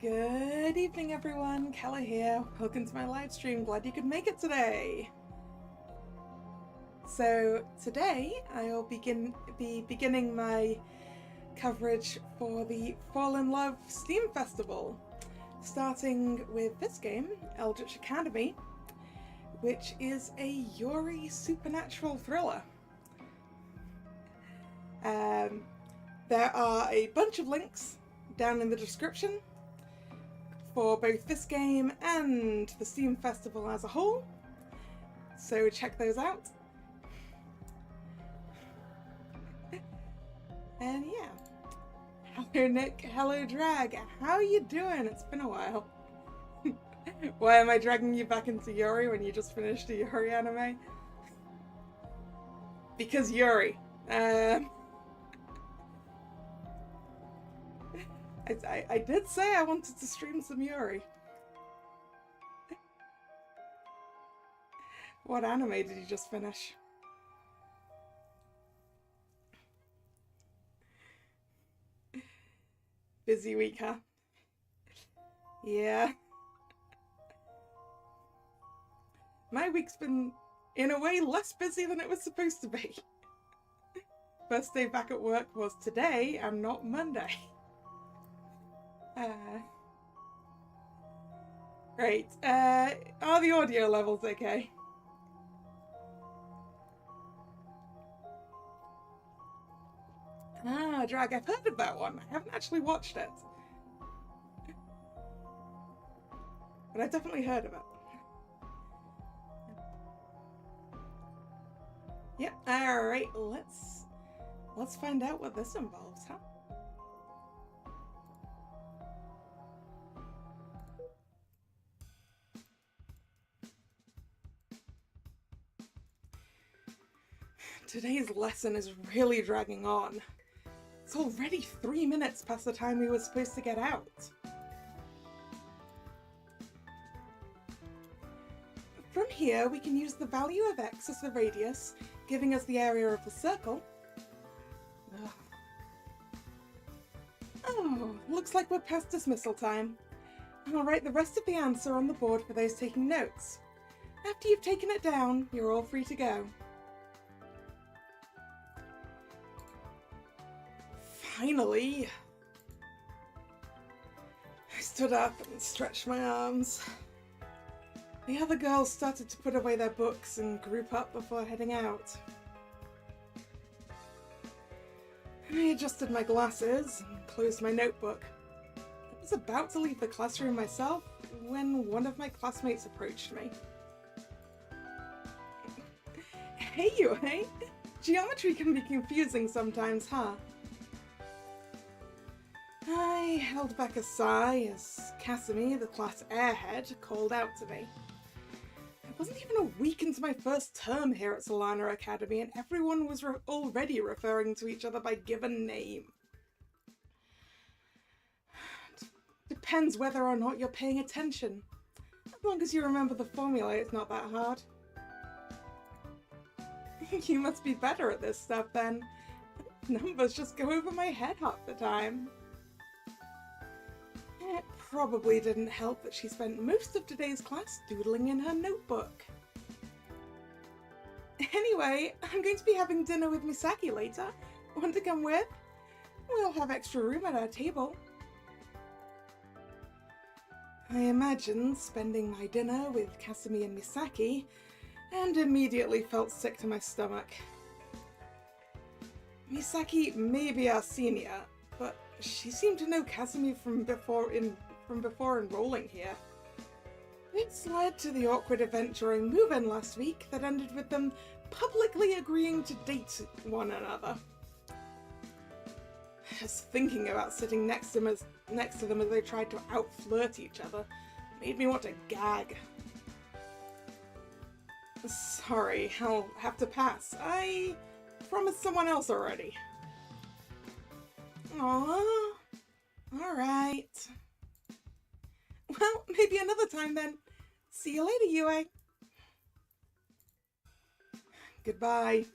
Good evening, everyone. Kalla here. Welcome to my live stream. Glad you could make it today. So today I'll be beginning my coverage for the Fall in Love Steam Festival, starting with this game, Eldritch Academy, which is a Yuri supernatural thriller. There are a bunch of links down in the description for both this game and the Steam Festival as a whole, so check those out. And yeah, hello Nick, hello Drag, how are you doing? It's been a while. Why am I dragging you back into Yuri when you just finished a Yuri anime? Because Yuri. I did say I wanted to stream some Yuri. What anime did you just finish? Busy week, huh? Yeah. My week's been, in a way, less busy than it was supposed to be. First day back at work was today and not Monday. Great. Are the audio levels okay? Ah, Drag, I've heard of that one. I haven't actually watched it. But I've definitely heard of it. Yep, alright, let's find out what this involves, huh? Today's lesson is really dragging on. It's already 3 minutes past the time we were supposed to get out. From here, we can use the value of x as the radius, giving us the area of the circle. Ugh. Oh, looks like we're past dismissal time. I'll write the rest of the answer on the board for those taking notes. After you've taken it down, you're all free to go. Finally! I stood up and stretched my arms. The other girls started to put away their books and group up before heading out. I adjusted my glasses and closed my notebook. I was about to leave the classroom myself when one of my classmates approached me. Hey you, hey? Geometry can be confusing sometimes, huh? I held back a sigh as Casimir, the class airhead, called out to me. It wasn't even a week into my first term here at Solana Academy and everyone was already referring to each other by given name. Depends whether or not you're paying attention. As long as you remember the formula, it's not that hard. You must be better at this stuff then. Numbers just go over my head half the time. It probably didn't help that she spent most of today's class doodling in her notebook. Anyway, I'm going to be having dinner with Misaki later. Want to come with? We'll have extra room at our table. I imagined spending my dinner with Kasumi and Misaki, and immediately felt sick to my stomach. Misaki may be our senior, but she seemed to know Kasumi from before enrolling here. This led to the awkward event during move-in last week that ended with them publicly agreeing to date one another. Just thinking about sitting next to them as they tried to out-flirt each other made me want to gag. Sorry, I'll have to pass. I promised someone else already. Aww. Alright. Well, maybe another time then. See you later, Yue. Goodbye.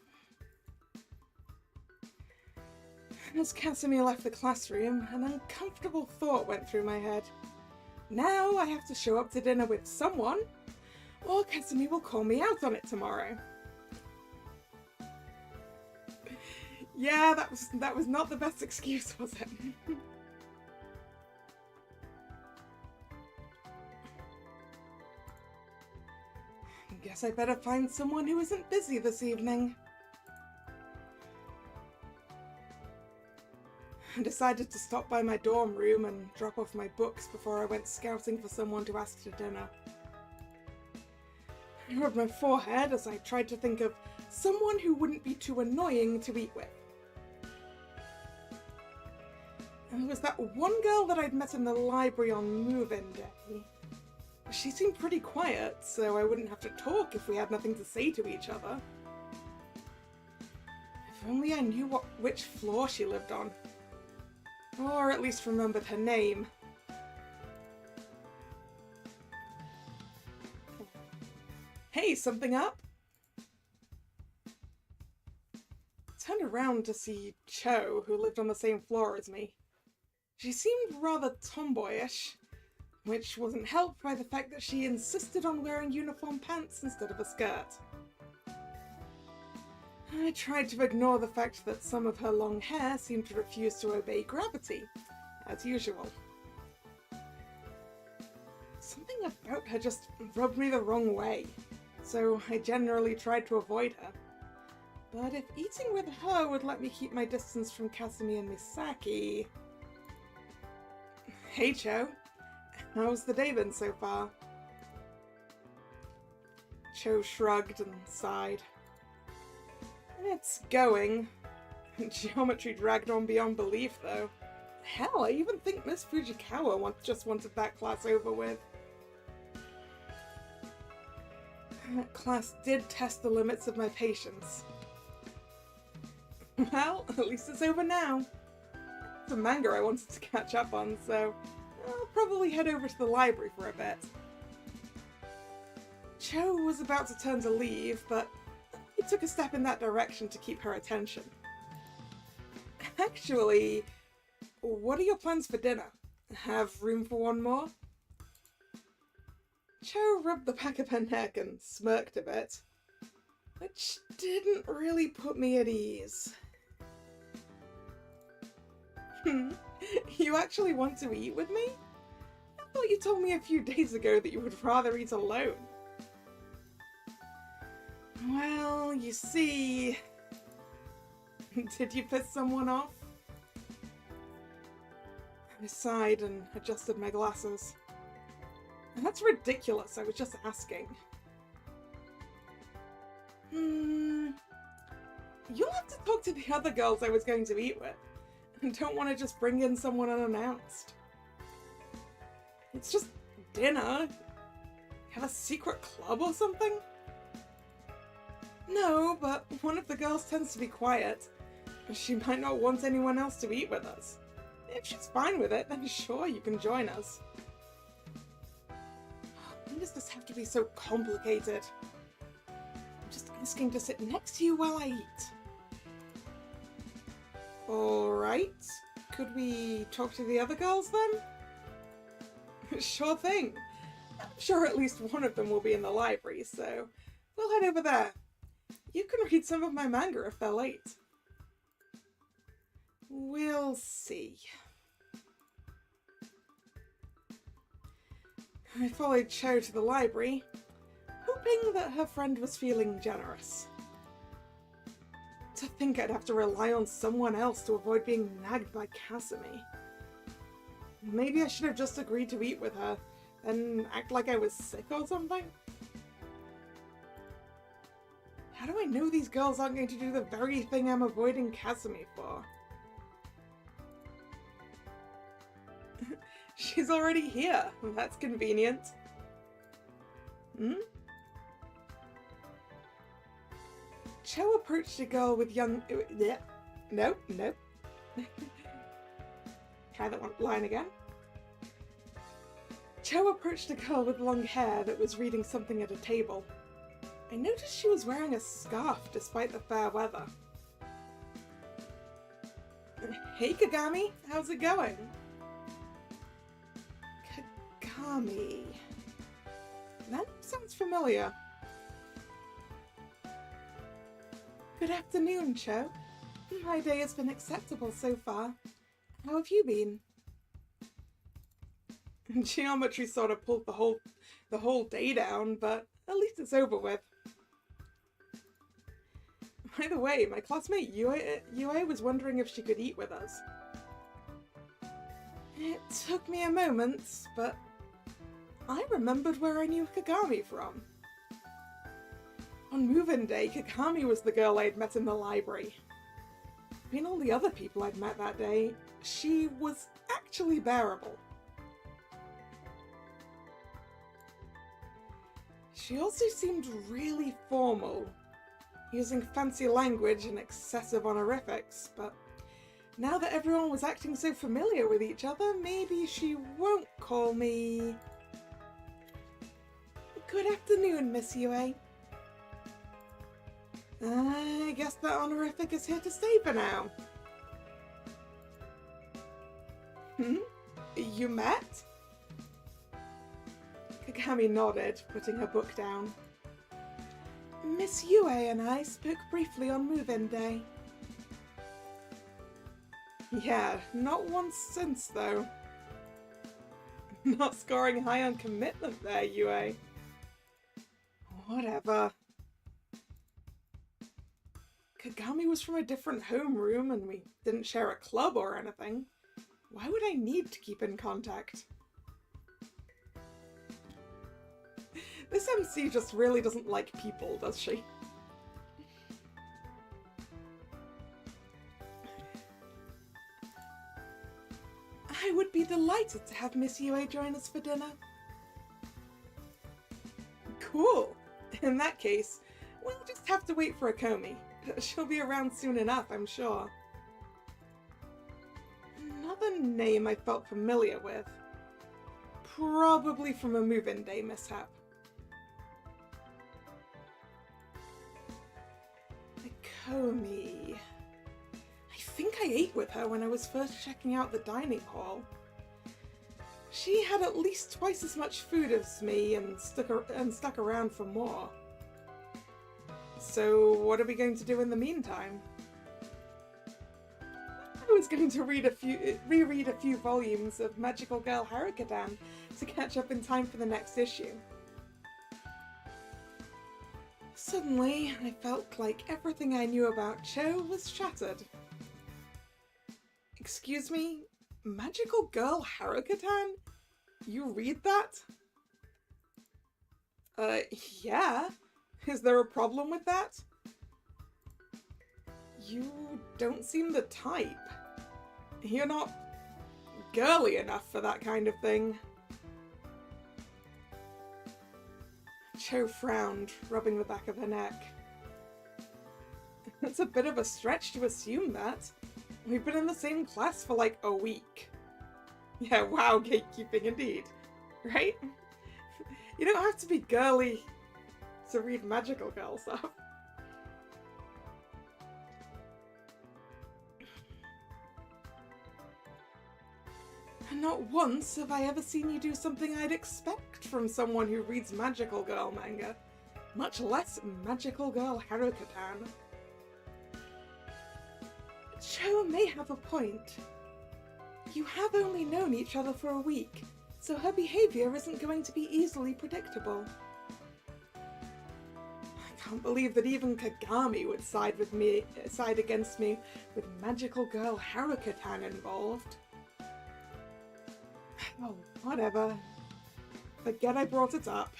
As Casimir left the classroom, an uncomfortable thought went through my head. Now I have to show up to dinner with someone, or Kasumi will call me out on it tomorrow. Yeah, that was not the best excuse, was it? Guess I better find someone who isn't busy this evening. I decided to stop by my dorm room and drop off my books before I went scouting for someone to ask to dinner. I rubbed my forehead as I tried to think of someone who wouldn't be too annoying to eat with. And there was that one girl that I'd met in the library on move-in day. She seemed pretty quiet, so I wouldn't have to talk if we had nothing to say to each other. If only I knew which floor she lived on. Or at least remembered her name. Hey, something up? I turned around to see Cho, who lived on the same floor as me. She seemed rather tomboyish, which wasn't helped by the fact that she insisted on wearing uniform pants instead of a skirt. I tried to ignore the fact that some of her long hair seemed to refuse to obey gravity, as usual. Something about her just rubbed me the wrong way, so I generally tried to avoid her. But if eating with her would let me keep my distance from Kasumi and Misaki... Hey Cho, how's the day been so far? Cho shrugged and sighed. It's going. Geometry dragged on beyond belief, though. Hell, I even think Miss Fujikawa just wanted that class over with. That class did test the limits of my patience. Well, at least it's over now. It's a manga I wanted to catch up on, so I'll probably head over to the library for a bit. Cho was about to turn to leave, but he took a step in that direction to keep her attention. Actually, what are your plans for dinner? Have room for one more? Cho rubbed the back of her neck and smirked a bit, which didn't really put me at ease. You actually want to eat with me? I thought you told me a few days ago that you would rather eat alone. Well, you see... Did you piss someone off? I sighed and adjusted my glasses. That's ridiculous, I was just asking. You'll have to talk to the other girls I was going to eat with. And don't want to just bring in someone unannounced. It's just dinner. Have a secret club or something? No, but one of the girls tends to be quiet. She might not want anyone else to eat with us. If she's fine with it, then sure, you can join us. Why does this have to be so complicated? I'm just asking to sit next to you while I eat. Alright, could we talk to the other girls then? Sure thing. I'm sure at least one of them will be in the library, so we'll head over there. You can read some of my manga if they're late. We'll see. I followed Cho to the library, hoping that her friend was feeling generous. To think I'd have to rely on someone else to avoid being nagged by Kasumi. Maybe I should have just agreed to eat with her, and act like I was sick or something? How do I know these girls aren't going to do the very thing I'm avoiding Kasumi for? She's already here. That's convenient. Cho approached a girl with young... Nope. Try that one line again. Cho approached a girl with long hair that was reading something at a table. I noticed she was wearing a scarf despite the fair weather. Hey Kagami, how's it going? Kagami. That sounds familiar. Good afternoon, Cho. My day has been acceptable so far. How have you been? Geometry sort of pulled the whole day down, but at least it's over with. By the way, my classmate Yue was wondering if she could eat with us. It took me a moment, but I remembered where I knew Kagami from. On move-in day, Kagami was the girl I'd met in the library. Between all the other people I'd met that day, she was actually bearable. She also seemed really formal, using fancy language and excessive honorifics, but now that everyone was acting so familiar with each other, maybe she won't call me... Good afternoon, Miss Yue. I guess that honorific is here to stay for now. You met? Kagami nodded, putting her book down. Miss Yue and I spoke briefly on move-in day. Yeah, not once since, though. Not scoring high on commitment there, Yue. Whatever. Kagami was from a different homeroom and we didn't share a club or anything. Why would I need to keep in contact? This MC just really doesn't like people, does she? I would be delighted to have Miss Yue join us for dinner. Cool. In that case, we'll just have to wait for Akomi. She'll be around soon enough, I'm sure. Another name I felt familiar with. Probably from a move-in day mishap. Akomi. I think I ate with her when I was first checking out the dining hall. She had at least twice as much food as me and stuck around for more. So what are we going to do in the meantime? I was going to reread a few volumes of Magical Girl Harukadan to catch up in time for the next issue. Suddenly, I felt like everything I knew about Cho was shattered. Excuse me? Magical Girl Harukadan? You read that? Yeah. Is there a problem with that? You don't seem the type. You're not girly enough for that kind of thing. Cho frowned, rubbing the back of her neck. It's a bit of a stretch to assume that. We've been in the same class for like a week. Yeah, wow, gatekeeping indeed. Right? You don't have to be girly to read magical girl stuff. And not once have I ever seen you do something I'd expect from someone who reads magical girl manga, much less magical girl Harukadan. Cho may have a point. You have only known each other for a week, so her behavior isn't going to be easily predictable. I can't believe that even Kagami would side against me with magical girl Harukadan involved. Oh, whatever. Forget I brought it up.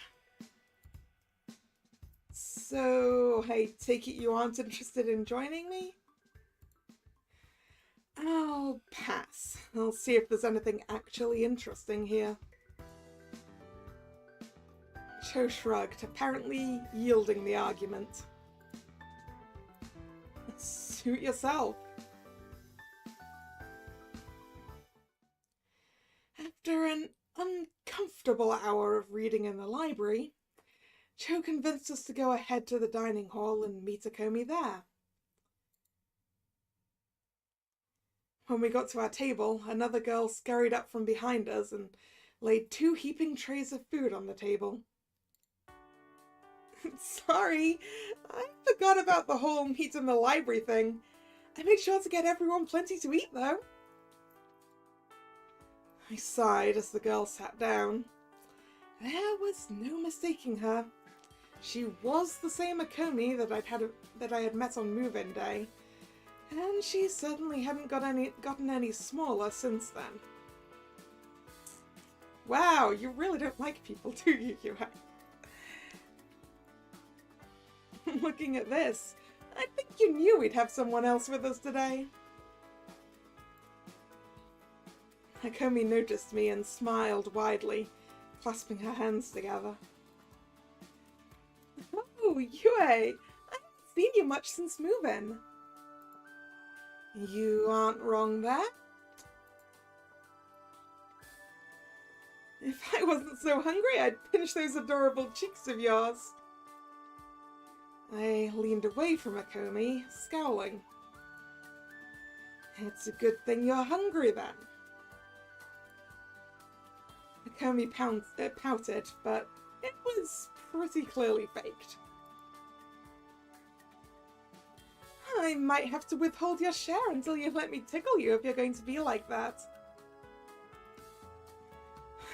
So, I take it you aren't interested in joining me? I'll pass. I'll see if there's anything actually interesting here. Cho shrugged, apparently yielding the argument. Suit yourself. After an uncomfortable hour of reading in the library, Cho convinced us to go ahead to the dining hall and meet Akomi there. When we got to our table, another girl scurried up from behind us and laid 2 heaping trays of food on the table. Sorry, I forgot about the whole meet in the library thing. I made sure to get everyone plenty to eat, though. I sighed as the girl sat down. There was no mistaking her. She was the same Akomi that I had met on move-in day, and she certainly hadn't gotten any smaller since then. Wow, you really don't like people, do you, Yue? Looking at this, I think you knew we'd have someone else with us today. Akomi noticed me and smiled widely, clasping her hands together. Oh, Yue! I haven't seen you much since move-in. You aren't wrong there. If I wasn't so hungry, I'd pinch those adorable cheeks of yours. I leaned away from Akomi, scowling. It's a good thing you're hungry, then. Akomi pouted, but it was pretty clearly faked. I might have to withhold your share until you let me tickle you if you're going to be like that.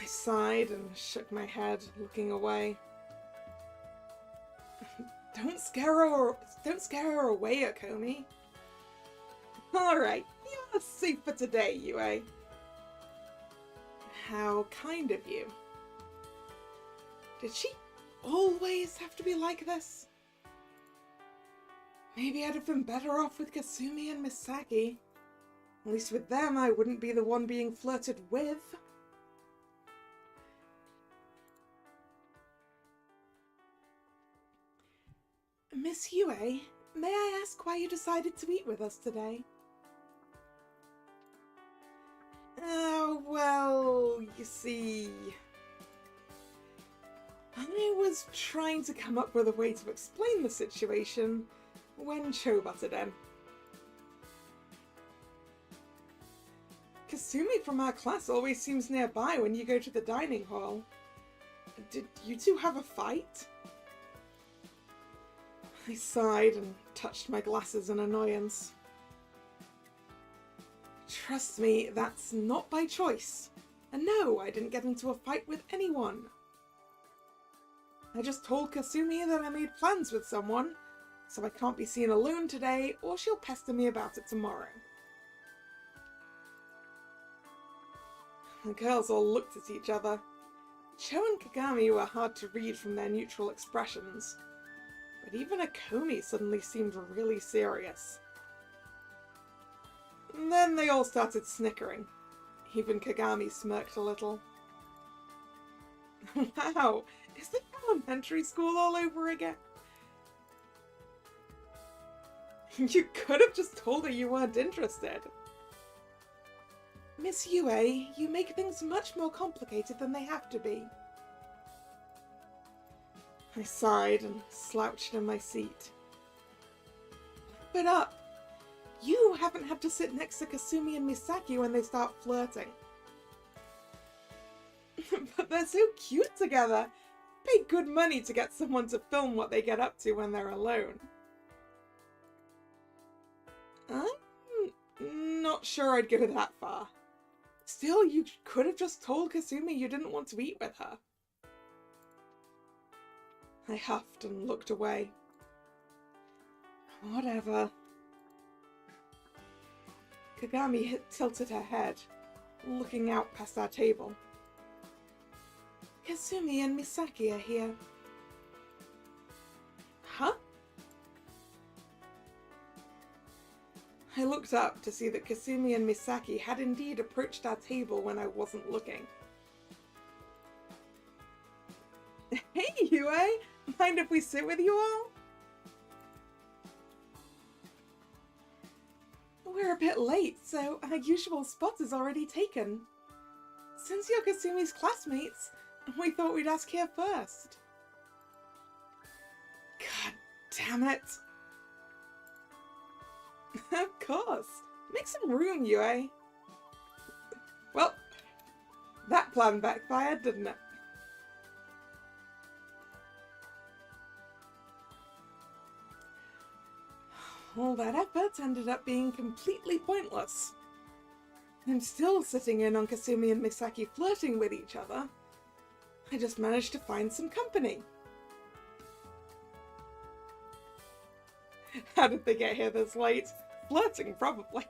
I sighed and shook my head, looking away. Don't scare her away, Akomi. Alright, you're safe for today, Yue. How kind of you. Did she always have to be like this? Maybe I'd have been better off with Kasumi and Misaki. At least with them, I wouldn't be the one being flirted with. Miss Yue, may I ask why you decided to eat with us today? Well, you see... I was trying to come up with a way to explain the situation when Cho butted in. Kasumi from our class always seems nearby when you go to the dining hall. Did you two have a fight? I sighed and touched my glasses in annoyance. Trust me, that's not by choice. And no, I didn't get into a fight with anyone. I just told Kasumi that I made plans with someone, so I can't be seen alone today, or she'll pester me about it tomorrow. The girls all looked at each other. Cho and Kagami were hard to read from their neutral expressions, but even Akomi suddenly seemed really serious. And then they all started snickering. Even Kagami smirked a little. Wow, is this elementary school all over again? You could have just told her you weren't interested. Miss Yue, you make things much more complicated than they have to be. I sighed and slouched in my seat. But up! You haven't had to sit next to Kasumi and Misaki when they start flirting. But they're so cute together. Pay good money to get someone to film what they get up to when they're alone. I'm not sure I'd go that far. Still, you could have just told Kasumi you didn't want to eat with her. I huffed and looked away. Whatever. Kagami tilted her head, looking out past our table. Kasumi and Misaki are here. Huh? I looked up to see that Kasumi and Misaki had indeed approached our table when I wasn't looking. Hey, Yue! Mind if we sit with you all? We're a bit late, so our usual spot is already taken. Since you're Kasumi's classmates, we thought we'd ask here first. God damn it! Of course! Make some room, Yue! Well, that That plan backfired, didn't it? All that effort ended up being completely pointless. I'm still sitting in on Kasumi and Misaki flirting with each other. I just managed to find some company. How did they get here this late? Flirting, probably.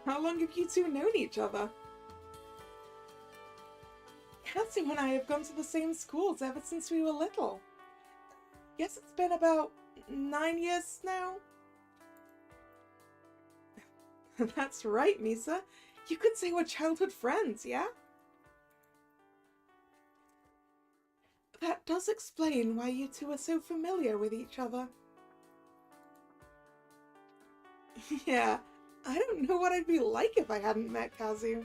How long have you two known each other? Kazu and I have gone to the same schools ever since we were little. Guess it's been about 9 years now. That's right, Misa. You could say we're childhood friends, yeah? That does explain why you two are so familiar with each other. Yeah, I don't know what I'd be like if I hadn't met Kazu.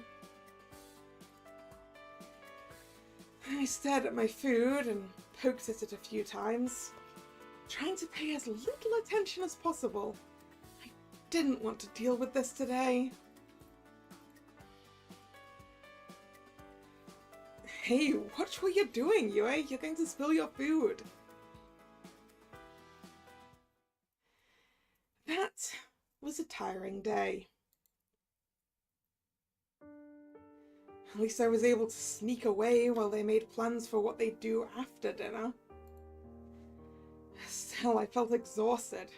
I stared at my food and poked at it a few times, trying to pay as little attention as possible. I didn't want to deal with this today. Hey, watch what you're doing, Yue. You're going to spill your food. That was a tiring day. At least I was able to sneak away while they made plans for what they'd do after dinner. Still, I felt exhausted.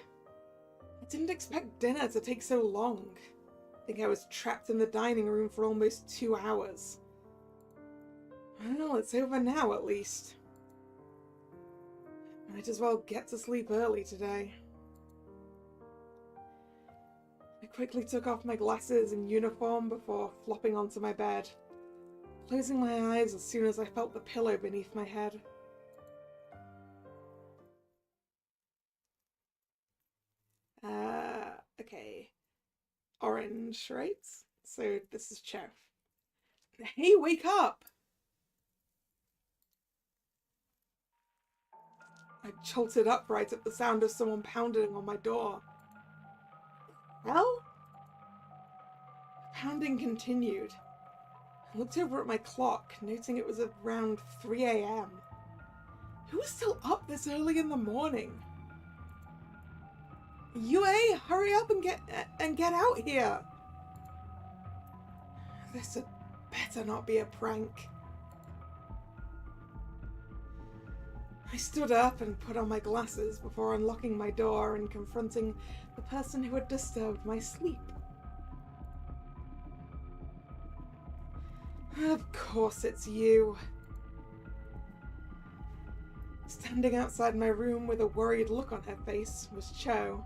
I didn't expect dinner to take so long. I think I was trapped in the dining room for almost 2 hours. Well, it's over now at least. Might as well get to sleep early today. I quickly took off my glasses and uniform before flopping onto my bed, closing my eyes as soon as I felt the pillow beneath my head. Okay. Orange, right? So this is Cho. Hey, wake up! I jolted upright at the sound of someone pounding on my door. Well? The pounding continued. I looked over at my clock, noting it was around 3 a.m. Who was still up this early in the morning? Yue, hurry up and get out here! This had better not be a prank. I stood up and put on my glasses before unlocking my door and confronting the person who had disturbed my sleep. Of course it's you. Standing outside my room with a worried look on her face was Cho.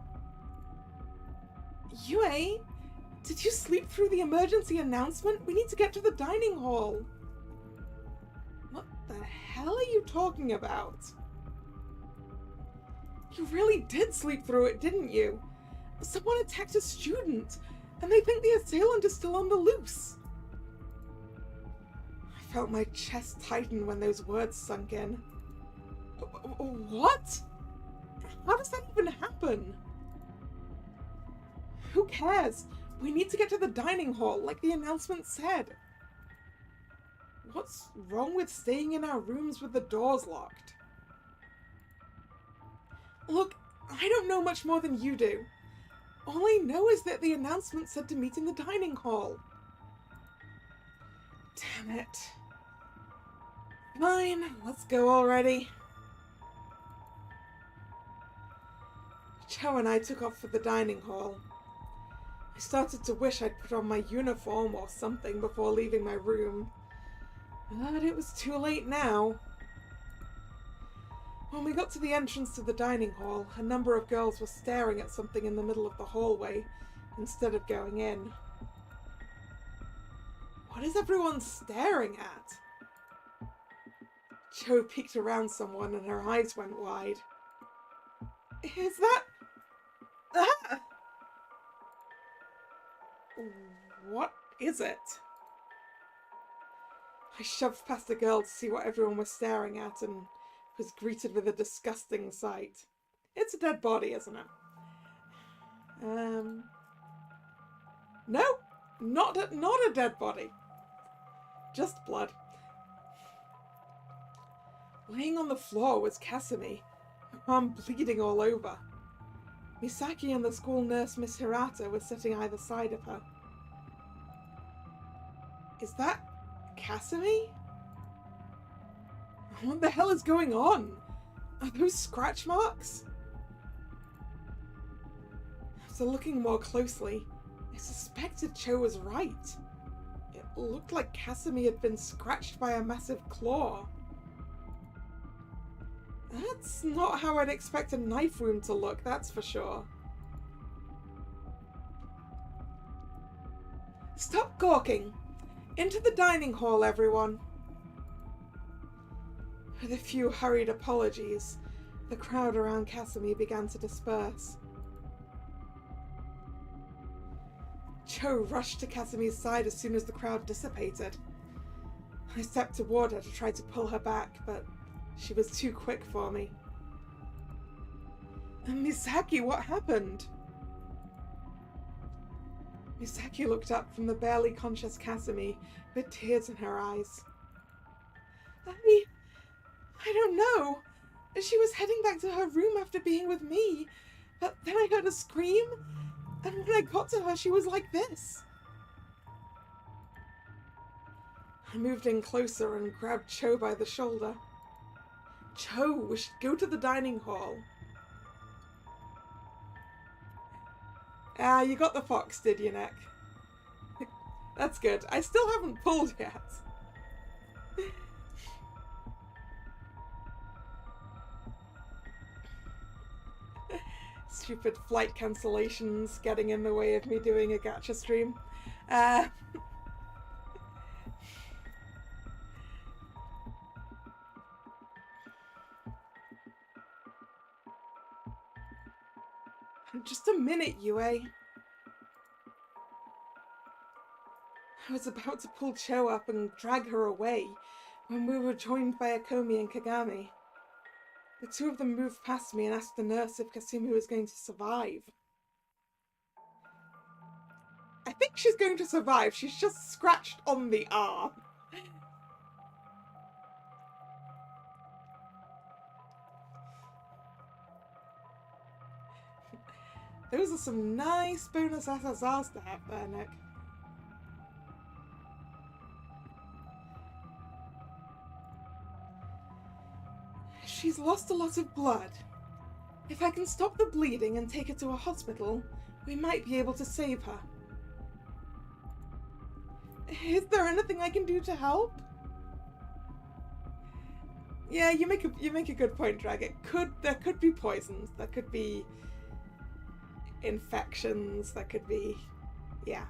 Yue, did you sleep through the emergency announcement? We need to get to the dining hall. What the hell are you talking about? You really did sleep through it, didn't you? Someone attacked a student, and they think the assailant is still on the loose. I felt my chest tighten when those words sunk in. What? How does that even happen? Who cares? We need to get to the dining hall, like the announcement said. What's wrong with staying in our rooms with the doors locked? Look, I don't know much more than you do. All I know is that the announcement said to meet in the dining hall. Damn it. Fine, let's go already. Cho and I took off for the dining hall. I started to wish I'd put on my uniform or something before leaving my room, but it was too late now. When we got to the entrance to the dining hall, a number of girls were staring at something in the middle of the hallway instead of going in. What is everyone staring at? Jo peeked around someone and her eyes went wide. Is that... Ah! What is it? I shoved past the girl to see what everyone was staring at and was greeted with a disgusting sight. It's a dead body, isn't it? No, not a dead body. Just blood. Laying on the floor was Kasumi, her arm bleeding all over. Misaki and the school nurse Miss Hirata were sitting either side of her. Is that Kasumi? What the hell is going on? Are those scratch marks? After looking more closely, I suspected Cho was right. It looked like Kasumi had been scratched by a massive claw. That's not how I'd expect a knife wound to look, that's for sure. Stop gawking! Into the dining hall, everyone! With a few hurried apologies, the crowd around Kasumi began to disperse. Cho rushed to Kasumi's side as soon as the crowd dissipated. I stepped toward her to try to pull her back, but she was too quick for me. Misaki, what happened? Misaki looked up from the barely conscious Kasumi with tears in her eyes. I don't know. She was heading back to her room after being with me, but then I heard a scream, and when I got to her, she was like this. I moved in closer and grabbed Cho by the shoulder. Cho, we should go to the dining hall. Ah, you got the fox, did you, Nick? That's good. I still haven't pulled yet. Stupid flight cancellations getting in the way of me doing a gacha stream. Just a minute, Yue. I was about to pull Cho up and drag her away when we were joined by Akomi and Kagami. The two of them moved past me and asked the nurse if Kasumi was going to survive. I think she's going to survive. She's just scratched on the arm. Those are some nice bonus SSRs to have there, Nick. She's lost a lot of blood. If I can stop the bleeding and take her to a hospital, we might be able to save her. Is there anything I can do to help? Yeah, you make a good point, Drag. There could be poisons, there could be infections, there could be, yeah.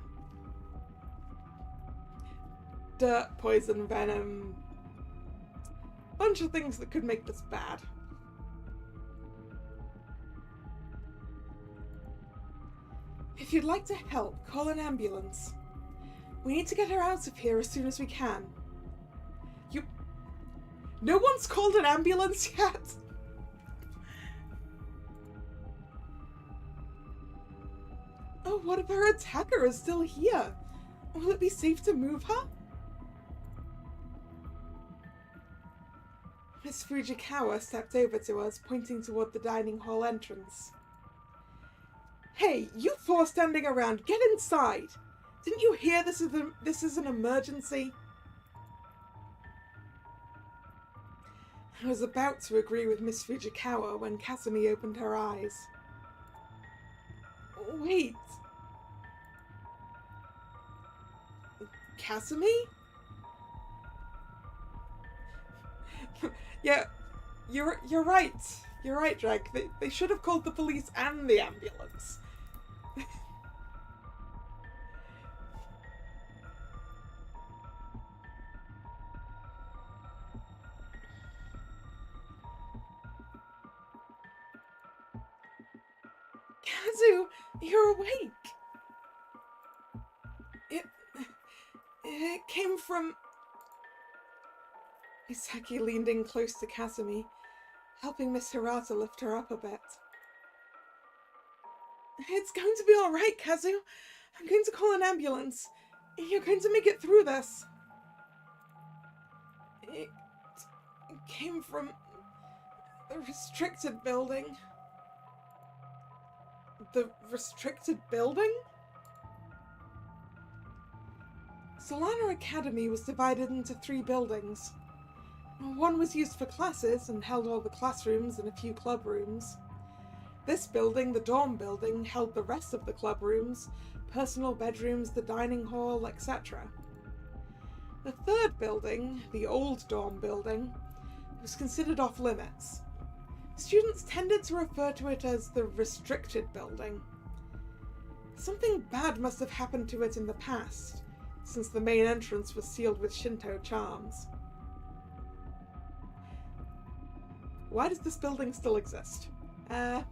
Dirt, poison, venom, bunch of things that could make this bad. If you'd like to help, call an ambulance. We need to get her out of here as soon as we can. No one's called an ambulance yet? Oh, what if her attacker is still here? Will it be safe to move her? Miss Fujikawa stepped over to us, pointing toward the dining hall entrance. Hey, you four standing around, get inside! Didn't you hear this is an emergency? I was about to agree with Miss Fujikawa when Kasumi opened her eyes. Wait. Kasumi? Yeah, you're right. You're right, Drag. They should have called the police and the ambulance. Kazu, you're awake. It came from... Misaki leaned in close to Kasumi, helping Miss Hirata lift her up a bit. It's going to be alright, Kazu. I'm going to call an ambulance. You're going to make it through this. It came from the restricted building. The restricted building? Solana Academy was divided into 3 buildings. One was used for classes and held all the classrooms and a few club rooms. This building, the dorm building, held the rest of the club rooms, personal bedrooms, the dining hall, etc. The 3rd building, the old dorm building, was considered off limits. Students tended to refer to it as the restricted building. Something bad must have happened to it in the past, since the main entrance was sealed with Shinto charms. Why does this building still exist? The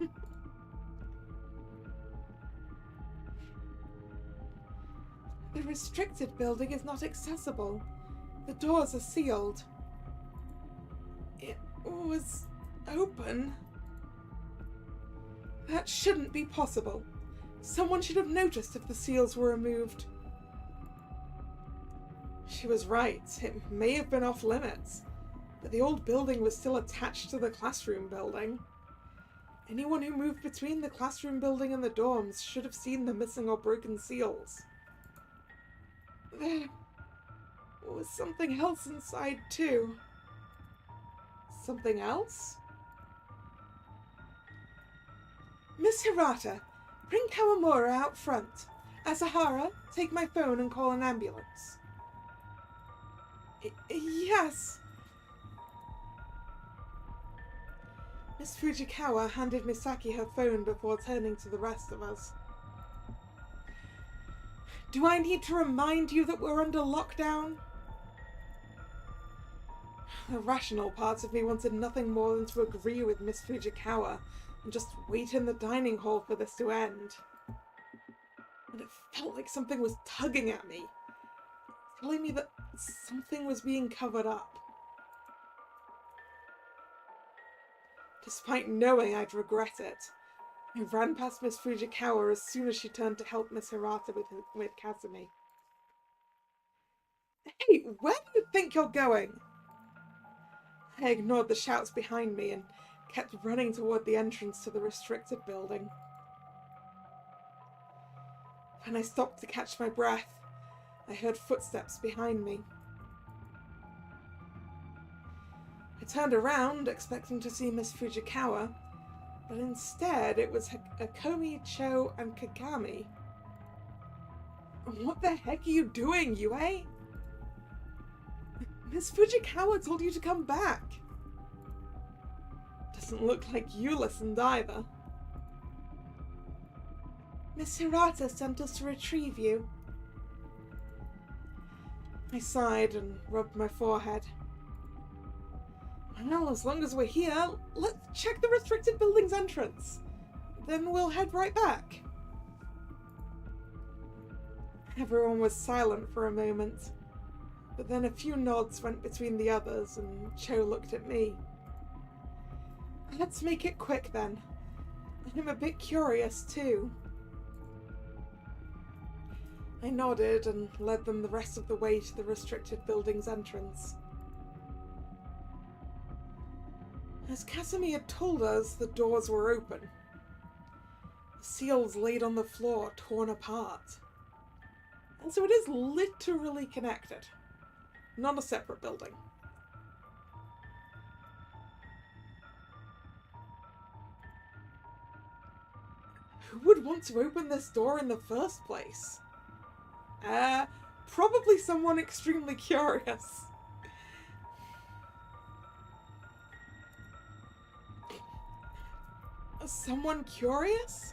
restricted building is not accessible. The doors are sealed. It was open. That shouldn't be possible. Someone should have noticed if the seals were removed. She was right. It may have been off limits, but the old building was still attached to the classroom building. Anyone who moved between the classroom building and the dorms should have seen the missing or broken seals. There was something else inside too. Something else? Miss Hirata, bring Kawamura out front. Asahara, take my phone and call an ambulance. Yes. Miss Fujikawa handed Misaki her phone before turning to the rest of us. Do I need to remind you that we're under lockdown? The rational part of me wanted nothing more than to agree with Miss Fujikawa and just wait in the dining hall for this to end. And it felt like something was tugging at me, telling me that something was being covered up. Despite knowing I'd regret it, I ran past Miss Fujikawa as soon as she turned to help Miss Hirata with Kazumi. Hey, where do you think you're going? I ignored the shouts behind me and kept running toward the entrance to the restricted building. When I stopped to catch my breath, I heard footsteps behind me. I turned around, expecting to see Miss Fujikawa, but instead it was Akomi, Cho, and Kagami. What the heck are you doing, Yue? Miss Fujikawa told you to come back. Doesn't look like you listened either. Miss Hirata sent us to retrieve you. I sighed and rubbed my forehead. Well, as long as we're here, let's check the restricted building's entrance. Then we'll head right back. Everyone was silent for a moment, but then a few nods went between the others and Cho looked at me. Let's make it quick then. I'm a bit curious too. I nodded and led them the rest of the way to the restricted building's entrance. As Kasumi had told us, the doors were open. The seals laid on the floor, torn apart. And so it is literally connected, not a separate building. Who would want to open this door in the first place? Probably someone extremely curious. Someone curious?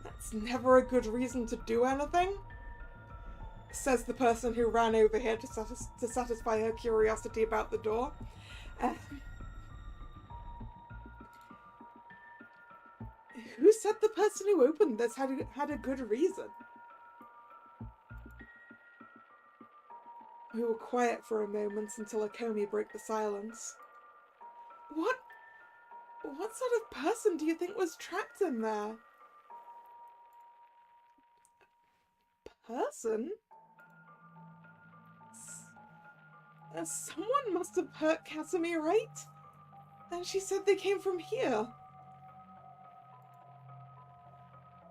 That's never a good reason to do anything, says the person who ran over here to satisfy her curiosity about the door. Who said the person who opened this had a good reason? We were quiet for a moment until Akomi broke the silence. What sort of person do you think was trapped in there? Person? Someone must have hurt Casimir, right? And she said they came from here.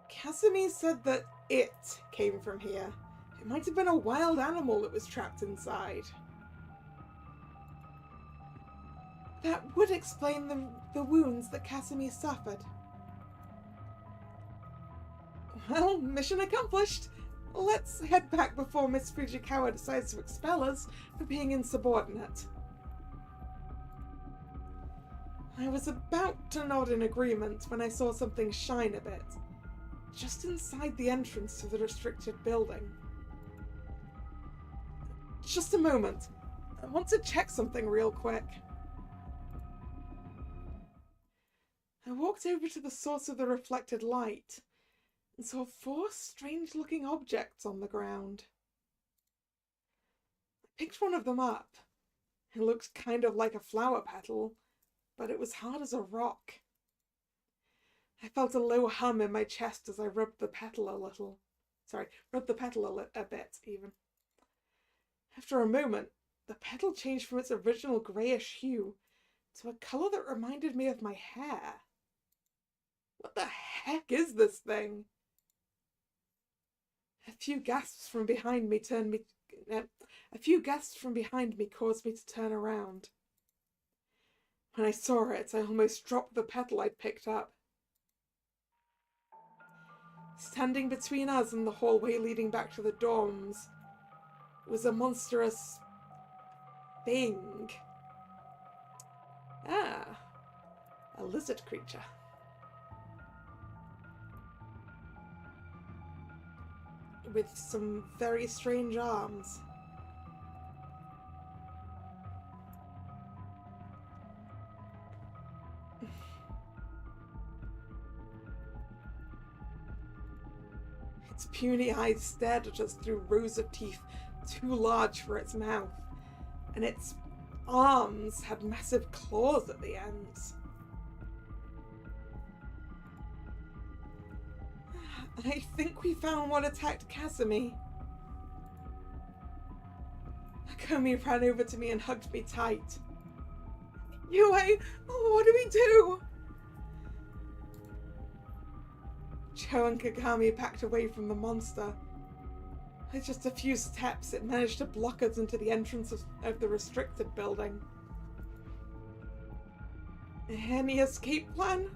Casimir said that it came from here. It might have been a wild animal that was trapped inside. That would explain the wounds that Casimir suffered. Well, mission accomplished. Let's head back before Miss Fujikawa decides to expel us for being insubordinate. I was about to nod in agreement when I saw something shine a bit, just inside the entrance to the restricted building. Just a moment. I want to check something real quick. I walked over to the source of the reflected light and saw 4 strange-looking objects on the ground. I picked one of them up. It looked kind of like a flower petal, but it was hard as a rock. I felt a low hum in my chest as I rubbed the petal a little. Rubbed the petal a bit, even. After a moment, the petal changed from its original greyish hue to a colour that reminded me of my hair. What the heck is this thing? A few gasps from behind me caused me to turn around. When I saw it, I almost dropped the petal I'd picked up. Standing between us and the hallway leading back to the dorms was a monstrous thing. Ah, a lizard creature. With some very strange arms. Its puny eyes stared at us through rows of teeth too large for its mouth, and its arms had massive claws at the ends. I think we found what attacked Casimir. Nakomi ran over to me and hugged me tight. Yue, what do we do? Cho and Kagami backed away from the monster. With just a few steps, it managed to block us into the entrance of the restricted building. Any escape plan?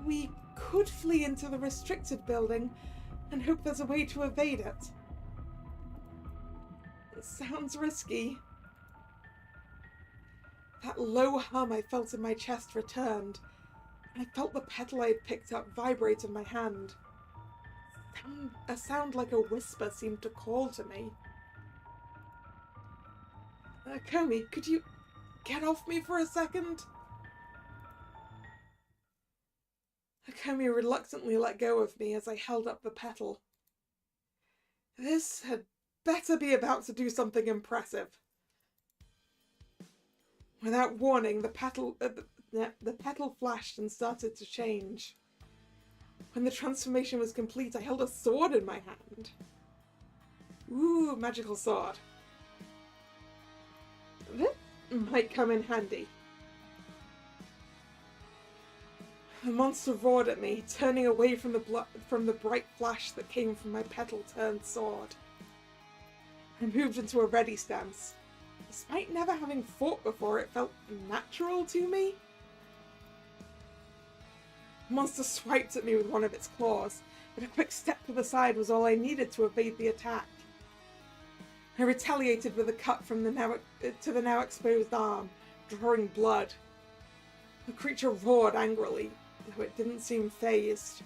We could flee into the restricted building and hope there's a way to evade it. It sounds risky. That low hum I felt in my chest returned. I felt the petal I had picked up vibrate in my hand. A sound like a whisper seemed to call to me. Komi, could you get off me for a second? Komi reluctantly let go of me as I held up the petal. This had better be about to do something impressive. Without warning, the petal flashed and started to change. When the transformation was complete, I held a sword in my hand. Ooh, magical sword. This might come in handy. The monster roared at me, turning away from the bright flash that came from my petal-turned sword. I moved into a ready stance. Despite never having fought before, it felt natural to me. The monster swiped at me with one of its claws, but a quick step to the side was all I needed to evade the attack. I retaliated with a cut from the now exposed arm, drawing blood. The creature roared angrily, though it didn't seem fazed.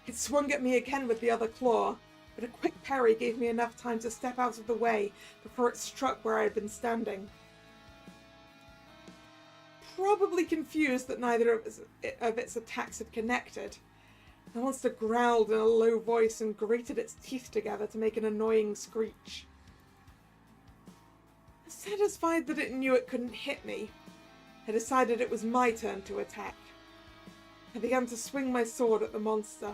It swung at me again with the other claw, but a quick parry gave me enough time to step out of the way before it struck where I had been standing. Probably confused that neither of its attacks had connected, the monster growled in a low voice and grated its teeth together to make an annoying screech. The Satisfied that it knew it couldn't hit me, I decided it was my turn to attack. I began to swing my sword at the monster.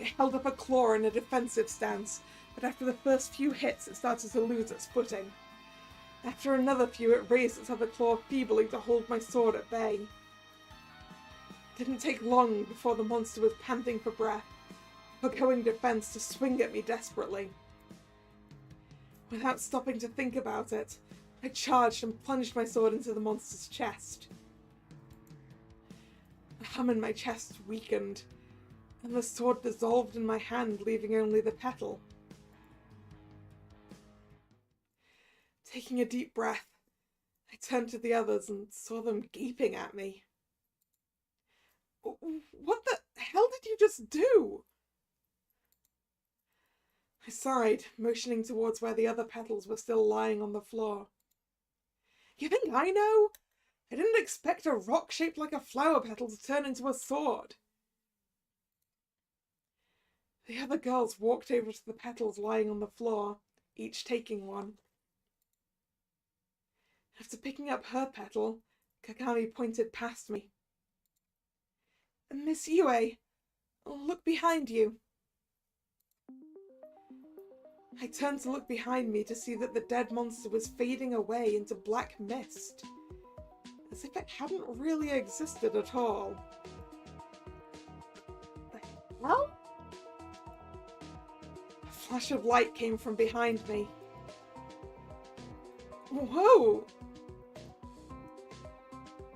It held up a claw in a defensive stance, but after the first few hits it started to lose its footing. After another few it raised its other claw feebly to hold my sword at bay. It didn't take long before the monster was panting for breath, forgoing defense to swing at me desperately. Without stopping to think about it, I charged and plunged my sword into the monster's chest. The hum in my chest weakened, and the sword dissolved in my hand, leaving only the petal. Taking a deep breath, I turned to the others and saw them gaping at me. What the hell did you just do? I sighed, motioning towards where the other petals were still lying on the floor. You think I know? I didn't expect a rock shaped like a flower petal to turn into a sword. The other girls walked over to the petals lying on the floor, each taking one. After picking up her petal, Kagami pointed past me. Miss Yue, look behind you. I turned to look behind me to see that the dead monster was fading away into black mist, as if it hadn't really existed at all. The hell? A flash of light came from behind me. Whoa!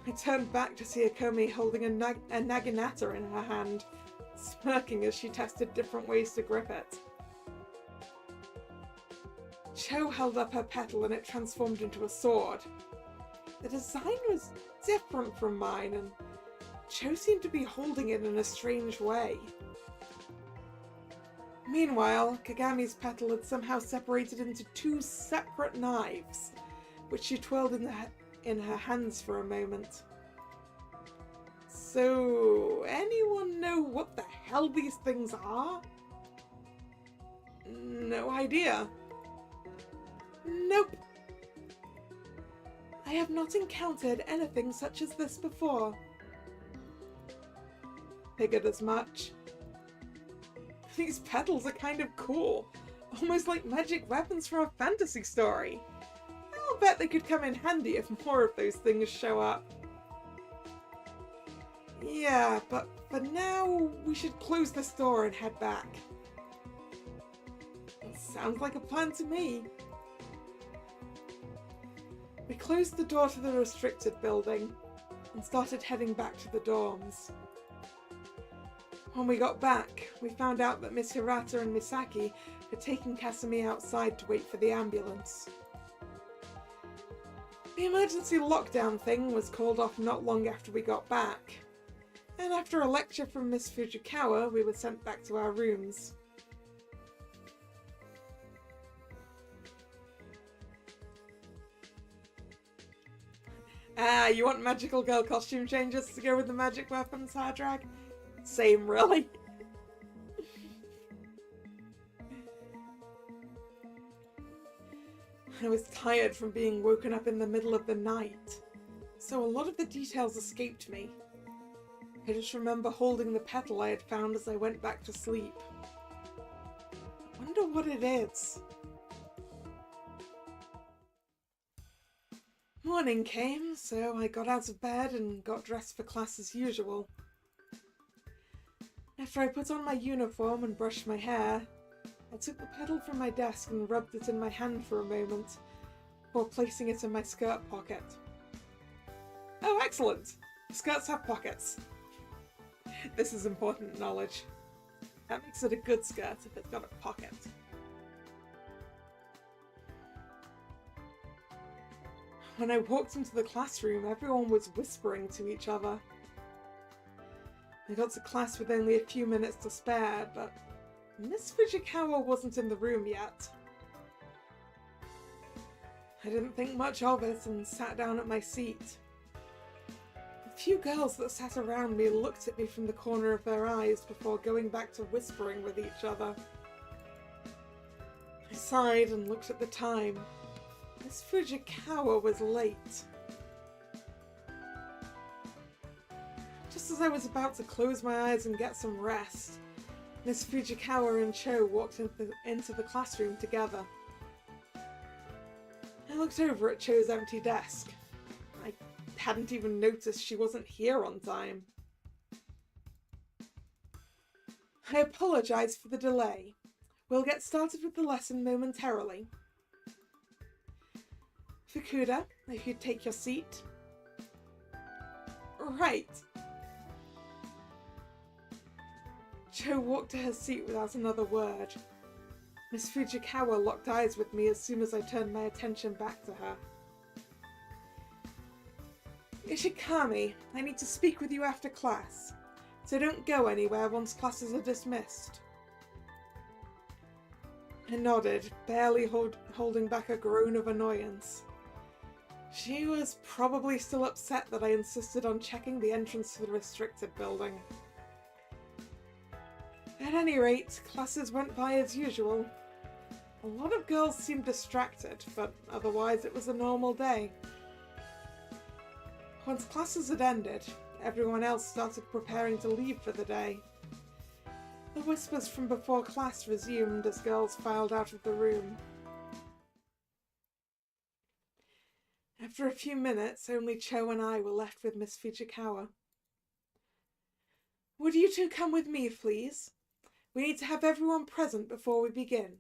I turned back to see Akomi holding a naginata in her hand, smirking as she tested different ways to grip it. Cho held up her petal and it transformed into a sword. The design was different from mine, and Cho seemed to be holding it in a strange way. Meanwhile, Kagami's petal had somehow separated into two separate knives, which she twirled in her hands for a moment. So, anyone know what the hell these things are? No idea. Nope. I have not encountered anything such as this before. Figured as much. These petals are kind of cool, almost like magic weapons from a fantasy story. I'll bet they could come in handy if more of those things show up. Yeah, but for now, we should close this door and head back. Sounds like a plan to me. We closed the door to the restricted building and started heading back to the dorms. When we got back, we found out that Miss Hirata and Misaki had taken Kasumi outside to wait for the ambulance. The emergency lockdown thing was called off not long after we got back, and after a lecture from Miss Fujikawa, we were sent back to our rooms. Ah, you want magical girl costume changes to go with the magic weapons, Hardrag? Same, really. I was tired from being woken up in the middle of the night, so a lot of the details escaped me. I just remember holding the petal I had found as I went back to sleep. I wonder what it is. Morning came, so I got out of bed and got dressed for class as usual. After I put on my uniform and brushed my hair, I took the petal from my desk and rubbed it in my hand for a moment, before placing it in my skirt pocket. Oh, excellent! Skirts have pockets. This is important knowledge. That makes it a good skirt if it's got a pocket. When I walked into the classroom, everyone was whispering to each other. I got to class with only a few minutes to spare, but Miss Fujikawa wasn't in the room yet. I didn't think much of it and sat down at my seat. A few girls that sat around me looked at me from the corner of their eyes before going back to whispering with each other. I sighed and looked at the time, Miss Fujikawa was late. Just as I was about to close my eyes and get some rest, Miss Fujikawa and Cho walked into the classroom together. I looked over at Cho's empty desk. I hadn't even noticed she wasn't here on time. I apologize for the delay. We'll get started with the lesson momentarily. Fukuda, if you'd take your seat. Right. Cho walked to her seat without another word. Miss Fujikawa locked eyes with me as soon as I turned my attention back to her. Ishikami, I need to speak with you after class, so don't go anywhere once classes are dismissed. I nodded, barely holding back a groan of annoyance. She was probably still upset that I insisted on checking the entrance to the restricted building. At any rate, classes went by as usual. A lot of girls seemed distracted, but otherwise it was a normal day. Once classes had ended, everyone else started preparing to leave for the day. The whispers from before class resumed as girls filed out of the room. After a few minutes, only Cho and I were left with Miss Fujikawa. Would you two come with me, please? We need to have everyone present before we begin.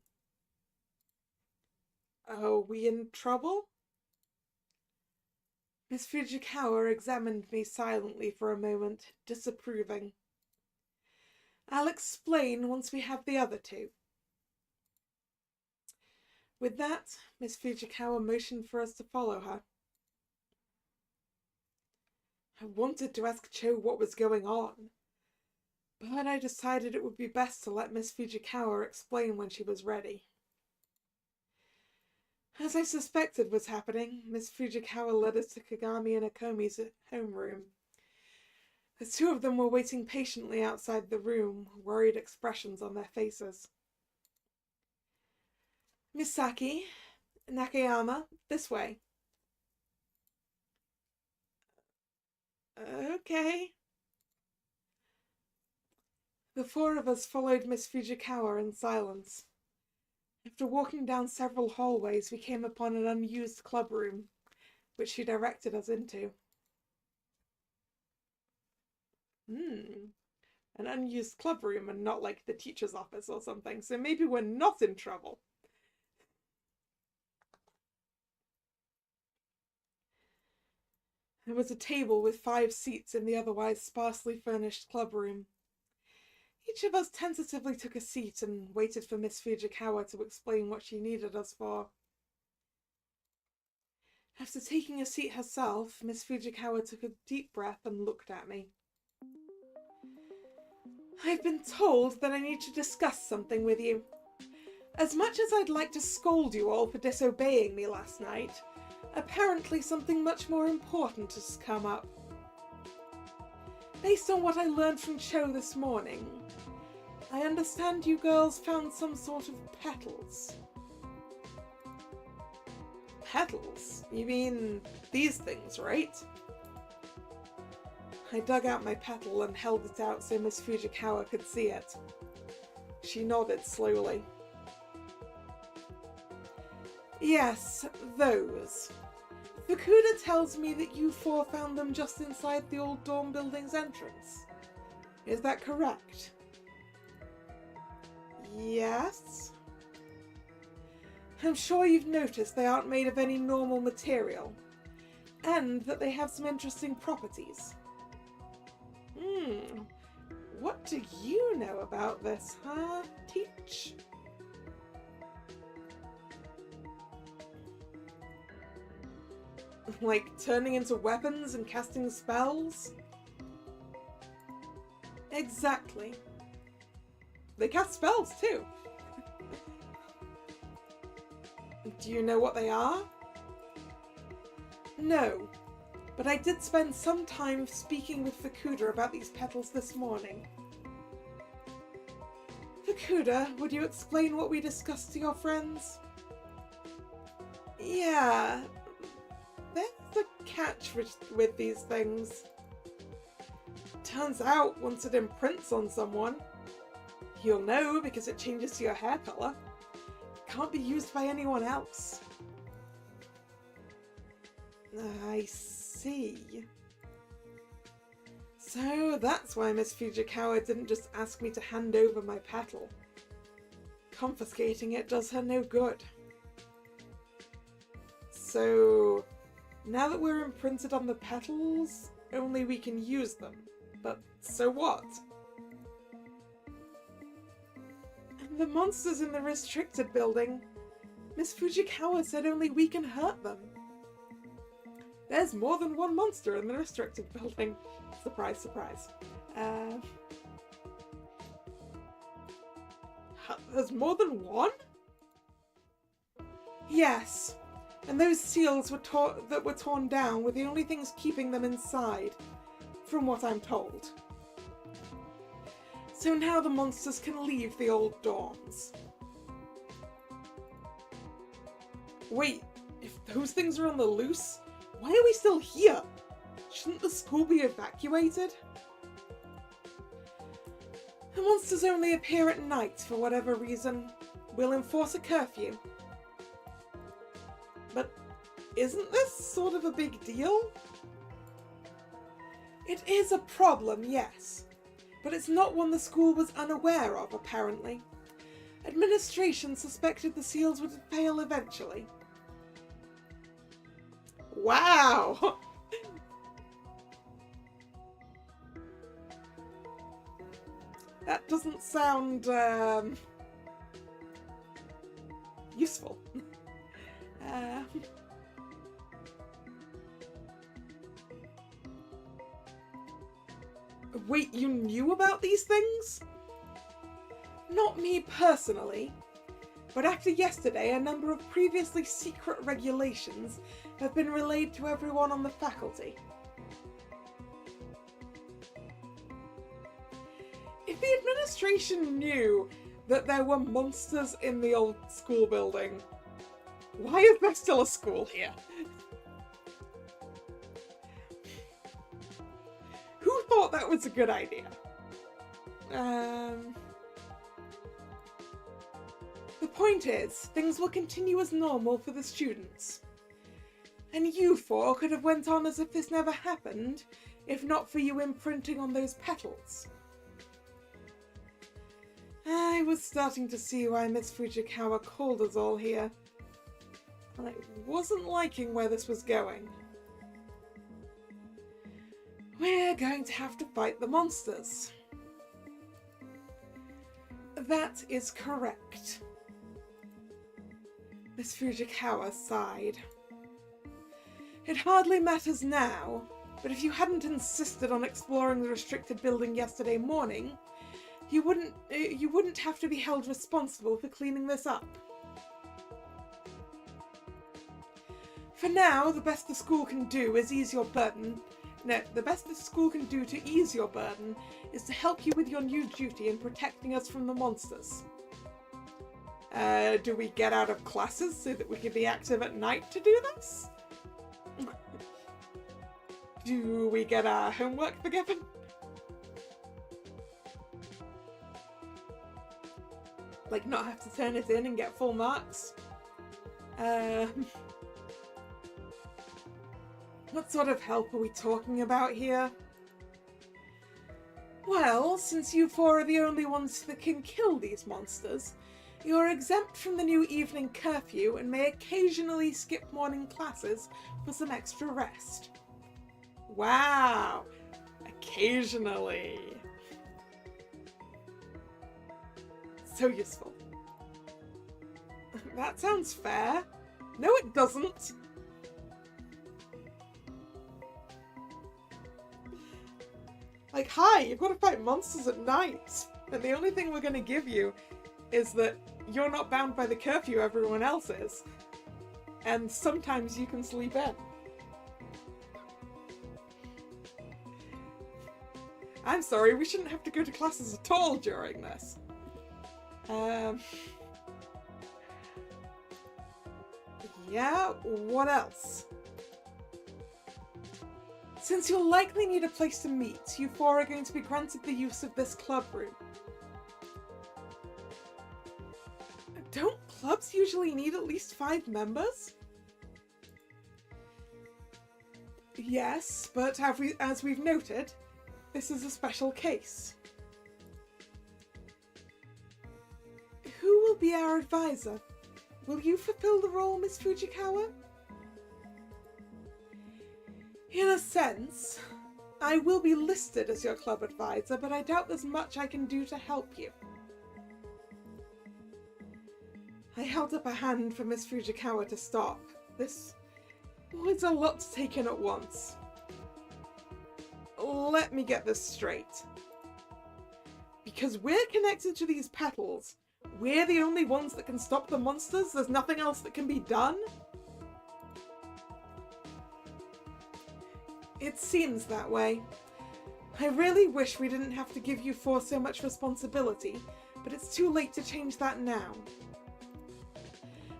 Are we in trouble? Miss Fujikawa examined me silently for a moment, disapproving. I'll explain once we have the other two. With that, Miss Fujikawa motioned for us to follow her. I wanted to ask Cho what was going on, but I decided it would be best to let Miss Fujikawa explain when she was ready. As I suspected was happening, Miss Fujikawa led us to Kagami and Akomi's homeroom. The two of them were waiting patiently outside the room, worried expressions on their faces. Misaki, Nakayama, this way. Okay. The four of us followed Miss Fujikawa in silence. After walking down several hallways, we came upon an unused club room, which she directed us into. An unused club room and not like the teacher's office or something, so maybe we're not in trouble. There was a table with 5 seats in the otherwise sparsely furnished club room. Each of us tentatively took a seat and waited for Miss Fujikawa to explain what she needed us for. After taking a seat herself, Miss Fujikawa took a deep breath and looked at me. I've been told that I need to discuss something with you. As much as I'd like to scold you all for disobeying me last night, apparently something much more important has come up. Based on what I learned from Cho this morning, I understand you girls found some sort of petals. Petals? You mean these things, right? I dug out my petal and held it out so Miss Fujikawa could see it. She nodded slowly. Yes, those. Fukuda tells me that you four found them just inside the old dorm building's entrance. Is that correct? Yes. I'm sure you've noticed they aren't made of any normal material, and that they have some interesting properties. What do you know about this, huh, Teach? Like turning into weapons and casting spells? Exactly. They cast spells too. Do you know what they are? No, but I did spend some time speaking with Fukuda about these petals this morning. Fukuda, would you explain what we discussed to your friends? Yeah, there's a catch with these things. Turns out, once it imprints on someone, you'll know because it changes to your hair color. It can't be used by anyone else. I see. So that's why Miss Fujikawa didn't just ask me to hand over my petal. Confiscating it does her no good. So now that we're imprinted on the petals, only we can use them. But so what? And the monsters in the restricted building, Miss Fujikawa said only we can hurt them. There's more than one monster in the restricted building. Surprise, surprise. There's more than one? Yes. And those seals that were torn down were the only things keeping them inside, from what I'm told. So now the monsters can leave the old dorms. Wait, if those things are on the loose, why are we still here? Shouldn't the school be evacuated? The monsters only appear at night for whatever reason. We'll enforce a curfew. But isn't this sort of a big deal? It is a problem, yes. But it's not one the school was unaware of, apparently. Administration suspected the seals would fail eventually. Wow! That doesn't sound, useful. Wait, you knew about these things? Not me personally, but after yesterday, a number of previously secret regulations have been relayed to everyone on the faculty. If the administration knew that there were monsters in the old school building, why is there still a school here? Who thought that was a good idea? The point is, things will continue as normal for the students. And you four could have went on as if this never happened, if not for you imprinting on those petals. I was starting to see why Miss Fujikawa called us all here. And I wasn't liking where this was going. We're going to have to fight the monsters. That is correct. Miss Fujikawa sighed. It hardly matters now, but if you hadn't insisted on exploring the restricted building yesterday morning, you wouldn't have to be held responsible for cleaning this up. For now, the best the school can do is ease your burden. No, the best the school can do to ease your burden is to help you with your new duty in protecting us from the monsters. Do we get out of classes so that we can be active at night to do this? Do we get our homework forgiven? Like, not have to turn it in and get full marks? What sort of help are we talking about here? Well, since you four are the only ones that can kill these monsters, you're exempt from the new evening curfew and may occasionally skip morning classes for some extra rest. Wow! Occasionally. So useful. That sounds fair. No, it doesn't. Like, hi, you've got to fight monsters at night, and the only thing we're going to give you is that you're not bound by the curfew everyone else is, and sometimes you can sleep in. I'm sorry, we shouldn't have to go to classes at all during this. Yeah, what else? Since you'll likely need a place to meet, you four are going to be granted the use of this club room. Don't clubs usually need at least 5 members? Yes, but as we've noted, this is a special case. Who will be our advisor? Will you fulfill the role, Miss Fujikawa? In a sense, I will be listed as your club advisor, but I doubt there's much I can do to help you. I held up a hand for Miss Fujikawa to stop. This was a lot to take in at once. Let me get this straight. Because we're connected to these petals, we're the only ones that can stop the monsters? There's nothing else that can be done? It seems that way. I really wish we didn't have to give you four so much responsibility, but it's too late to change that now.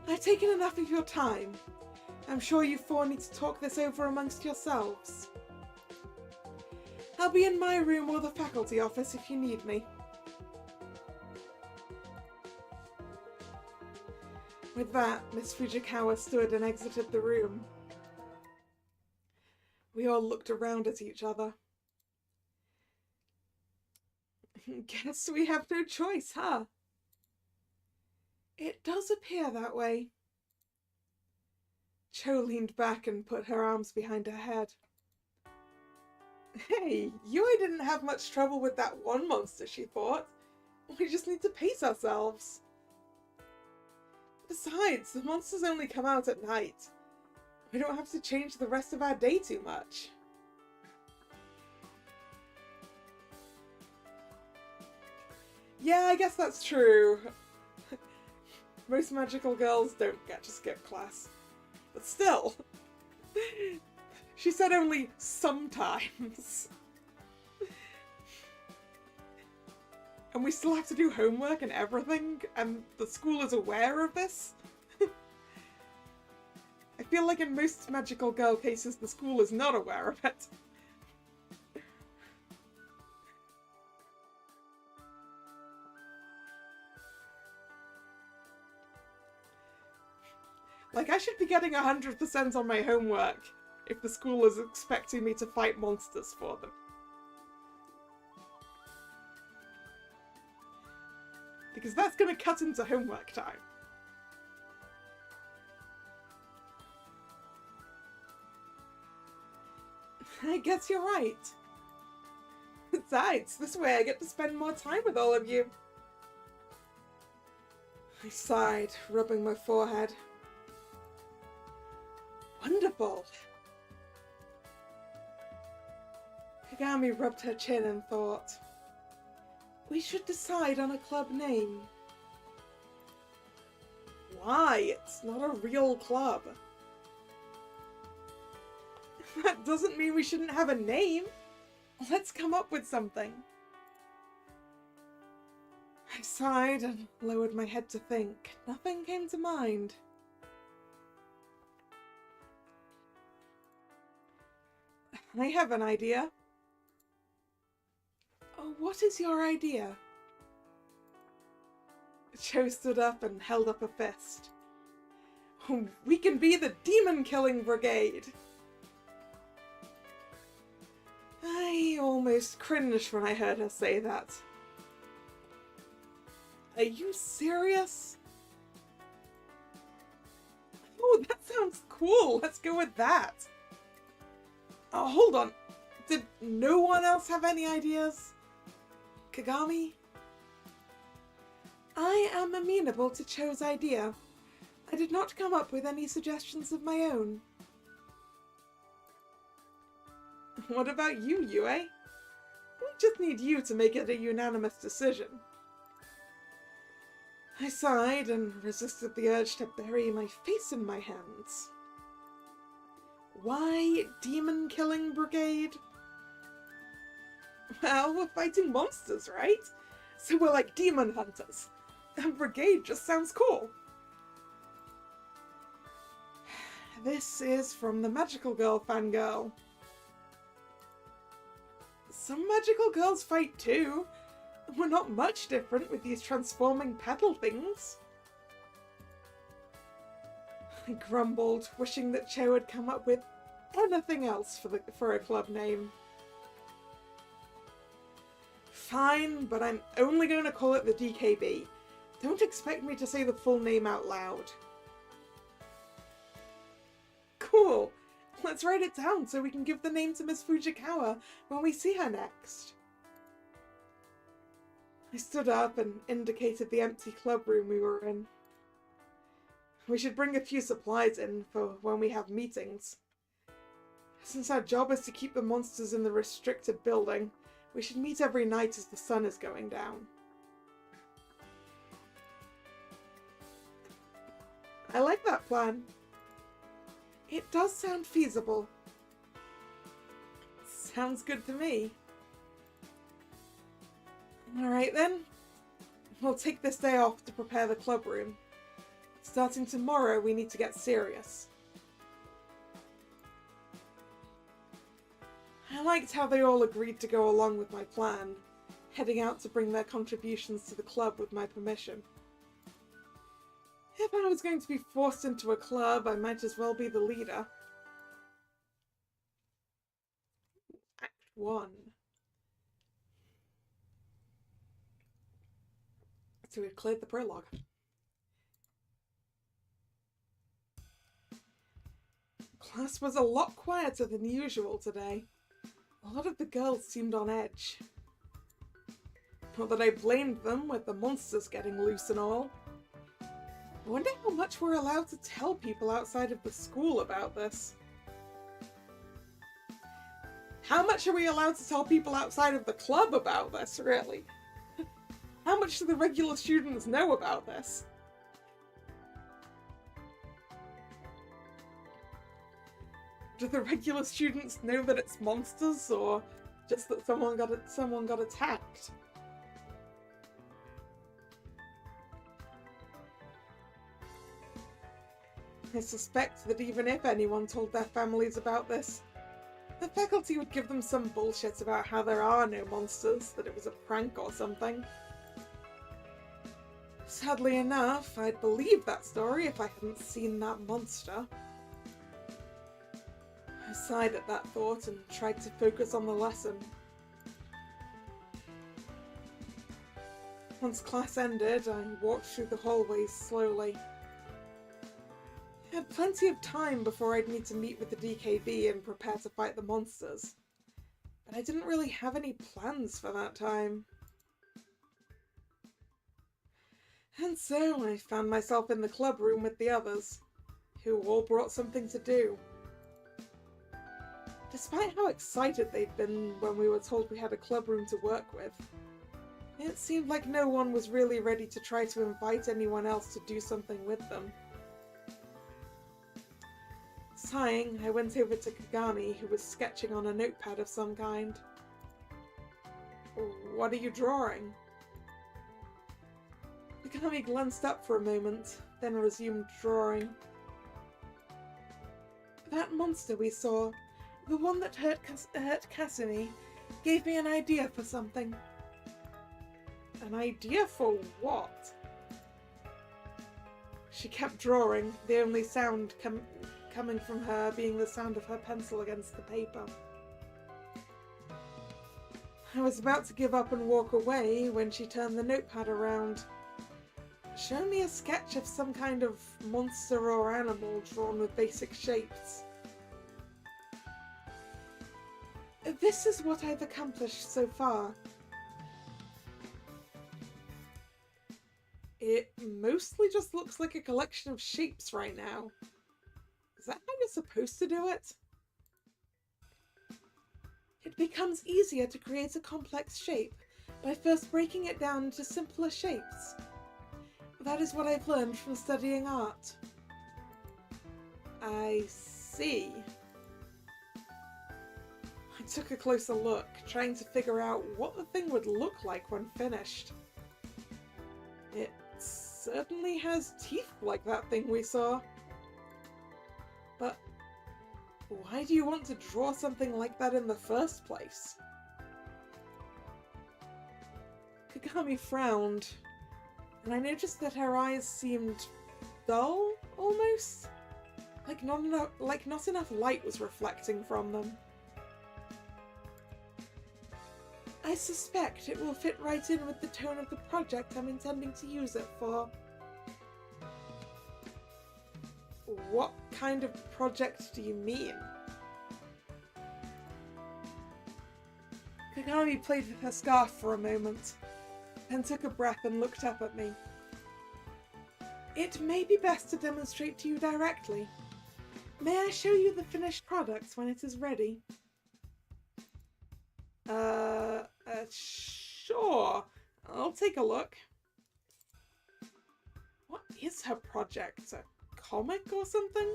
I've taken enough of your time. I'm sure you four need to talk this over amongst yourselves. I'll be in my room or the faculty office if you need me. With that, Miss Fujikawa stood and exited the room. We all looked around at each other. Guess we have no choice, huh? It does appear that way. Cho leaned back and put her arms behind her head. Hey, Yui didn't have much trouble with that one monster, she thought. We just need to pace ourselves. Besides, the monsters only come out at night. We don't have to change the rest of our day too much. Yeah, I guess that's true. Most magical girls don't get to skip class. But still. She said only sometimes. And we still have to do homework and everything, and the school is aware of this? I feel like in most magical girl cases, the school is not aware of it. Like, I should be getting 100% on my homework if the school is expecting me to fight monsters for them. Because that's going to cut into homework time. I guess you're right. Besides, this way I get to spend more time with all of you. I sighed, rubbing my forehead. Wonderful. Kagami rubbed her chin and thought, we should decide on a club name. Why? It's not a real club. That doesn't mean we shouldn't have a name. Let's come up with something. I sighed and lowered my head to think. Nothing came to mind. I have an idea. Oh, what is your idea? Cho stood up and held up a fist. We can be the demon-killing brigade! I almost cringed when I heard her say that. Are you serious? Oh, that sounds cool! Let's go with that! Oh, hold on. Did no one else have any ideas? Kagami? I am amenable to Cho's idea. I did not come up with any suggestions of my own. What about you, Yue? We just need you to make it a unanimous decision. I sighed and resisted the urge to bury my face in my hands. Why demon-killing brigade? Well, we're fighting monsters, right? So we're like demon hunters. And brigade just sounds cool. This is from the Magical Girl fangirl. Some magical girls fight too. We're not much different with these transforming petal things. I grumbled, wishing that Cho had come up with anything else for a club name. Fine, but I'm only going to call it the DKB. Don't expect me to say the full name out loud. Cool. Let's write it down so we can give the name to Miss Fujikawa when we see her next. I stood up and indicated the empty club room we were in. We should bring a few supplies in for when we have meetings. Since our job is to keep the monsters in the restricted building, we should meet every night as the sun is going down. I like that plan. It does sound feasible. Sounds good to me. Alright then. We'll take this day off to prepare the club room. Starting tomorrow, we need to get serious. I liked how they all agreed to go along with my plan, heading out to bring their contributions to the club with my permission. If I was going to be forced into a club, I might as well be the leader. Act 1. So we've cleared the prologue. Class was a lot quieter than usual today. A lot of the girls seemed on edge. Not that I blamed them, with the monsters getting loose and all. I wonder how much we're allowed to tell people outside of the school about this. How much are we allowed to tell people outside of the club about this, really? How much do the regular students know about this? Do the regular students know that it's monsters, or just that someone got attacked? I suspect that even if anyone told their families about this, the faculty would give them some bullshit about how there are no monsters, that it was a prank or something. Sadly enough, I'd believe that story if I hadn't seen that monster. I sighed at that thought and tried to focus on the lesson. Once class ended, I walked through the hallways slowly. I had plenty of time before I'd need to meet with the DKB and prepare to fight the monsters, but I didn't really have any plans for that time. And so I found myself in the club room with the others, who all brought something to do. Despite how excited they'd been when we were told we had a club room to work with, it seemed like no one was really ready to try to invite anyone else to do something with them. Sighing, I went over to Kagami, who was sketching on a notepad of some kind. "What are you drawing?" Kagami glanced up for a moment, then resumed drawing. "That monster we saw, the one that hurt Kasumi, gave me an idea for something." "An idea for what?" She kept drawing, the only sound coming from her being the sound of her pencil against the paper. I was about to give up and walk away when she turned the notepad around. "Show me a sketch of some kind of monster or animal drawn with basic shapes." "This is what I've accomplished so far." "It mostly just looks like a collection of shapes right now. Is that how you're supposed to do it?" "It becomes easier to create a complex shape by first breaking it down into simpler shapes. That is what I've learned from studying art." "I see." I took a closer look, trying to figure out what the thing would look like when finished. It certainly has teeth like that thing we saw. But Why do you want to draw something like that in the first place? Kagami frowned, and I noticed that her eyes seemed dull, almost? Like not enough light was reflecting from them. I suspect it will fit right in with the tone of the project I'm intending to use it for. What kind of project do you mean? Kagami played with her scarf for a moment, then took a breath and looked up at me. It may be best to demonstrate to you directly. May I show you the finished product when it is ready? Sure. I'll take a look. What is her project? A comic or something?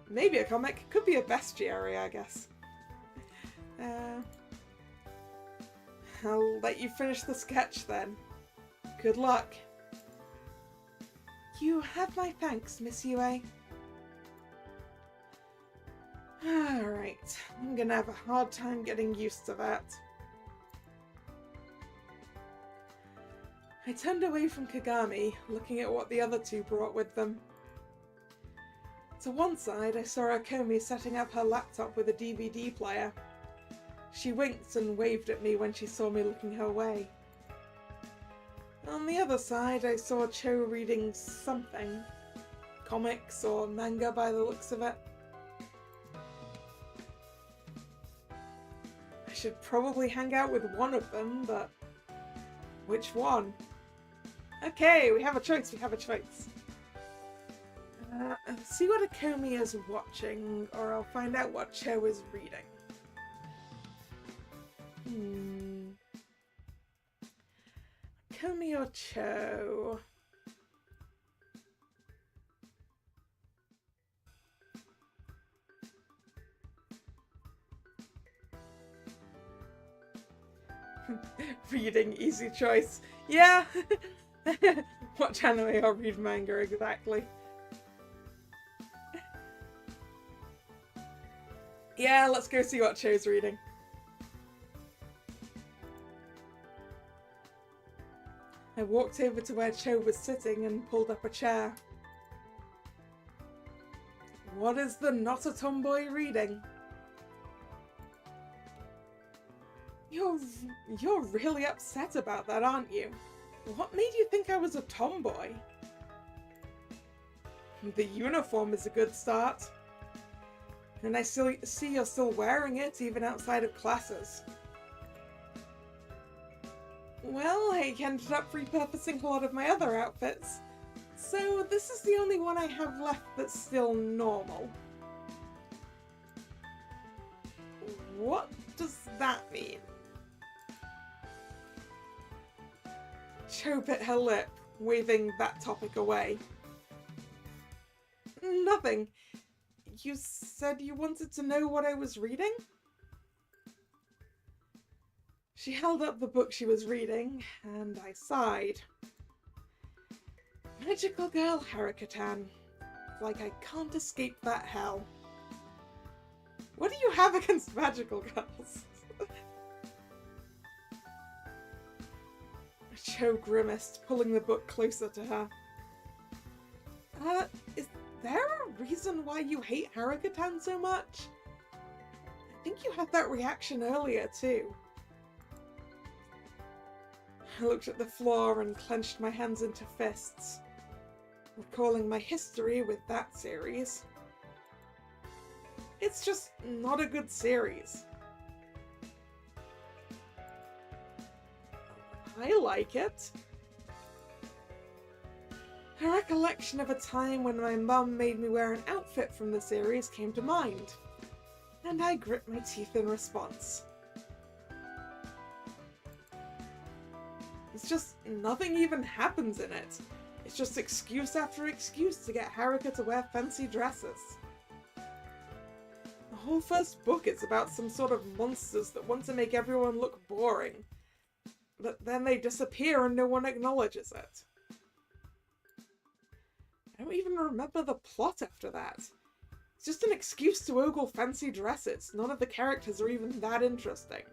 Maybe a comic. Could be a bestiary, I guess. I'll let you finish the sketch then. Good luck. You have my thanks, Miss Yue. Alright, I'm gonna have a hard time getting used to that. I turned away from Kagami, looking at what the other two brought with them. To one side, I saw Akomi setting up her laptop with a DVD player. She winked and waved at me when she saw me looking her way. On the other side, I saw Cho reading something. Comics or manga by the looks of it. I should probably hang out with one of them, but which one? Okay, we have a choice, See what Akomi is watching, or I'll find out what Cho is reading. Akomi or Cho? Reading, easy choice. Yeah! Watch anime or read manga, exactly. Yeah, let's go see what Cho's reading. I walked over to where Cho was sitting and pulled up a chair. What is the not a tomboy reading? You're really upset about that, aren't you? What made you think I was a tomboy? The uniform is a good start. And I see you're still wearing it, even outside of classes. Well, I ended up repurposing a lot of my other outfits, so this is the only one I have left that's still normal. What does that mean? Cho bit her lip, waving that topic away. Nothing. You said you wanted to know what I was reading? She held up the book she was reading, and I sighed. Magical girl Haruka-tan. Like I can't escape that hell. What do you have against magical girls? Cho grimaced, pulling the book closer to her. Is there a reason why you hate Haruka-tan so much? I think you had that reaction earlier, too. I looked at the floor and clenched my hands into fists, recalling my history with that series. It's just not a good series. I like it. A recollection of a time when my mum made me wear an outfit from the series came to mind, and I grit my teeth in response. It's just nothing even happens in it. It's just excuse after excuse to get Haruka to wear fancy dresses. The whole first book is about some sort of monsters that want to make everyone look boring. But then they disappear and no one acknowledges it. I don't even remember the plot after that. It's just an excuse to ogle fancy dresses. None of the characters are even that interesting.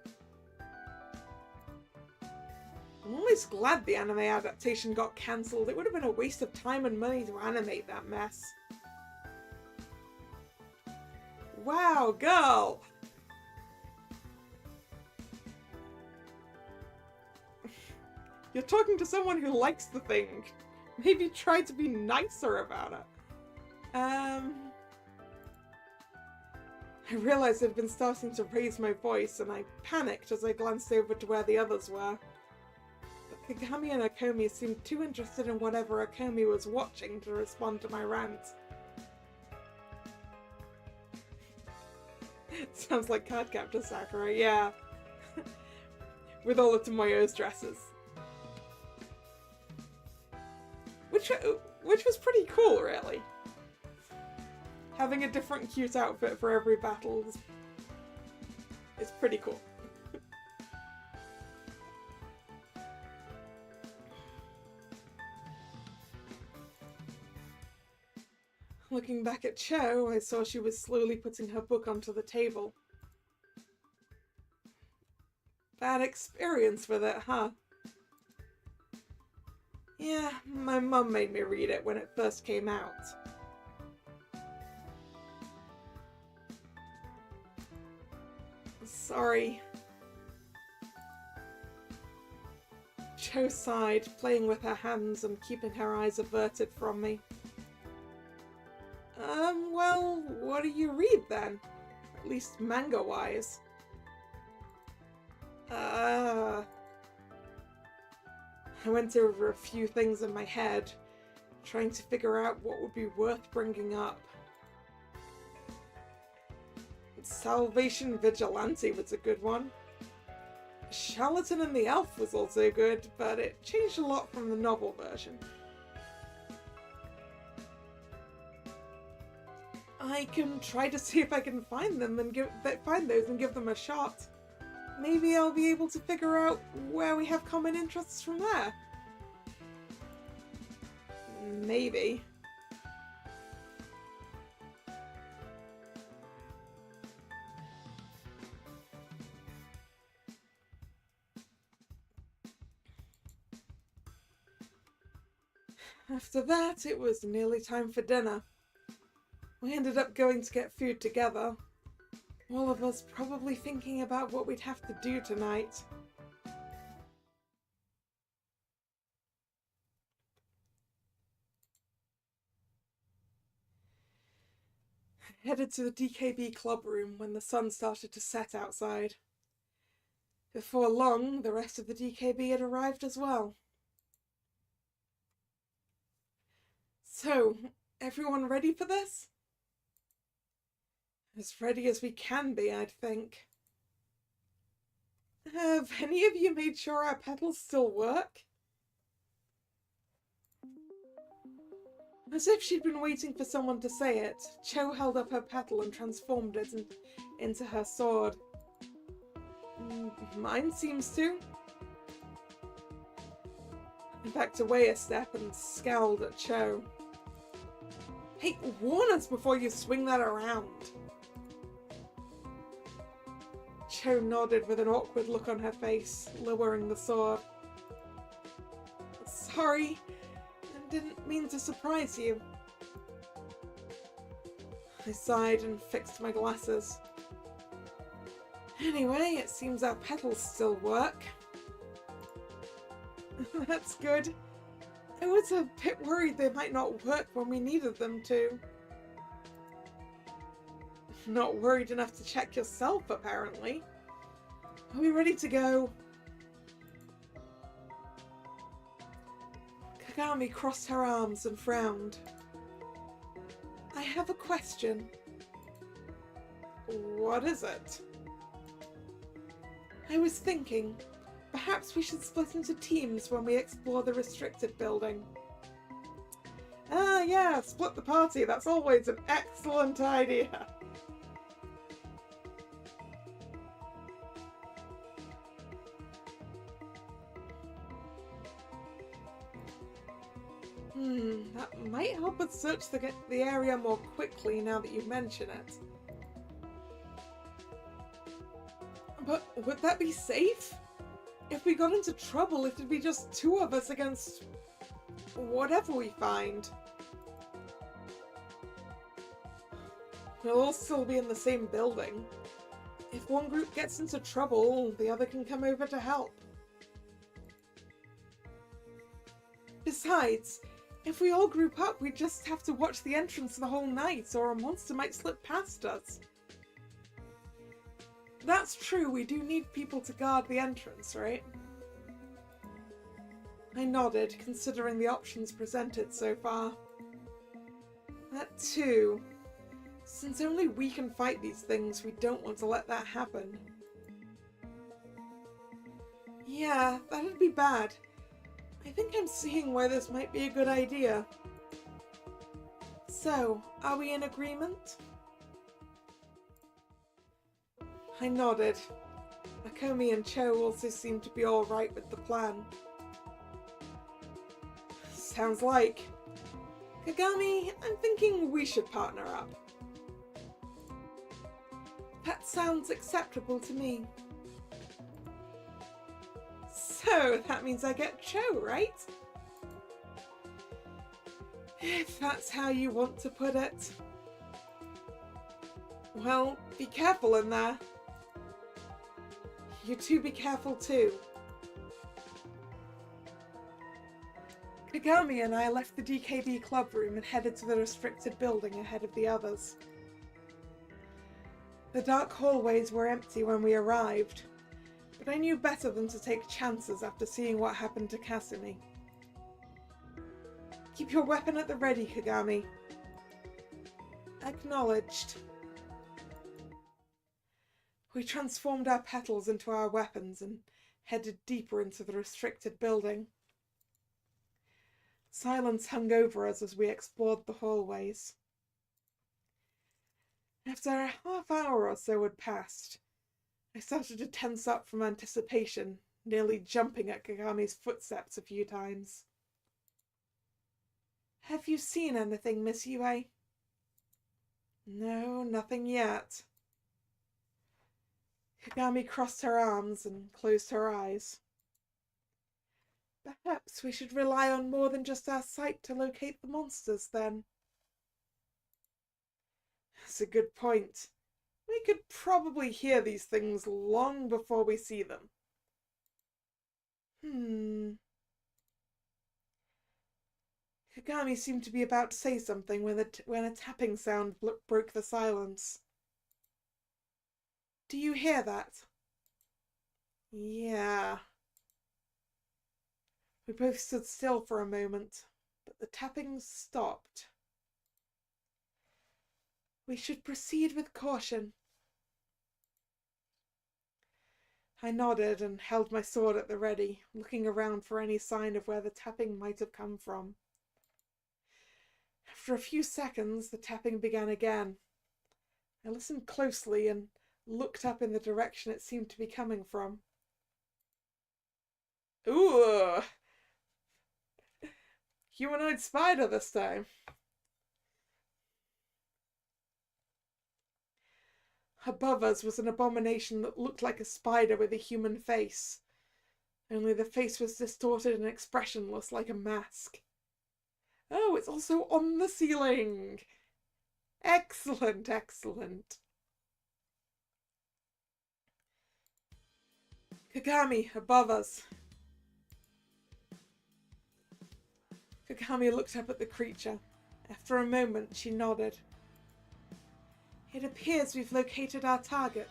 I'm almost glad the anime adaptation got cancelled. It would have been a waste of time and money to animate that mess. Wow, girl! You're talking to someone who likes the thing. Maybe try to be nicer about it. I realized I'd been starting to raise my voice, and I panicked as I glanced over to where the others were. But Kagami and Akomi seemed too interested in whatever Akomi was watching to respond to my rant. Sounds like Cardcaptor Sakura, yeah. With all of Tomoyo's dresses. Which was pretty cool, really. Having a different cute outfit for every battle is pretty cool. Looking back at Cho, I saw she was slowly putting her book onto the table. Bad experience with it, huh? Yeah, my mum made me read it when it first came out. Sorry. Cho sighed, playing with her hands and keeping her eyes averted from me. Well, what do you read then? At least manga-wise. I went over a few things in my head, trying to figure out what would be worth bringing up. Salvation Vigilante was a good one. Charlatan and the Elf was also good, but it changed a lot from the novel version. I can try to see if I can find them and find those and give them a shot. Maybe I'll be able to figure out where we have common interests from there. Maybe. After that, it was nearly time for dinner. We ended up going to get food together. All of us probably thinking about what we'd have to do tonight. I headed to the DKB club room when the sun started to set outside. Before long, the rest of the DKB had arrived as well. So, everyone ready for this? As ready as we can be, I'd think. Have any of you made sure our petals still work? As if she'd been waiting for someone to say it, Cho held up her petal and transformed it into her sword. Mine seems to. I backed away a step and scowled at Cho. Hey, warn us before you swing that around. Cho nodded with an awkward look on her face, lowering the sword. Sorry, I didn't mean to surprise you. I sighed and fixed my glasses. Anyway, it seems our petals still work. That's good. I was a bit worried they might not work when we needed them to. Not worried enough to check yourself, apparently. Are we ready to go? Kagami crossed her arms and frowned. I have a question. What is it? I was thinking, perhaps we should split into teams when we explore the restricted building. Ah, yeah, split the party. That's always an excellent idea. That might help us search the area more quickly now that you mention it. But would that be safe? If we got into trouble, it'd be just two of us against whatever we find. We'll all still be in the same building. If one group gets into trouble, the other can come over to help. Besides, if we all group up, we'd just have to watch the entrance the whole night, or a monster might slip past us. That's true, we do need people to guard the entrance, right? I nodded, considering the options presented so far. That too. Since only we can fight these things, we don't want to let that happen. Yeah, that'd be bad. I think I'm seeing why this might be a good idea. So, are we in agreement? I nodded. Akomi and Cho also seemed to be alright with the plan. Sounds like. Kagami, I'm thinking we should partner up. That sounds acceptable to me. So, that means I get Cho, right? If that's how you want to put it. Well, be careful in there. You two be careful too. Kagami and I left the DKB club room and headed to the restricted building ahead of the others. The dark hallways were empty when we arrived, but I knew better than to take chances after seeing what happened to Kasumi. Keep your weapon at the ready, Kagami. Acknowledged. We transformed our petals into our weapons and headed deeper into the restricted building. Silence hung over us as we explored the hallways. After a half hour or so had passed, I started to tense up from anticipation, nearly jumping at Kagami's footsteps a few times. Have you seen anything, Miss Yue? No, nothing yet. Kagami crossed her arms and closed her eyes. Perhaps we should rely on more than just our sight to locate the monsters, then. That's a good point. We could probably hear these things long before we see them. Kagami seemed to be about to say something when a tapping sound broke the silence. Do you hear that? Yeah. We both stood still for a moment, but the tapping stopped. We should proceed with caution. I nodded and held my sword at the ready, looking around for any sign of where the tapping might have come from. After a few seconds, the tapping began again. I listened closely and looked up in the direction it seemed to be coming from. Ooh! Humanoid spider this time. Above us was an abomination that looked like a spider with a human face. Only the face was distorted and expressionless like a mask. Oh, it's also on the ceiling! Excellent, excellent. Kagami, above us. Kagami looked up at the creature. After a moment, she nodded. It appears we've located our target.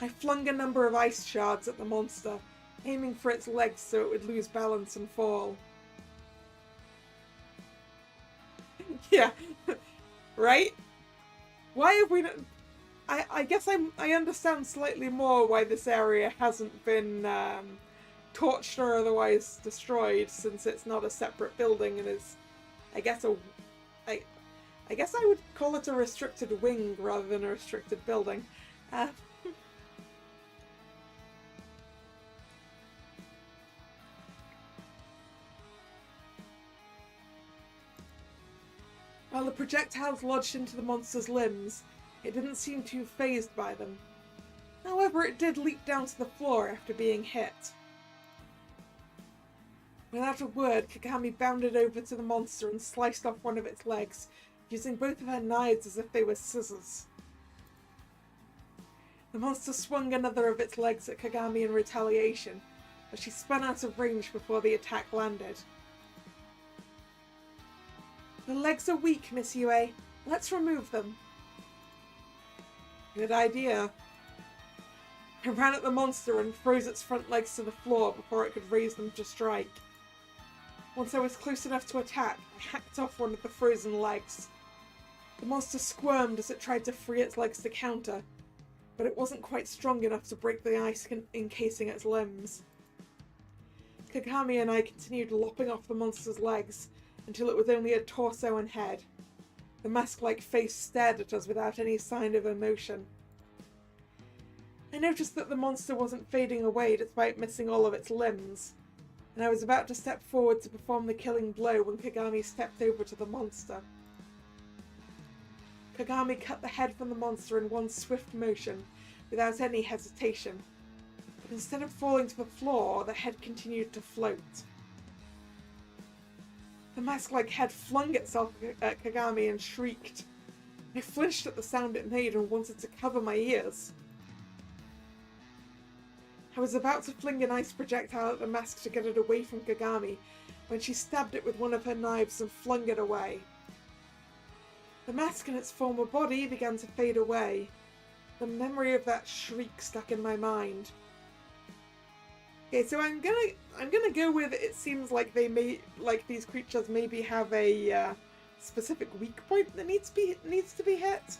I flung a number of ice shards at the monster, aiming for its legs so it would lose balance and fall. Yeah, right? Why have we not... I guess I understand slightly more why this area hasn't been torched or otherwise destroyed, since it's not a separate building and is, I guess I would call it a restricted wing rather than a restricted building. While the projectiles lodged into the monster's limbs, it didn't seem too fazed by them. However, it did leap down to the floor after being hit. Without a word, Kagami bounded over to the monster and sliced off one of its legs, using both of her knives as if they were scissors. The monster swung another of its legs at Kagami in retaliation, but she spun out of range before the attack landed. The legs are weak, Miss Yue. Let's remove them. Good idea. I ran at the monster and froze its front legs to the floor before it could raise them to strike. Once I was close enough to attack, I hacked off one of the frozen legs. The monster squirmed as it tried to free its legs to counter, but it wasn't quite strong enough to break the ice encasing its limbs. Kagami and I continued lopping off the monster's legs until it was only a torso and head. The mask-like face stared at us without any sign of emotion. I noticed that the monster wasn't fading away despite missing all of its limbs, and I was about to step forward to perform the killing blow when Kagami stepped over to the monster. Kagami cut the head from the monster in one swift motion, without any hesitation. But instead of falling to the floor, the head continued to float. The mask-like head flung itself at Kagami and shrieked. I flinched at the sound it made and wanted to cover my ears. I was about to fling an ice projectile at the mask to get it away from Kagami when she stabbed it with one of her knives and flung it away. The mask and its former body began to fade away. The memory of that shriek stuck in my mind. Okay, so I'm gonna go with it seems like these creatures maybe have a specific weak point that needs to be hit.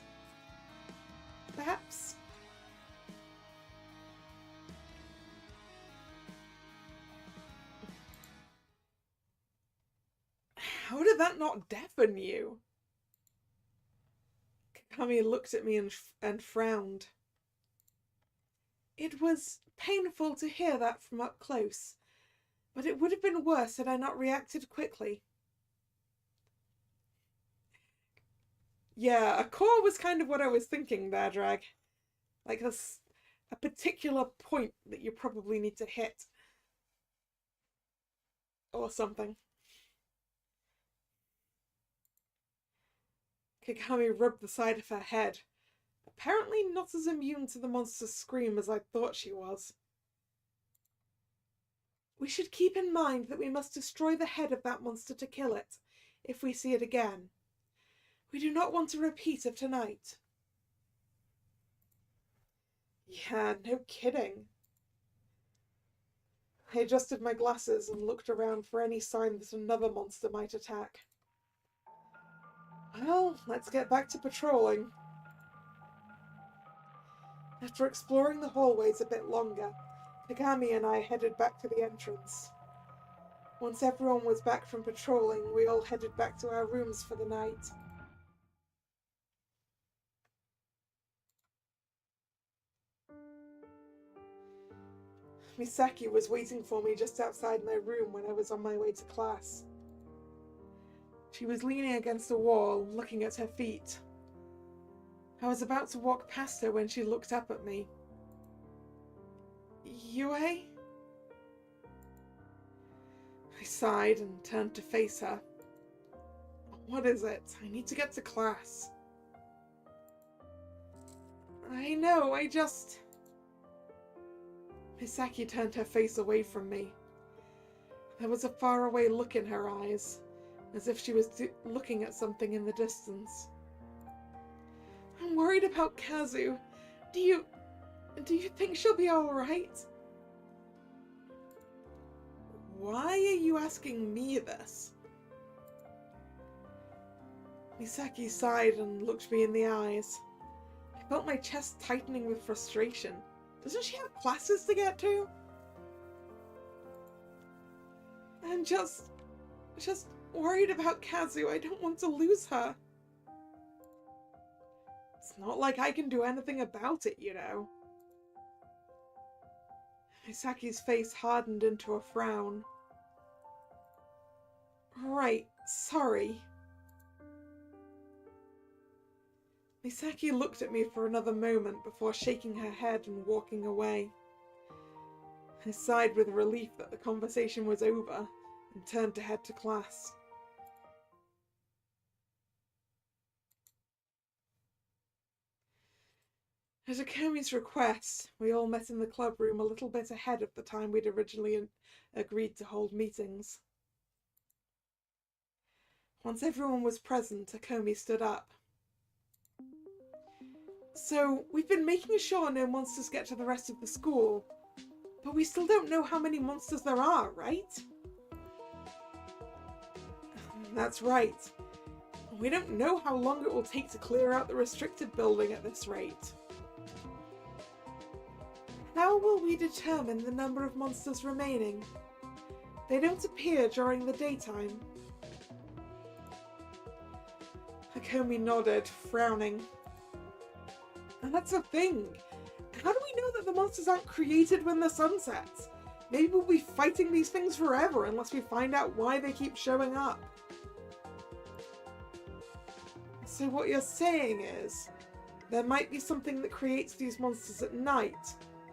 Perhaps. How did that not deafen you? Kagami looked at me and frowned. It was painful to hear that from up close, but it would have been worse had I not reacted quickly. Yeah, a core was kind of what I was thinking there, Drag. Like there's a particular point that you probably need to hit. Or something. Kagami rubbed the side of her head, apparently not as immune to the monster's scream as I thought she was. We should keep in mind that we must destroy the head of that monster to kill it, if we see it again. We do not want a repeat of tonight. Yeah, no kidding. I adjusted my glasses and looked around for any sign that another monster might attack. Well, let's get back to patrolling. After exploring the hallways a bit longer, Kagami and I headed back to the entrance. Once everyone was back from patrolling, we all headed back to our rooms for the night. Misaki was waiting for me just outside my room when I was on my way to class. She was leaning against a wall, looking at her feet. I was about to walk past her when she looked up at me. Yue? I sighed and turned to face her. What is it? I need to get to class. I know, Misaki turned her face away from me. There was a faraway look in her eyes, as if she was looking at something in the distance. I'm worried about Kazu. Do you think she'll be alright? Why are you asking me this? Misaki sighed and looked me in the eyes. I felt my chest tightening with frustration. Doesn't she have classes to get to? I'm just worried about Kazu. I don't want to lose her. It's not like I can do anything about it, you know. Misaki's face hardened into a frown. Right, sorry. Misaki looked at me for another moment before shaking her head and walking away. I sighed with relief that the conversation was over and turned to head to class. At Akomi's request, we all met in the club room a little bit ahead of the time we'd originally agreed to hold meetings. Once everyone was present, Akomi stood up. So, we've been making sure no monsters get to the rest of the school, but we still don't know how many monsters there are, right? That's right. We don't know how long it will take to clear out the restricted building at this rate. How will we determine the number of monsters remaining? They don't appear during the daytime. Akomi nodded, frowning. And that's the thing. How do we know that the monsters aren't created when the sun sets? Maybe we'll be fighting these things forever unless we find out why they keep showing up. So what you're saying is, there might be something that creates these monsters at night,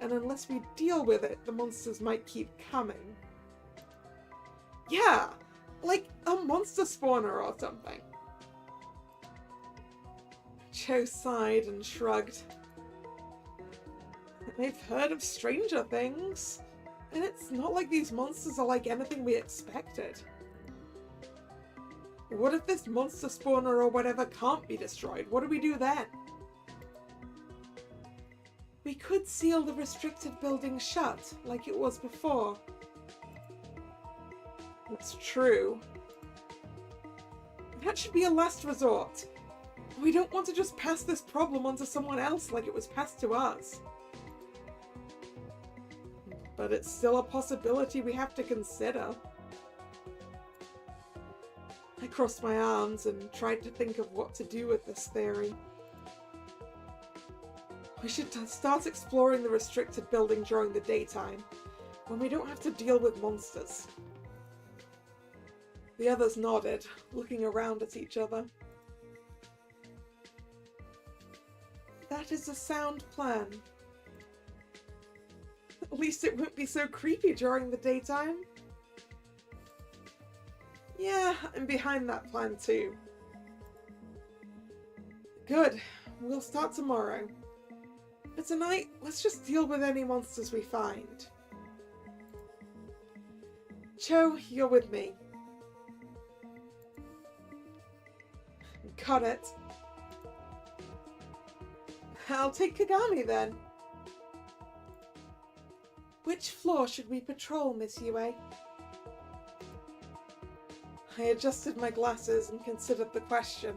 and unless we deal with it, the monsters might keep coming. Yeah, like a monster spawner or something. Cho sighed and shrugged. They've heard of stranger things, and it's not like these monsters are like anything we expected. What if this monster spawner or whatever can't be destroyed? What do we do then? We could seal the restricted building shut, like it was before. That's true. That should be a last resort. We don't want to just pass this problem on to someone else like it was passed to us. But it's still a possibility we have to consider. I crossed my arms and tried to think of what to do with this theory. We should start exploring the restricted building during the daytime, when we don't have to deal with monsters. The others nodded, looking around at each other. That is a sound plan. At least it won't be so creepy during the daytime. Yeah, I'm behind that plan too. Good, we'll start tomorrow. But tonight, let's just deal with any monsters we find. Cho, you're with me. Got it. I'll take Kagami then. Which floor should we patrol, Miss Yue? I adjusted my glasses and considered the question.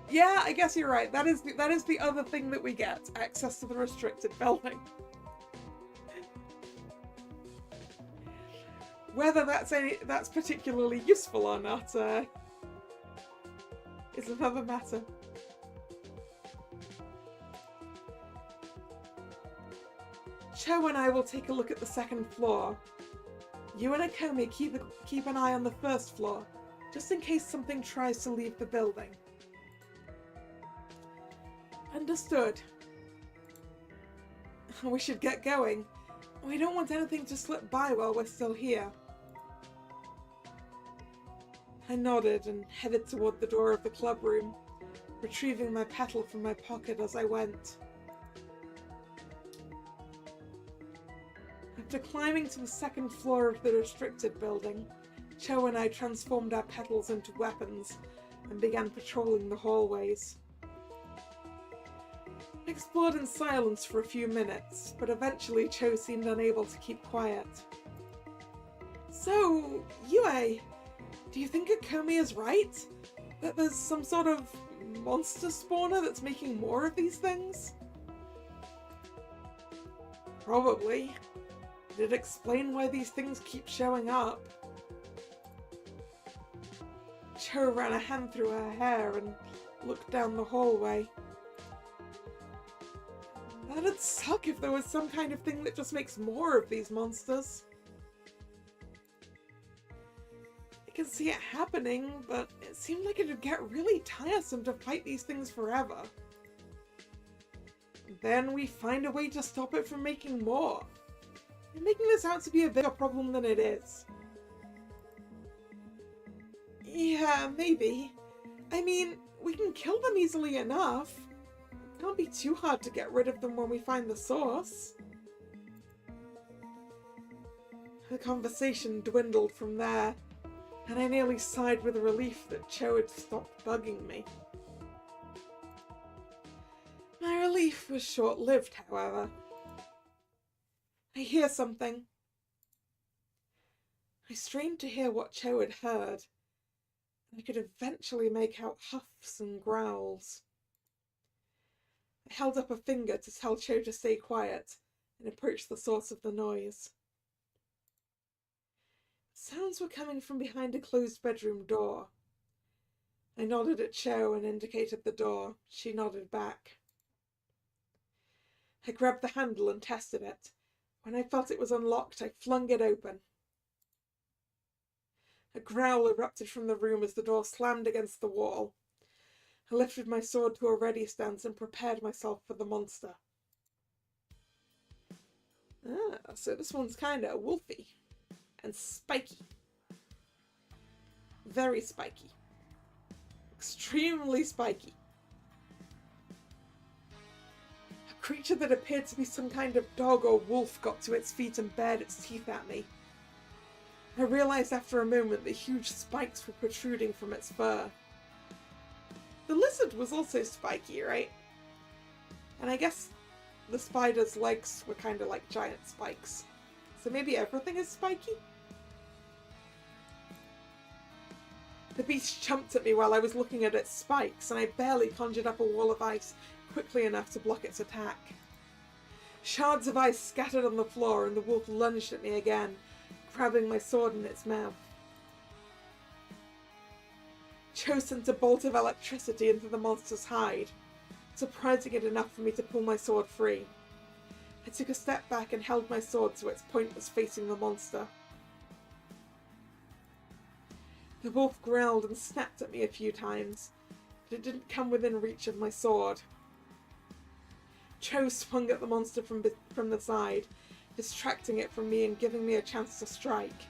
Yeah, I guess you're right. That is the other thing that we get. Access to the restricted building. Whether that's particularly useful or not is another matter. Cho and I will take a look at the second floor. You and Akomi keep an eye on the first floor, just in case something tries to leave the building. Understood. We should get going. We don't want anything to slip by while we're still here. I nodded and headed toward the door of the club room, retrieving my petal from my pocket as I went. After climbing to the second floor of the restricted building, Cho and I transformed our petals into weapons and began patrolling the hallways. I explored in silence for a few minutes, but eventually Cho seemed unable to keep quiet. So, Yue, do you think Akomi is right? That there's some sort of monster spawner that's making more of these things? Probably. It'd explain why these things keep showing up. Cho ran a hand through her hair and looked down the hallway. That'd suck if there was some kind of thing that just makes more of these monsters. I can see it happening, but it seemed like it would get really tiresome to fight these things forever. Then we find a way to stop it from making more. You're making this out to be a bigger problem than it is. Yeah, maybe. I mean, we can kill them easily enough. It can't be too hard to get rid of them when we find the source. The conversation dwindled from there, and I nearly sighed with relief that Cho had stopped bugging me. My relief was short-lived, however. I hear something. I strained to hear what Cho had heard, and I could eventually make out huffs and growls. I held up a finger to tell Cho to stay quiet and approached the source of the noise. Sounds were coming from behind a closed bedroom door. I nodded at Cho and indicated the door. She nodded back. I grabbed the handle and tested it. When I felt it was unlocked, I flung it open. A growl erupted from the room as the door slammed against the wall. I lifted my sword to a ready stance and prepared myself for the monster. So this one's kinda wolfy. And spiky. Very spiky. Extremely spiky. A creature that appeared to be some kind of dog or wolf got to its feet and bared its teeth at me. I realized after a moment that huge spikes were protruding from its fur. The lizard was also spiky, right? And I guess the spider's legs were kind of like giant spikes. So maybe everything is spiky? The beast jumped at me while I was looking at its spikes, and I barely conjured up a wall of ice quickly enough to block its attack. Shards of ice scattered on the floor, and the wolf lunged at me again, grabbing my sword in its mouth. Cho sent a bolt of electricity into the monster's hide, surprising it enough for me to pull my sword free. I took a step back and held my sword so its point was facing the monster. The wolf growled and snapped at me a few times, but it didn't come within reach of my sword. Cho swung at the monster from the side, distracting it from me and giving me a chance to strike.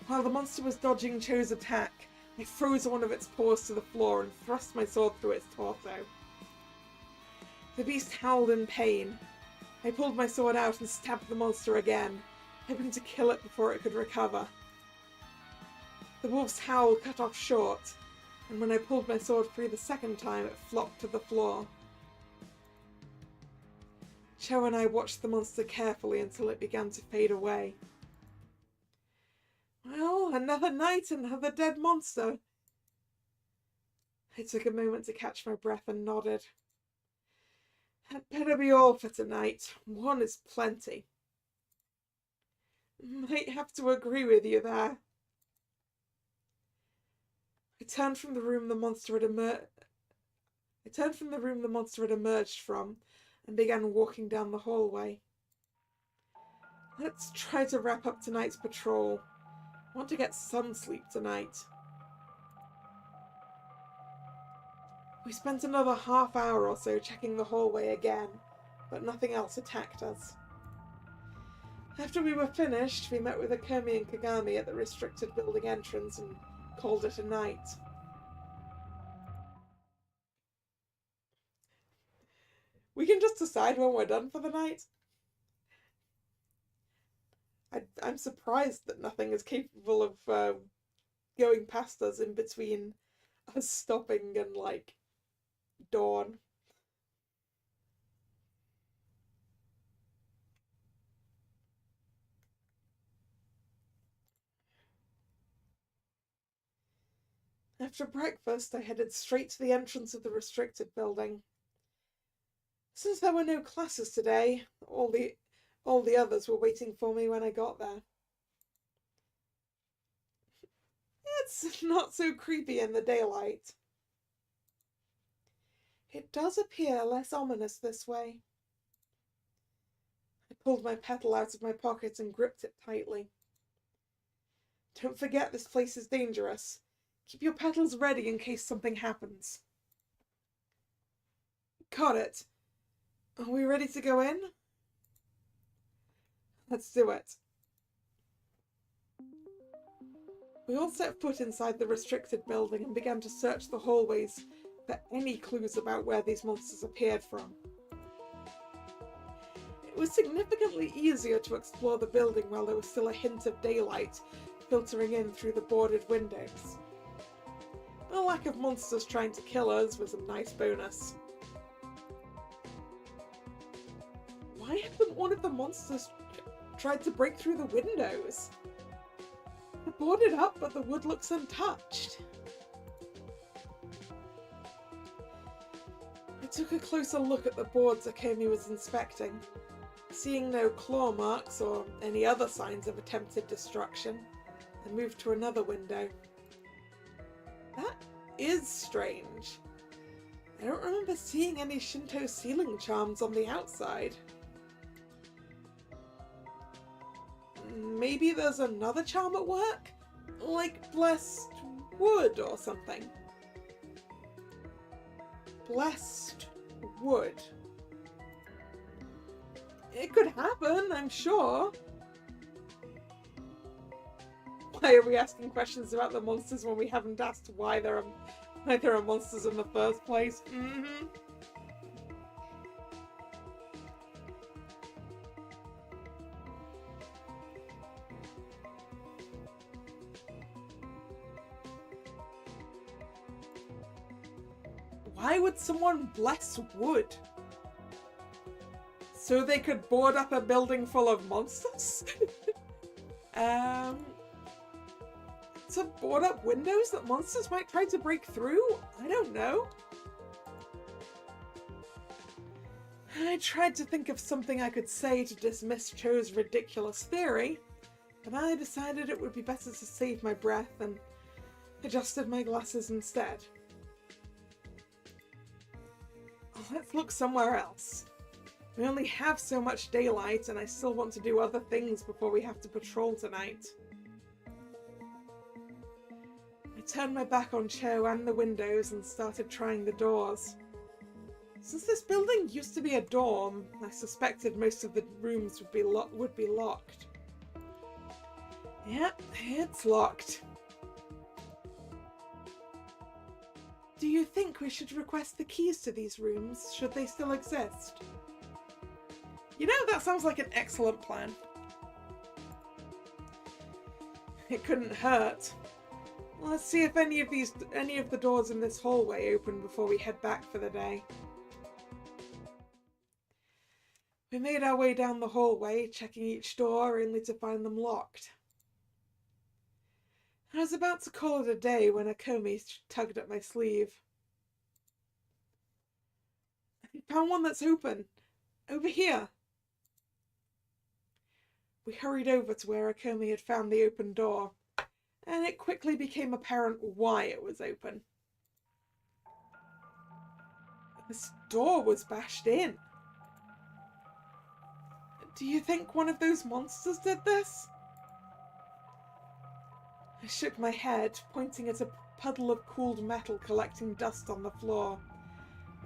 While the monster was dodging Cho's attack, I froze one of its paws to the floor and thrust my sword through its torso. The beast howled in pain. I pulled my sword out and stabbed the monster again, hoping to kill it before it could recover. The wolf's howl cut off short, and when I pulled my sword free the second time, it flopped to the floor. Cho and I watched the monster carefully until it began to fade away. Well, another night, another dead monster. I took a moment to catch my breath and nodded. That better be all for tonight. One is plenty. Might have to agree with you there. I turned from the room the monster had emerged from and began walking down the hallway. Let's try to wrap up tonight's patrol. I want to get some sleep tonight. We spent another half hour or so checking the hallway again, but nothing else attacked us. After we were finished, we met with Akomi and Kagami at the restricted building entrance and called it a night. We can just decide when we're done for the night. I'm surprised that nothing is capable of going past us in between us stopping and, like, dawn. After breakfast, I headed straight to the entrance of the restricted building. Since there were no classes today, all the others were waiting for me when I got there. It's not so creepy in the daylight. It does appear less ominous this way. I pulled my petal out of my pocket and gripped it tightly. Don't forget this place is dangerous. Keep your petals ready in case something happens. Got it. Are we ready to go in? Let's do it. We all set foot inside the restricted building and began to search the hallways for any clues about where these monsters appeared from. It was significantly easier to explore the building while there was still a hint of daylight filtering in through the boarded windows. The lack of monsters trying to kill us was a nice bonus. Why hadn't one of the monsters tried to break through the windows? They're boarded up, but the wood looks untouched. I took a closer look at the boards Akomi was inspecting. Seeing no claw marks or any other signs of attempted destruction, I moved to another window. That is strange. I don't remember seeing any Shinto ceiling charms on the outside. Maybe there's another charm at work? Like blessed wood or something. Blessed wood. It could happen, I'm sure. Why are we asking questions about the monsters when we haven't asked why there are monsters in the first place? Mm-hmm. Why would someone bless wood? So they could board up a building full of monsters? To board up windows that monsters might try to break through? I don't know. I tried to think of something I could say to dismiss Cho's ridiculous theory, but I decided it would be better to save my breath and adjusted my glasses instead. Let's look somewhere else. We only have so much daylight, and I still want to do other things before we have to patrol tonight. I turned my back on Cho and the windows and started trying the doors. Since this building used to be a dorm, I suspected most of the rooms would be locked. Yep, it's locked. Do you think we should request the keys to these rooms, should they still exist? You know, that sounds like an excellent plan. It couldn't hurt. Let's see if any of the doors in this hallway open before we head back for the day. We made our way down the hallway, checking each door only to find them locked. I was about to call it a day when Akomi tugged at my sleeve. I found one that's open. Over here. We hurried over to where Akomi had found the open door, and it quickly became apparent why it was open. This door was bashed in. Do you think one of those monsters did this? I shook my head, pointing at a puddle of cooled metal collecting dust on the floor,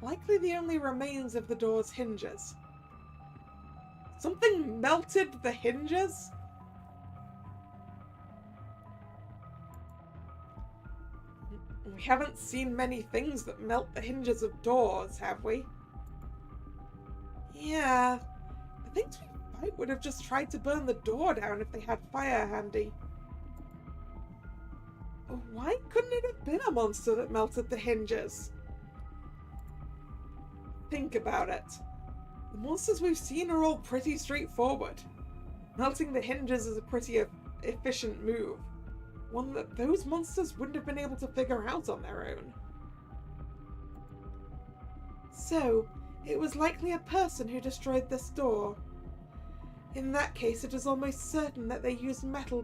likely the only remains of the door's hinges. Something melted the hinges? We haven't seen many things that melt the hinges of doors, have we? Yeah, the things we fight would have just tried to burn the door down if they had fire handy. Why couldn't it have been a monster that melted the hinges? Think about it. The monsters we've seen are all pretty straightforward. Melting the hinges is a pretty efficient move. One that those monsters wouldn't have been able to figure out on their own. So, it was likely a person who destroyed this door. In that case, it is almost certain that they used magic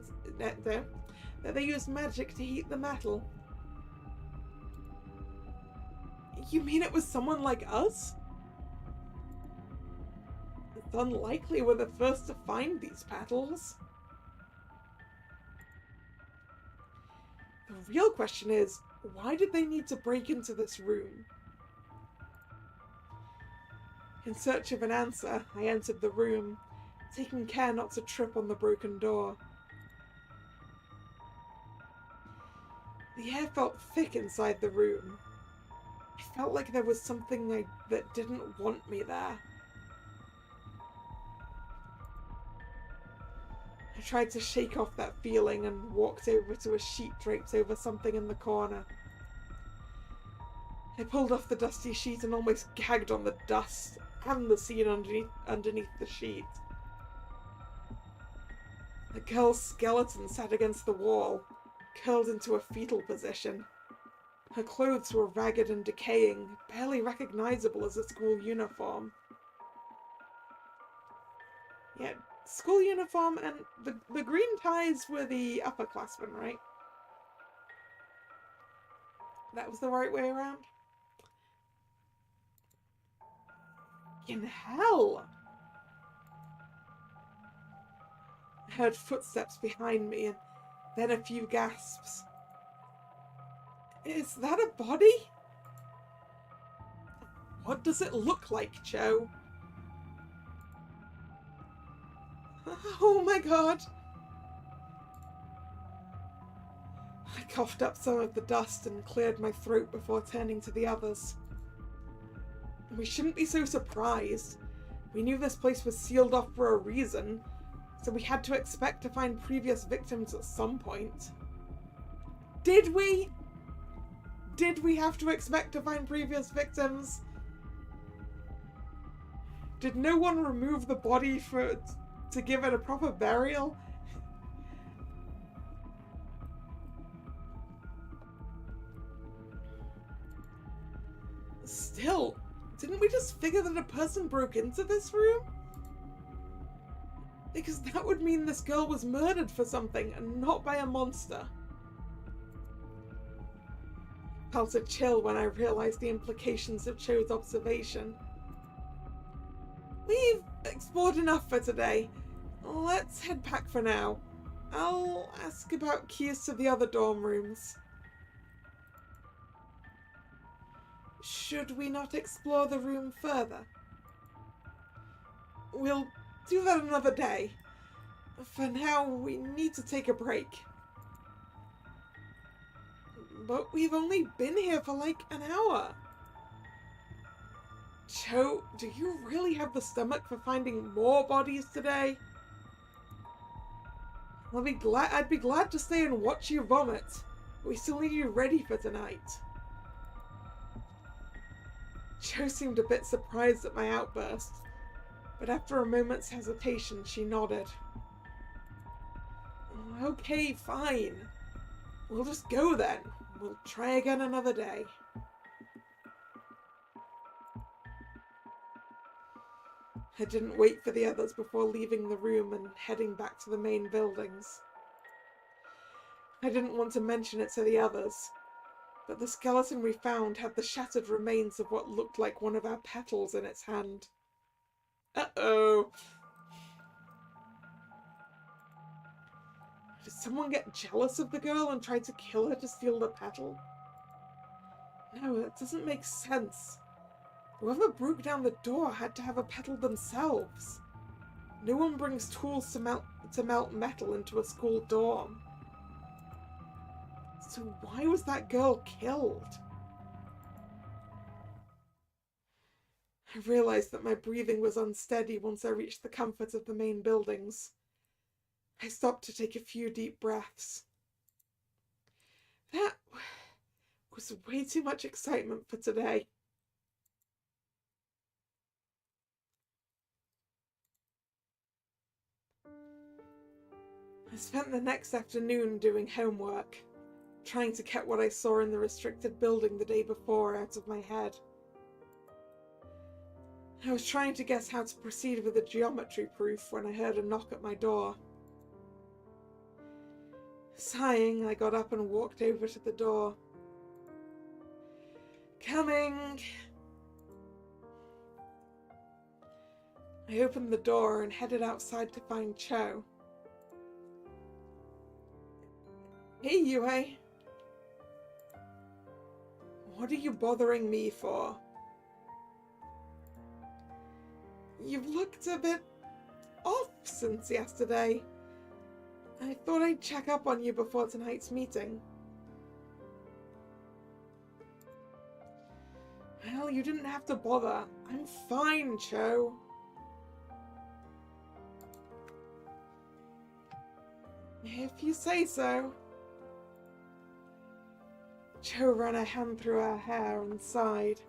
to heat the metal. You mean it was someone like us? It's unlikely we're the first to find these petals. real question is, why did they need to break into this room? In search of an answer, I entered the room, taking care not to trip on the broken door. The air felt thick inside the room. I felt like there was something that didn't want me there. I tried to shake off that feeling and walked over to a sheet draped over something in the corner. I pulled off the dusty sheet and almost gagged on the dust and the scene underneath the sheet. The girl's skeleton sat against the wall, curled into a fetal position. Her clothes were ragged and decaying, barely recognizable as a school uniform. Yeah, school uniform and the green ties were the upperclassmen, right? That was the right way around? In hell! I heard footsteps behind me and then a few gasps. Is that a body? What does it look like, Cho? Oh my god! I coughed up some of the dust and cleared my throat before turning to the others. We shouldn't be so surprised. We knew this place was sealed off for a reason, so we had to expect to find previous victims at some point. Did we? Did we have to expect to find previous victims? Did no one remove the body to give it a proper burial? Still, didn't we just figure that a person broke into this room? Because that would mean this girl was murdered for something and not by a monster. I felt a chill when I realized the implications of Cho's observation. We've explored enough for today. Let's head back for now. I'll ask about keys to the other dorm rooms. Should we not explore the room further? We'll do that another day. For now, we need to take a break. But we've only been here for like an hour. Cho, do you really have the stomach for finding more bodies today? I'd be glad to stay and watch you vomit. We still need you ready for tonight. Cho seemed a bit surprised at my outburst, but after a moment's hesitation, she nodded. Okay, fine. We'll just go then. We'll try again another day. I didn't wait for the others before leaving the room and heading back to the main buildings. I didn't want to mention it to the others, but the skeleton we found had the shattered remains of what looked like one of our petals in its hand. Uh-oh. Did someone get jealous of the girl and try to kill her to steal the petal? No, that doesn't make sense. Whoever broke down the door had to have a petal themselves. No one brings tools to melt metal into a school dorm. So why was that girl killed? I realized that my breathing was unsteady once I reached the comfort of the main buildings. I stopped to take a few deep breaths. That was way too much excitement for today. I spent the next afternoon doing homework, trying to get what I saw in the restricted building the day before out of my head. I was trying to guess how to proceed with the geometry proof when I heard a knock at my door. Sighing, I got up and walked over to the door. Coming! I opened the door and headed outside to find Cho. Hey, Yue. What are you bothering me for? You've looked a bit off since yesterday. I thought I'd check up on you before tonight's meeting. Well, you didn't have to bother. I'm fine, Cho. If you say so. Cho ran a hand through her hair and sighed.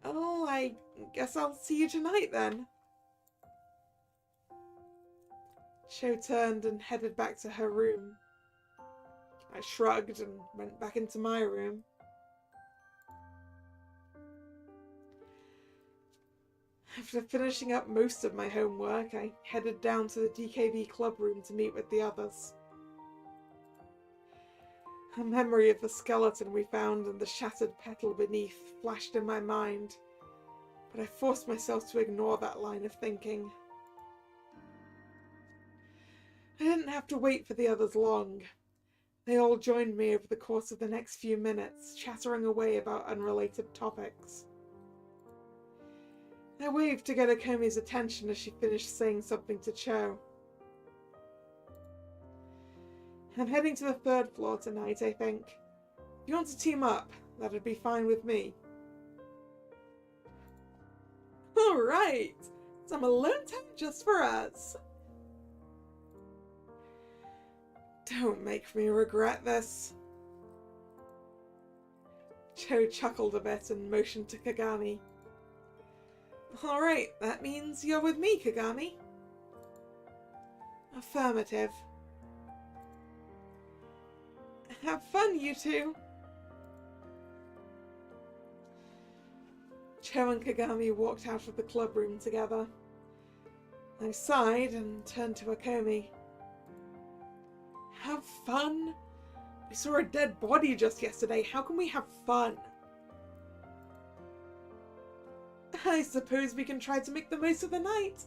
Oh, I guess I'll see you tonight then. Cho turned and headed back to her room. I shrugged and went back into my room. After finishing up most of my homework, I headed down to the DKB club room to meet with the others. A memory of the skeleton we found and the shattered petal beneath flashed in my mind, but I forced myself to ignore that line of thinking. I didn't have to wait for the others long. They all joined me over the course of the next few minutes, chattering away about unrelated topics. I waved to get Akomi's attention as she finished saying something to Cho. I'm heading to the 3rd floor tonight, I think. If you want to team up, that'd be fine with me. Alright! Some alone time just for us. Don't make me regret this. Cho chuckled a bit and motioned to Kagami. Alright, that means you're with me, Kagami. Affirmative. Have fun, you two. Cho and Kagami walked out of the club room together. I sighed and turned to Akomi. Have fun? We saw a dead body just yesterday. How can we have fun? I suppose we can try to make the most of the night.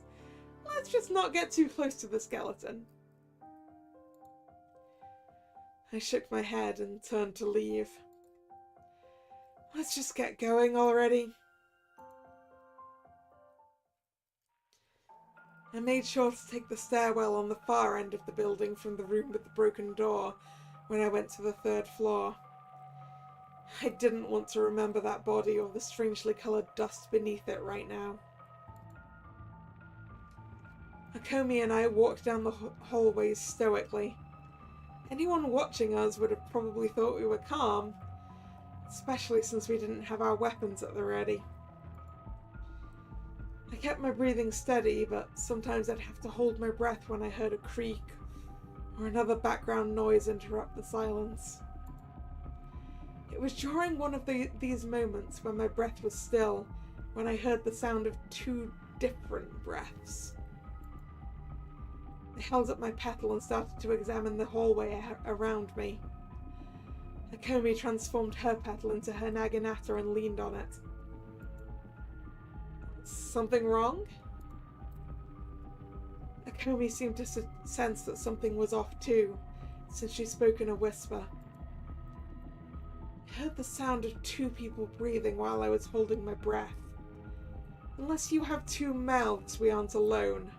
Let's just not get too close to the skeleton. I shook my head and turned to leave. Let's just get going already. I made sure to take the stairwell on the far end of the building from the room with the broken door when I went to the 3rd floor. I didn't want to remember that body or the strangely coloured dust beneath it right now. Akomi and I walked down the hallways stoically. Anyone watching us would have probably thought we were calm, especially since we didn't have our weapons at the ready. I kept my breathing steady, but sometimes I'd have to hold my breath when I heard a creak or another background noise interrupt the silence. It was during one of these moments when my breath was still when I heard the sound of 2 different breaths. I held up my petal and started to examine the hallway around me. Akomi transformed her petal into her naginata and leaned on it. Something wrong? Akomi seemed to sense that something was off too, since she spoke in a whisper. I heard the sound of 2 people breathing while I was holding my breath. Unless you have 2 mouths, we aren't alone.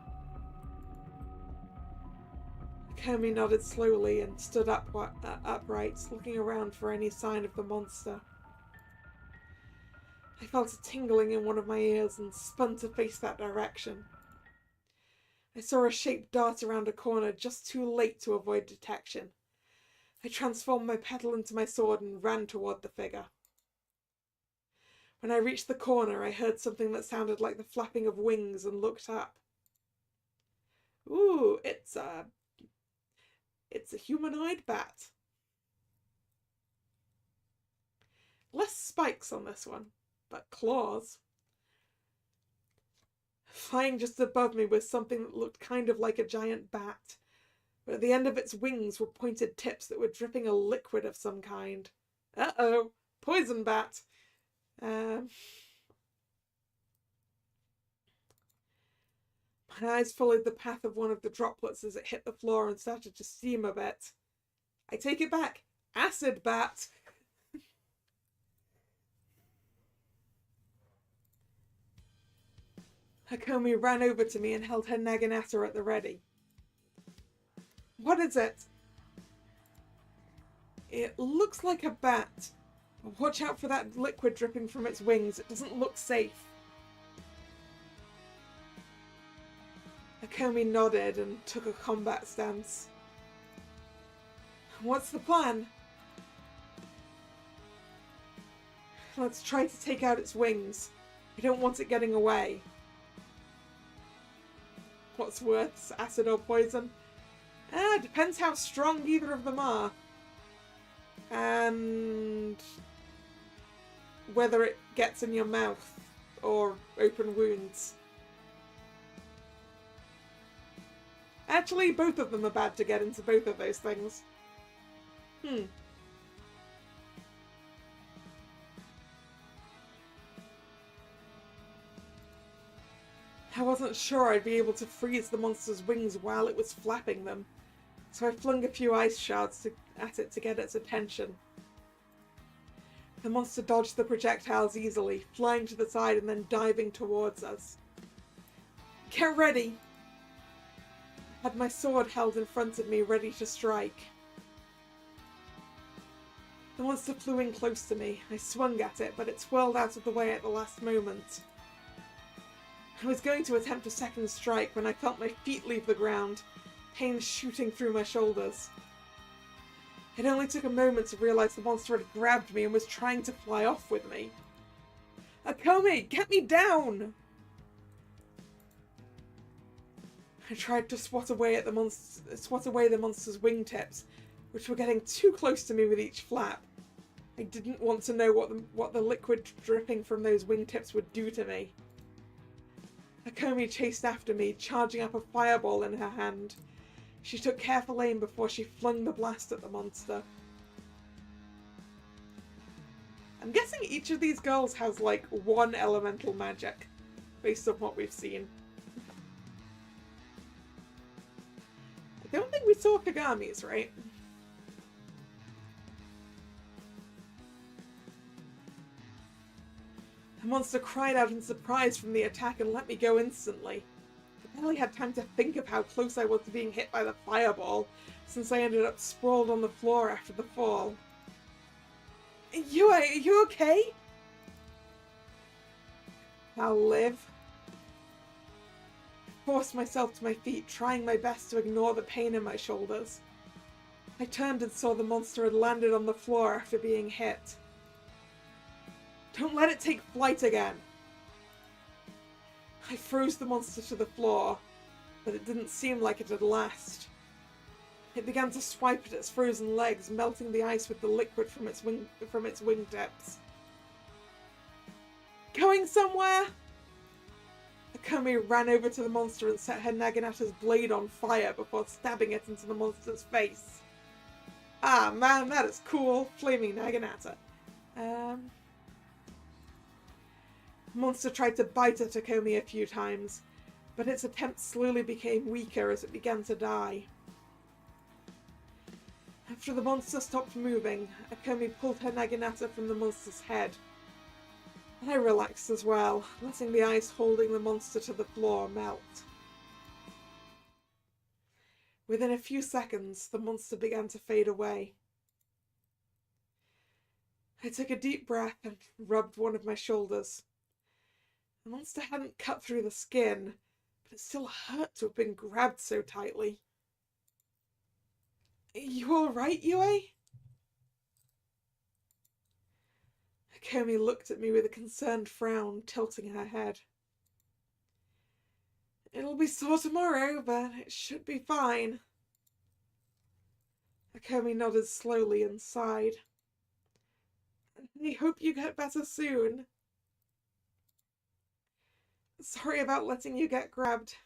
Akomi nodded slowly and stood upright, looking around for any sign of the monster. I felt a tingling in one of my ears and spun to face that direction. I saw a shape dart around a corner just too late to avoid detection. I transformed my petal into my sword and ran toward the figure. When I reached the corner, I heard something that sounded like the flapping of wings and looked up. Ooh, it's a humanoid bat. Less spikes on this one, but claws. Flying just above me was something that looked kind of like a giant bat, but at the end of its wings were pointed tips that were dripping a liquid of some kind. Uh-oh, poison bat. My eyes followed the path of one of the droplets as it hit the floor and started to steam a bit. I take it back. Acid bat. Hakomi ran over to me and held her naginata at the ready. What is it? It looks like a bat. Watch out for that liquid dripping from its wings. It doesn't look safe. Hakomi nodded and took a combat stance. What's the plan? Let's try to take out its wings. I don't want it getting away. What's worse, acid or poison? Depends how strong either of them are. And whether it gets in your mouth or open wounds. Actually, both of them are bad to get into both of those things. I wasn't sure I'd be able to freeze the monster's wings while it was flapping them, so I flung a few ice shards at it to get its attention. The monster dodged the projectiles easily, flying to the side and then diving towards us. Get ready! I had my sword held in front of me, ready to strike. The monster flew in close to me. I swung at it, but it twirled out of the way at the last moment. I was going to attempt a second strike when I felt my feet leave the ground, pain shooting through my shoulders. It only took a moment to realize the monster had grabbed me and was trying to fly off with me. Hakomi, get me down! I tried to swat away the monster's wingtips, which were getting too close to me with each flap. I didn't want to know what the liquid dripping from those wingtips would do to me. Hakomi chased after me, charging up a fireball in her hand. She took careful aim before she flung the blast at the monster. I'm guessing each of these girls has, like, one elemental magic, based on what we've seen. I don't think we saw Kagami's, right? The monster cried out in surprise from the attack and let me go instantly. I barely had time to think of how close I was to being hit by the fireball, since I ended up sprawled on the floor after the fall. Yue, are you okay? I'll live. I forced myself to my feet, trying my best to ignore the pain in my shoulders. I turned and saw the monster had landed on the floor after being hit. Don't let it take flight again! I froze the monster to the floor, but it didn't seem like it would last. It began to swipe at its frozen legs, melting the ice with the liquid from its wingtips. Going somewhere? Hakomi ran over to the monster and set her naginata's blade on fire before stabbing it into the monster's face. Ah man, that is cool. Flaming naginata. The monster tried to bite at Hakomi a few times, but its attempt slowly became weaker as it began to die. After the monster stopped moving, Hakomi pulled her naginata from the monster's head. And I relaxed as well, letting the ice holding the monster to the floor melt. Within a few seconds, the monster began to fade away. I took a deep breath and rubbed one of my shoulders. The monster hadn't cut through the skin, but it still hurt to have been grabbed so tightly. You alright, Yue? Hakomi looked at me with a concerned frown, tilting her head. It'll be sore tomorrow, but it should be fine. Hakomi nodded slowly and sighed. I hope you get better soon. Sorry about letting you get grabbed.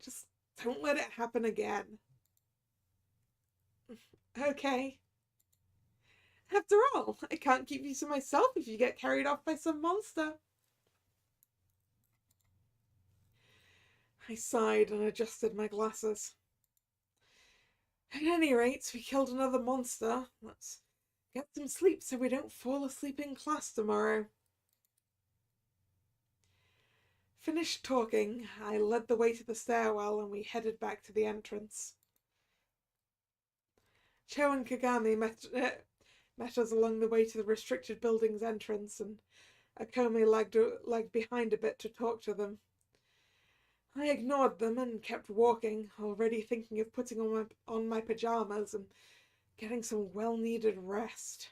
Just don't let it happen again. Okay. After all, I can't keep you to myself if you get carried off by some monster. I sighed and adjusted my glasses. At any rate, we killed another monster. Let's get some sleep so we don't fall asleep in class tomorrow. Finished talking, I led the way to the stairwell and we headed back to the entrance. Cho and Kagami met us along the way to the restricted building's entrance, and Akome lagged behind a bit to talk to them. I ignored them and kept walking, already thinking of putting on my pajamas and getting some well-needed rest.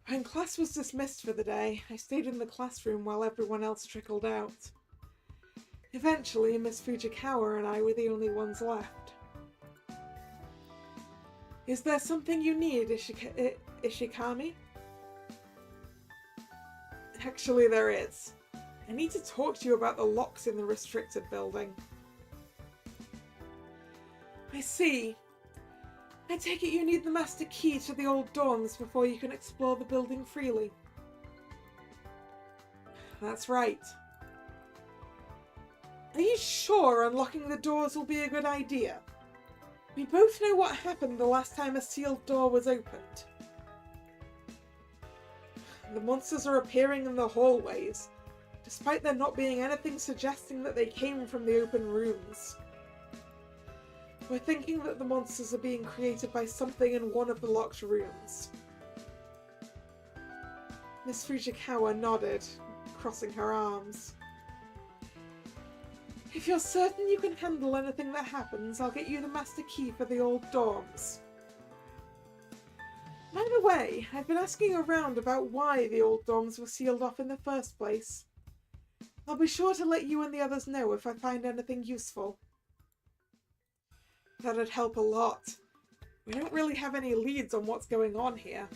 When class was dismissed for the day, I stayed in the classroom while everyone else trickled out. Eventually, Miss Fujikawa and I were the only ones left. Is there something you need, Ishikami? Actually, there is. I need to talk to you about the locks in the restricted building. I see. I take it you need the master key to the old dorms before you can explore the building freely. That's right. Are you sure unlocking the doors will be a good idea? We both know what happened the last time a sealed door was opened. The monsters are appearing in the hallways, despite there not being anything suggesting that they came from the open rooms. We're thinking that the monsters are being created by something in one of the locked rooms. Miss Fujikawa nodded, crossing her arms. If you're certain you can handle anything that happens, I'll get you the master key for the old dorms. By the way, I've been asking around about why the old dorms were sealed off in the first place. I'll be sure to let you and the others know if I find anything useful. That'd help a lot. We don't really have any leads on what's going on here.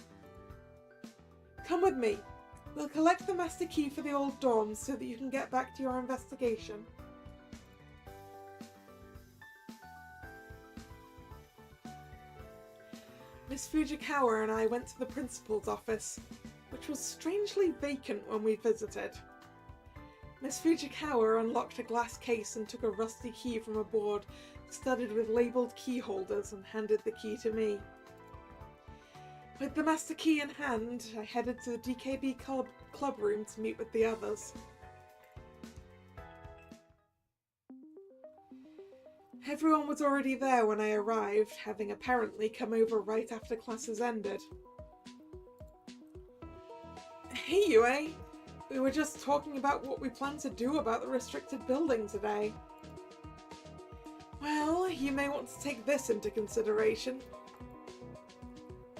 Come with me. We'll collect the master key for the old dorms so that you can get back to your investigation. Miss Fujikawa and I went to the principal's office, which was strangely vacant when we visited. Miss Fujikawa unlocked a glass case and took a rusty key from a board studded with labelled key holders and handed the key to me. With the master key in hand, I headed to the DKB club room to meet with the others. Everyone was already there when I arrived, having apparently come over right after classes ended. Hey Yue, we were just talking about what we plan to do about the restricted building today. Well, you may want to take this into consideration.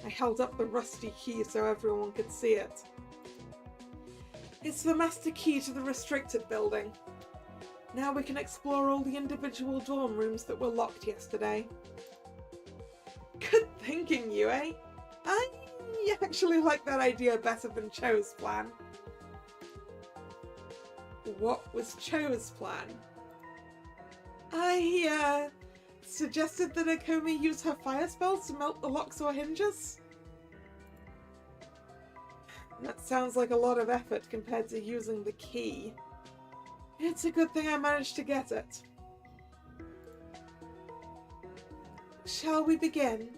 I held up the rusty key so everyone could see it. It's the master key to the restricted building. Now we can explore all the individual dorm rooms that were locked yesterday. Good thinking, Yue. I actually like that idea better than Cho's plan. What was Cho's plan? I suggested that Akome use her fire spells to melt the locks or hinges. That sounds like a lot of effort compared to using the key. It's a good thing I managed to get it. Shall we begin?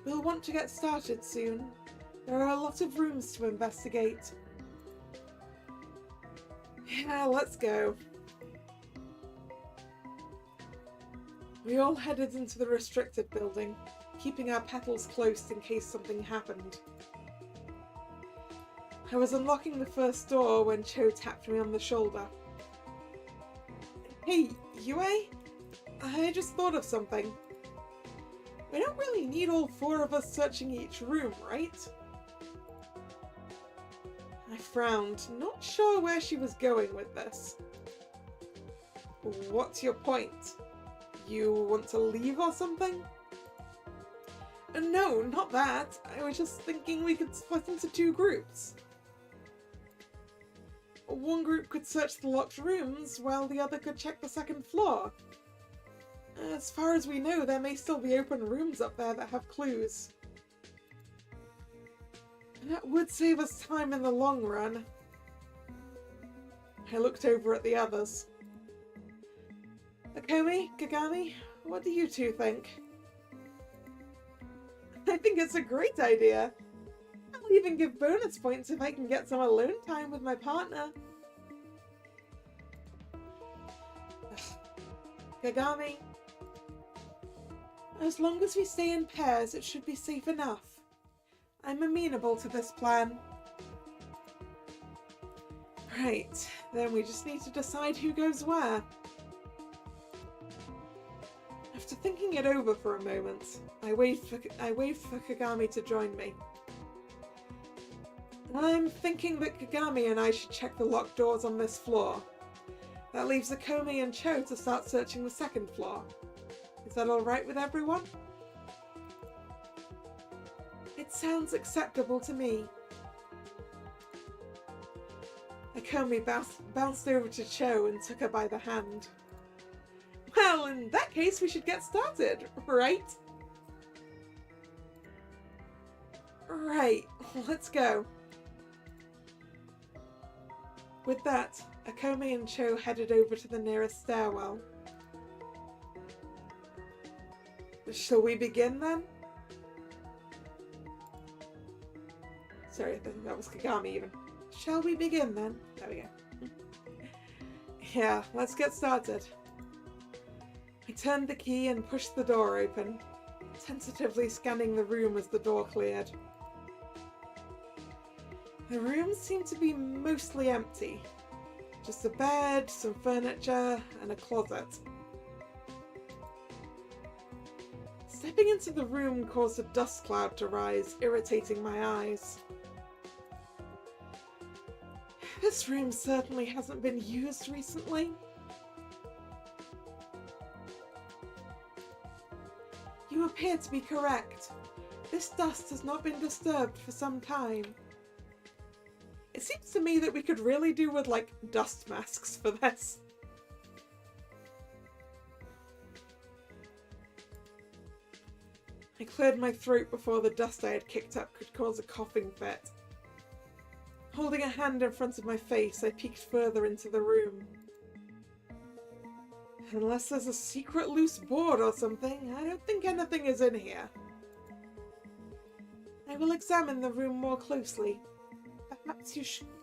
We'll want to get started soon. There are a lot of rooms to investigate. Yeah, let's go. We all headed into the restricted building, keeping our petals closed in case something happened. I was unlocking the first door when Cho tapped me on the shoulder. Hey, Yue? I just thought of something. We don't really need all four of us searching each room, right? I frowned, not sure where she was going with this. What's your point? You want to leave or something? No, not that. I was just thinking we could split into two groups. One group could search the locked rooms, while the other could check the second floor. As far as we know, there may still be open rooms up there that have clues. That would save us time in the long run. I looked over at the others. Akome, Kagami, what do you two think? think it's a great idea. I'll even give bonus points if I can get some alone time with my partner. Kagami, as long as we stay in pairs, it should be safe enough. I'm amenable to this plan. Right, then we just need to decide who goes where. After thinking it over for a moment, I waved for Kagami to join me. I'm thinking that Kagami and I should check the locked doors on this floor. That leaves Akomi and Cho to start searching the second floor. Is that alright with everyone? It sounds acceptable to me. Akomi bounced over to Cho and took her by the hand. Well, in that case, we should get started, right? Right, let's go. With that, Akomi and Cho headed over to the nearest stairwell. Shall we begin then? Sorry, I think that was Kagami even. Shall we begin then? There we go. Yeah, let's get started. I turned the key and pushed the door open, tentatively scanning the room as the door cleared. The room seemed to be mostly empty. Just a bed, some furniture, and a closet. Stepping into the room caused a dust cloud to rise, irritating my eyes. This room certainly hasn't been used recently. You appear to be correct. This dust has not been disturbed for some time. It seems to me that we could really do with, like, dust masks for this. I cleared my throat before the dust I had kicked up could cause a coughing fit. Holding a hand in front of my face, I peeked further into the room. Unless there's a secret loose board or something, I don't think anything is in here. I will examine the room more closely. Perhaps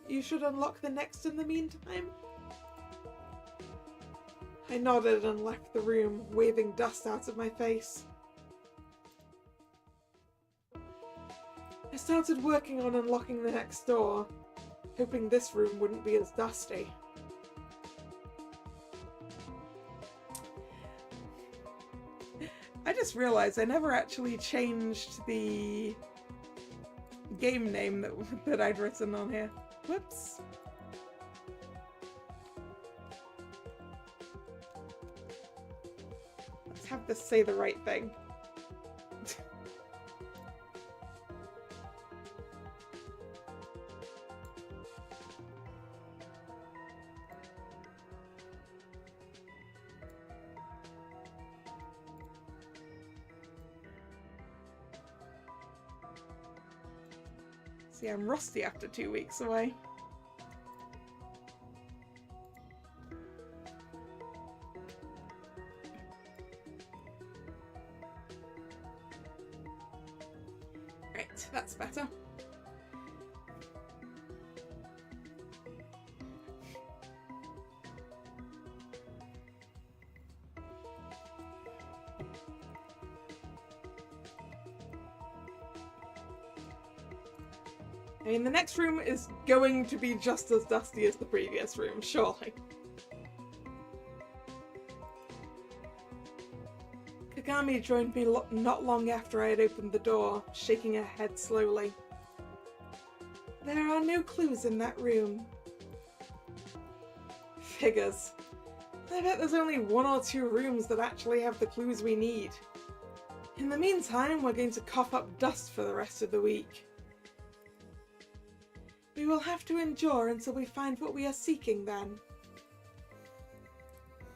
you should unlock the next in the meantime? I nodded and left the room, waving dust out of my face. I started working on unlocking the next door, hoping this room wouldn't be as dusty. I just realized I never actually changed the game name that I'd written on here. Whoops. Let's have this say the right thing. See, I'm rusty after 2 weeks away. Right, that's better. I mean, the next room is going to be just as dusty as the previous room, surely. Kagami joined me not long after I had opened the door, shaking her head slowly. There are no clues in that room. Figures. I bet there's only 1 or 2 rooms that actually have the clues we need. In the meantime, we're going to cough up dust for the rest of the week. We will have to endure until we find what we are seeking then.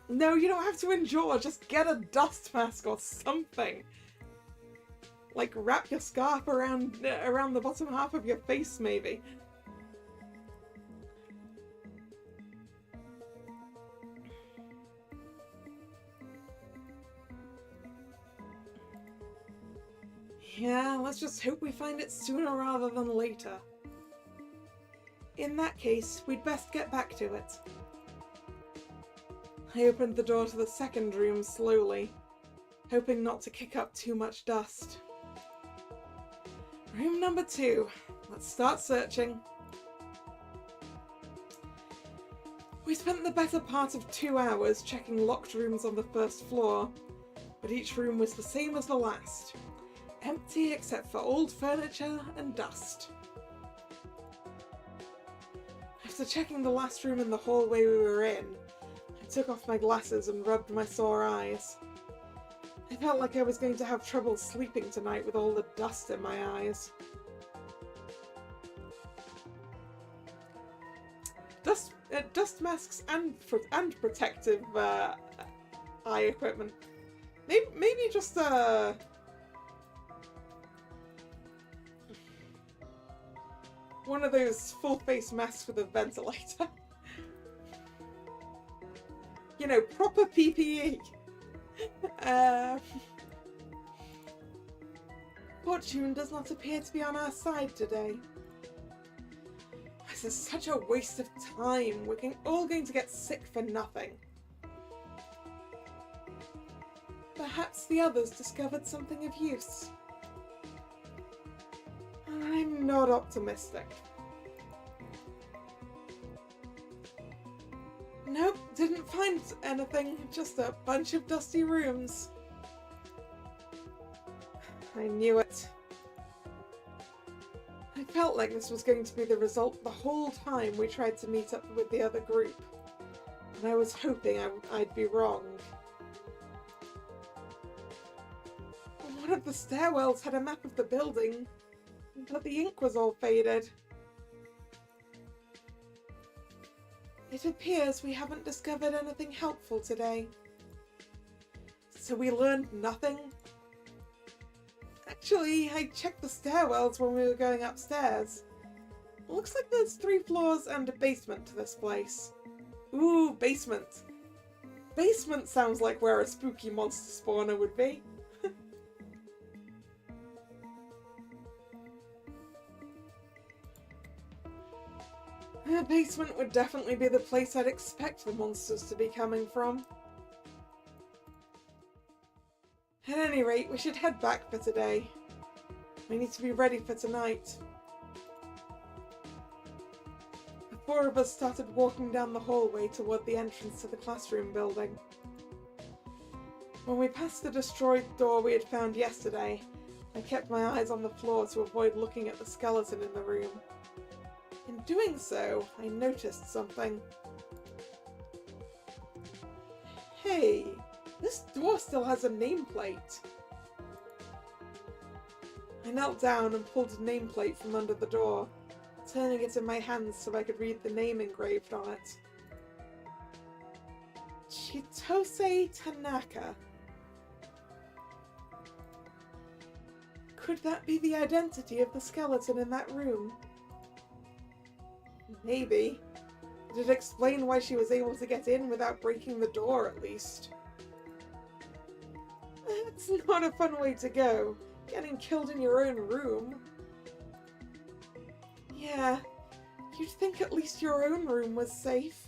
No, you don't have to endure, just get a dust mask or something. Like wrap your scarf around the bottom half of your face, maybe. Yeah, let's just hope we find it sooner rather than later. In that case, we'd best get back to it. I opened the door to the second room slowly, hoping not to kick up too much dust. Room number 2. Let's start searching. We spent the better part of 2 hours checking locked rooms on the first floor, but each room was the same as the last. Empty except for old furniture and dust. After checking the last room in the hallway we were in, I took off my glasses and rubbed my sore eyes. I felt like I was going to have trouble sleeping tonight with all the dust in my eyes. Dust masks and protective eye equipment. Maybe just one of those full face masks with a ventilator. You know, proper PPE. Fortune does not appear to be on our side today. This is such a waste of time. We're all going to get sick for nothing. Perhaps the others discovered something of use. I'm not optimistic. Nope, didn't find anything. Just a bunch of dusty rooms. I knew it. I felt like this was going to be the result the whole time we tried to meet up with the other group, and I was hoping I'd be wrong. One of the stairwells had a map of the building, but the ink was all faded. It appears we haven't discovered anything helpful today. So we learned nothing? Actually, I checked the stairwells when we were going upstairs. Looks like there's 3 floors and a basement to this place. Ooh, basement. Basement sounds like where a spooky monster spawner would be. The basement would definitely be the place I'd expect the monsters to be coming from. At any rate, we should head back for today. We need to be ready for tonight. The 4 of us started walking down the hallway toward the entrance to the classroom building. When we passed the destroyed door we had found yesterday, I kept my eyes on the floor to avoid looking at the skeleton in the room. In doing so, I noticed something. Hey! This door still has a nameplate. I knelt down and pulled a nameplate from under the door, turning it in my hands so I could read the name engraved on it. Chitose Tanaka. Could that be the identity of the skeleton in that room? Maybe. It'd explain why she was able to get in without breaking the door, at least. It's not a fun way to go, getting killed in your own room. Yeah, you'd think at least your own room was safe.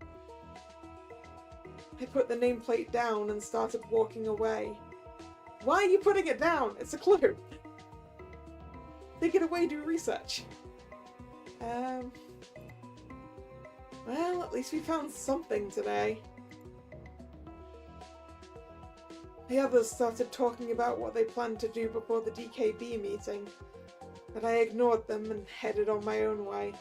I put the nameplate down and started walking away. Why are you putting it down? It's a clue. Take it away, do research. Well, at least we found something today. The others started talking about what they planned to do before the DKB meeting, but I ignored them and headed on my own way.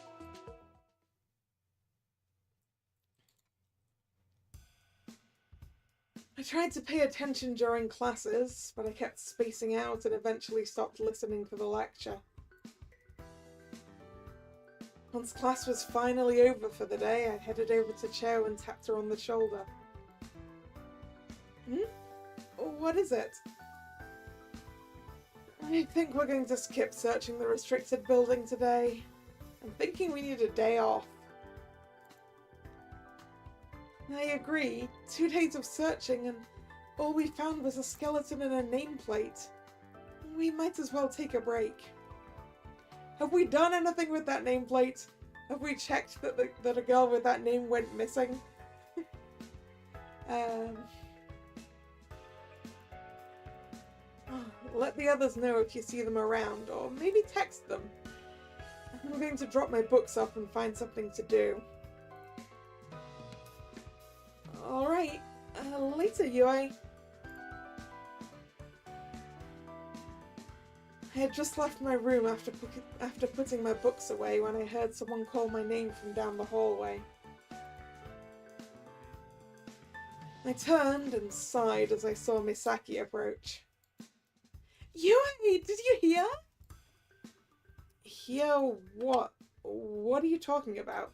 I tried to pay attention during classes, but I kept spacing out and eventually stopped listening to the lecture. Once class was finally over for the day, I headed over to Cho and tapped her on the shoulder. What is it? I think we're going to skip searching the restricted building today. I'm thinking we need a day off. I agree. 2 days of searching and all we found was a skeleton and a nameplate. We might as well take a break. Have we done anything with that nameplate? Have we checked that a girl with that name went missing? Let the others know if you see them around, or maybe text them. I'm going to drop my books off and find something to do. Alright, later, Yue. I had just left my room after putting my books away when I heard someone call my name from down the hallway. I turned and sighed as I saw Misaki approach. Yue, did you hear? Hear what? What are you talking about?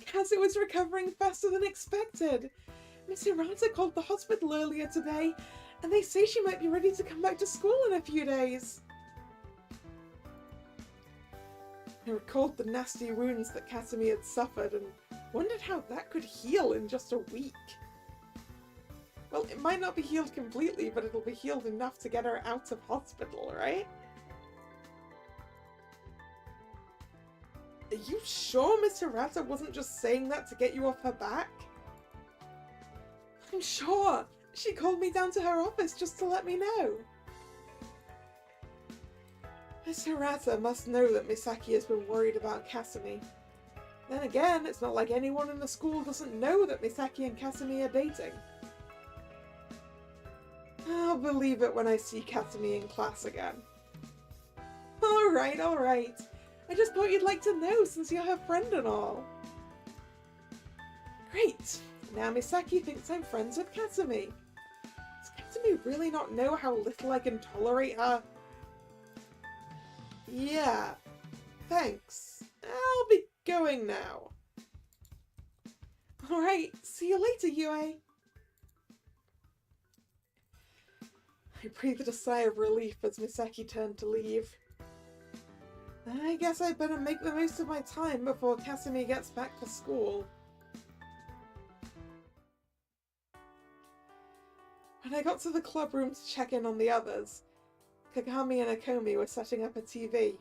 Kazu is recovering faster than expected. Miss Hirata called the hospital earlier today, and they say she might be ready to come back to school in a few days. I recalled the nasty wounds that Kasumi had suffered and wondered how that could heal in just a week. Well, it might not be healed completely, but it'll be healed enough to get her out of hospital, right? Are you sure Miss Hirata wasn't just saying that to get you off her back? I'm sure. She called me down to her office just to let me know. Miss Hirata must know that Misaki has been worried about Kasumi. Then again, it's not like anyone in the school doesn't know that Misaki and Kasumi are dating. I'll believe it when I see Kasumi in class again. Alright, alright. I just thought you'd like to know since you're her friend and all. Great! Now Misaki thinks I'm friends with Kasumi. Does Kasumi really not know how little I can tolerate her? Yeah, thanks. I'll be going now. Alright, see you later, Yue. I breathed a sigh of relief as Misaki turned to leave. I guess I'd better make the most of my time before Kasumi gets back to school. When I got to the club room to check in on the others, Kagami and Akomi were setting up a TV.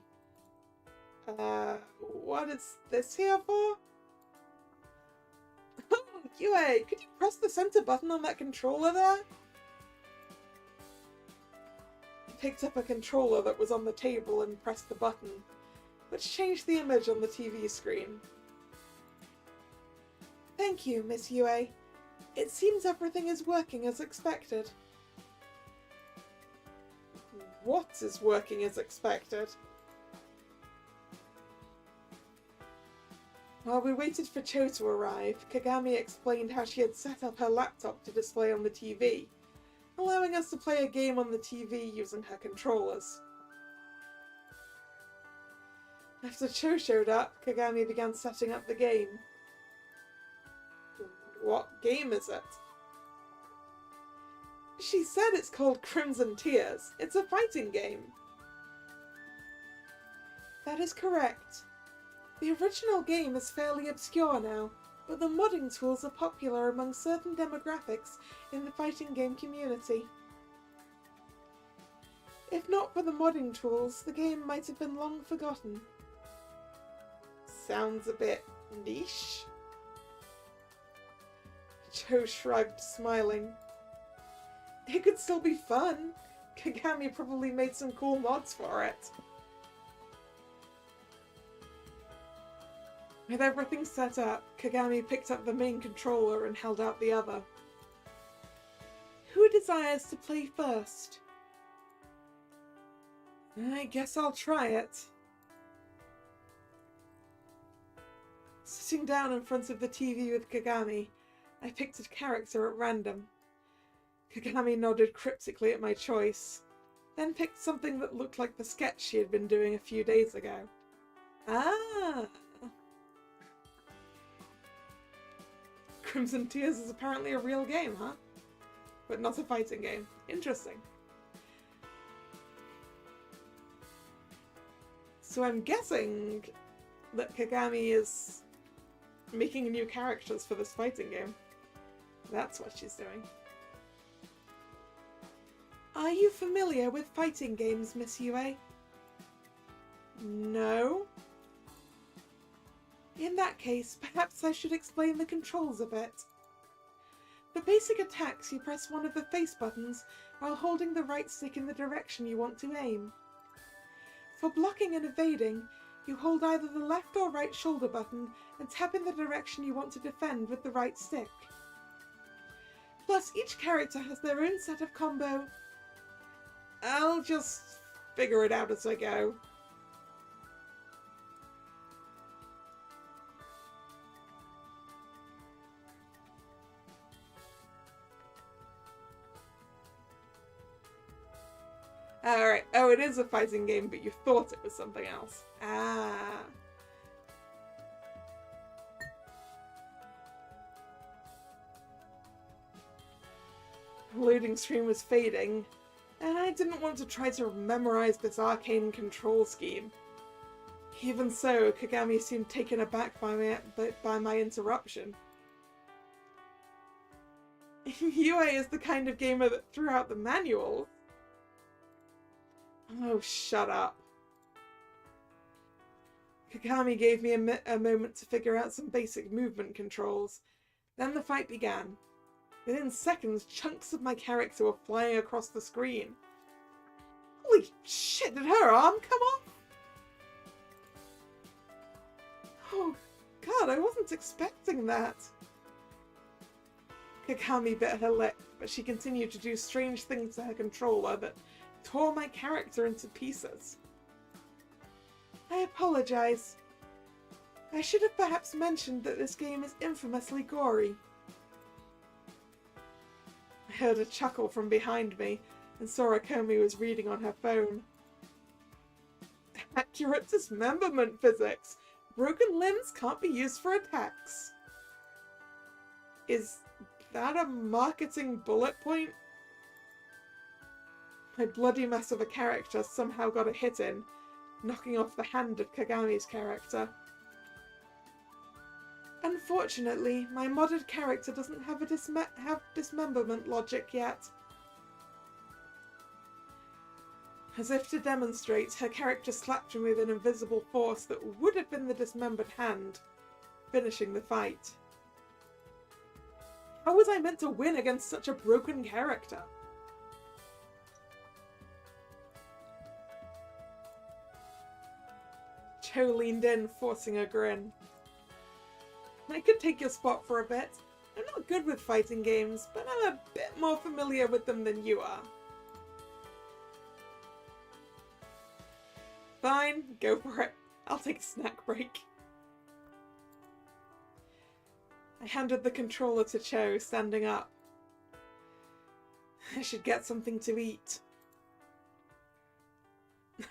What is this here for? Oh, Yue, could you press the center button on that controller there? I picked up a controller that was on the table and pressed the button, which changed the image on the TV screen. Thank you, Miss Yue. It seems everything is working as expected. What is working as expected? While we waited for Cho to arrive, Kagami explained how she had set up her laptop to display on the TV, allowing us to play a game on the TV using her controllers. After Cho showed up, Kagami began setting up the game. What game is it? She said it's called Crimson Tears. It's a fighting game. That is correct. The original game is fairly obscure now, but the modding tools are popular among certain demographics in the fighting game community. If not for the modding tools, the game might have been long forgotten. Sounds a bit niche. Cho shrugged, smiling. It could still be fun. Kagami probably made some cool mods for it. With everything set up, Kagami picked up the main controller and held out the other. Who desires to play first? I guess I'll try it. Sitting down in front of the TV with Kagami, I picked a character at random. Kagami nodded cryptically at my choice, then picked something that looked like the sketch she had been doing a few days ago. Ah! Crimson Tears is apparently a real game, huh? But not a fighting game. Interesting. So I'm guessing that Kagami is making new characters for this fighting game. That's what she's doing. Are you familiar with fighting games, Miss Yue? No. In that case, perhaps I should explain the controls a bit. For basic attacks, you press one of the face buttons while holding the right stick in the direction you want to aim. For blocking and evading, you hold either the left or right shoulder button and tap in the direction you want to defend with the right stick. Plus, each character has their own set of combo. I'll just figure it out as I go. Alright, oh, it is a fighting game, but you thought it was something else. Ah. The loading screen was fading, and I didn't want to try to memorize this arcane control scheme. Even so, Kagami seemed taken aback by my interruption. Yue is the kind of gamer that threw out the manual. Oh, shut up. Kagami gave me a moment to figure out some basic movement controls. Then the fight began. Within seconds, chunks of my character were flying across the screen. Holy shit, did her arm come off? Oh god, I wasn't expecting that. Kagami bit her lip, but she continued to do strange things to her controller that tore my character into pieces. I apologize. I should have perhaps mentioned that this game is infamously gory. I heard a chuckle from behind me and saw Akomi was reading on her phone. Accurate dismemberment physics. Broken limbs can't be used for attacks. Is that a marketing bullet point? My bloody mess of a character somehow got a hit in, knocking off the hand of Kagami's character. Unfortunately, my modded character doesn't have dismemberment logic yet. As if to demonstrate, her character slapped me with an invisible force that would have been the dismembered hand, finishing the fight. How was I meant to win against such a broken character? Cho leaned in, forcing a grin. I could take your spot for a bit. I'm not good with fighting games, but I'm a bit more familiar with them than you are. Fine, go for it. I'll take a snack break. I handed the controller to Cho, standing up. I should get something to eat.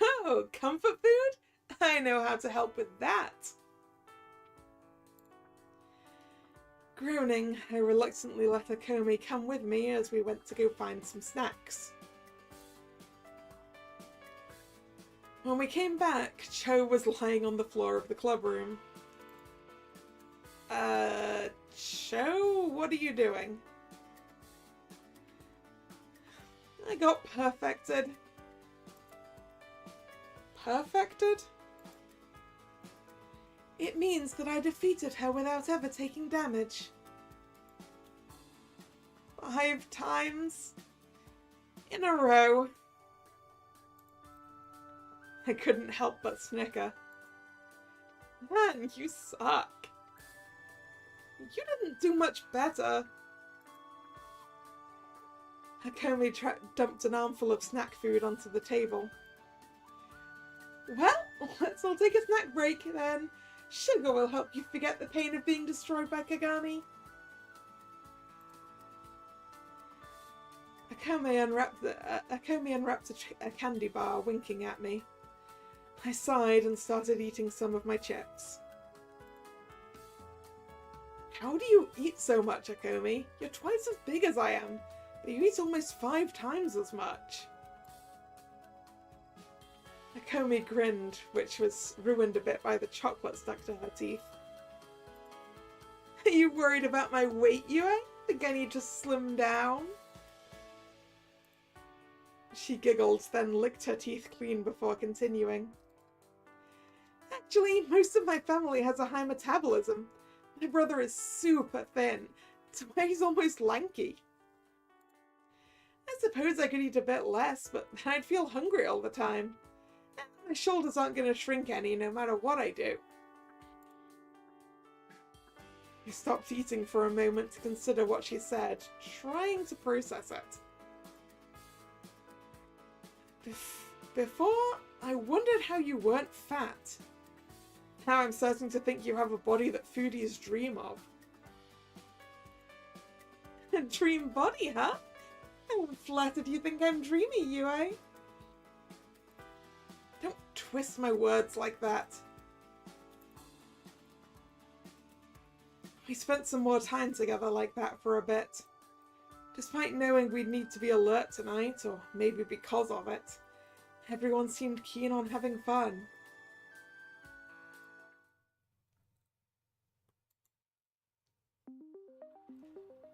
Oh, comfort food? I know how to help with that. Groaning, I reluctantly let Akomi come with me as we went to go find some snacks. When we came back, Cho was lying on the floor of the clubroom. Cho, what are you doing? I got perfected. Perfected? It means that I defeated her without ever taking damage. 5 times in a row. I couldn't help but snicker. Man, you suck. You didn't do much better. Akomi dumped an armful of snack food onto the table. Well, let's all take a snack break then. Sugar will help you forget the pain of being destroyed by Kagami. Akomi unwrapped a candy bar, winking at me. I sighed and started eating some of my chips. How do you eat so much, Akomi? You're twice as big as I am, but you eat almost 5 times as much. Akomi grinned, which was ruined a bit by the chocolate stuck to her teeth. Are you worried about my weight, Yue? Think I need to slim down? She giggled, then licked her teeth clean before continuing. Actually, most of my family has a high metabolism. My brother is super thin, so he's almost lanky. I suppose I could eat a bit less, but then I'd feel hungry all the time. My shoulders aren't going to shrink any no matter what I do. I stopped eating for a moment to consider what she said, trying to process it. Before, I wondered how you weren't fat. Now I'm starting to think you have a body that foodies dream of. A dream body, huh? How flattered you think I'm dreamy, Yue? Don't twist my words like that. We spent some more time together like that for a bit. Despite knowing we'd need to be alert tonight, or maybe because of it, everyone seemed keen on having fun.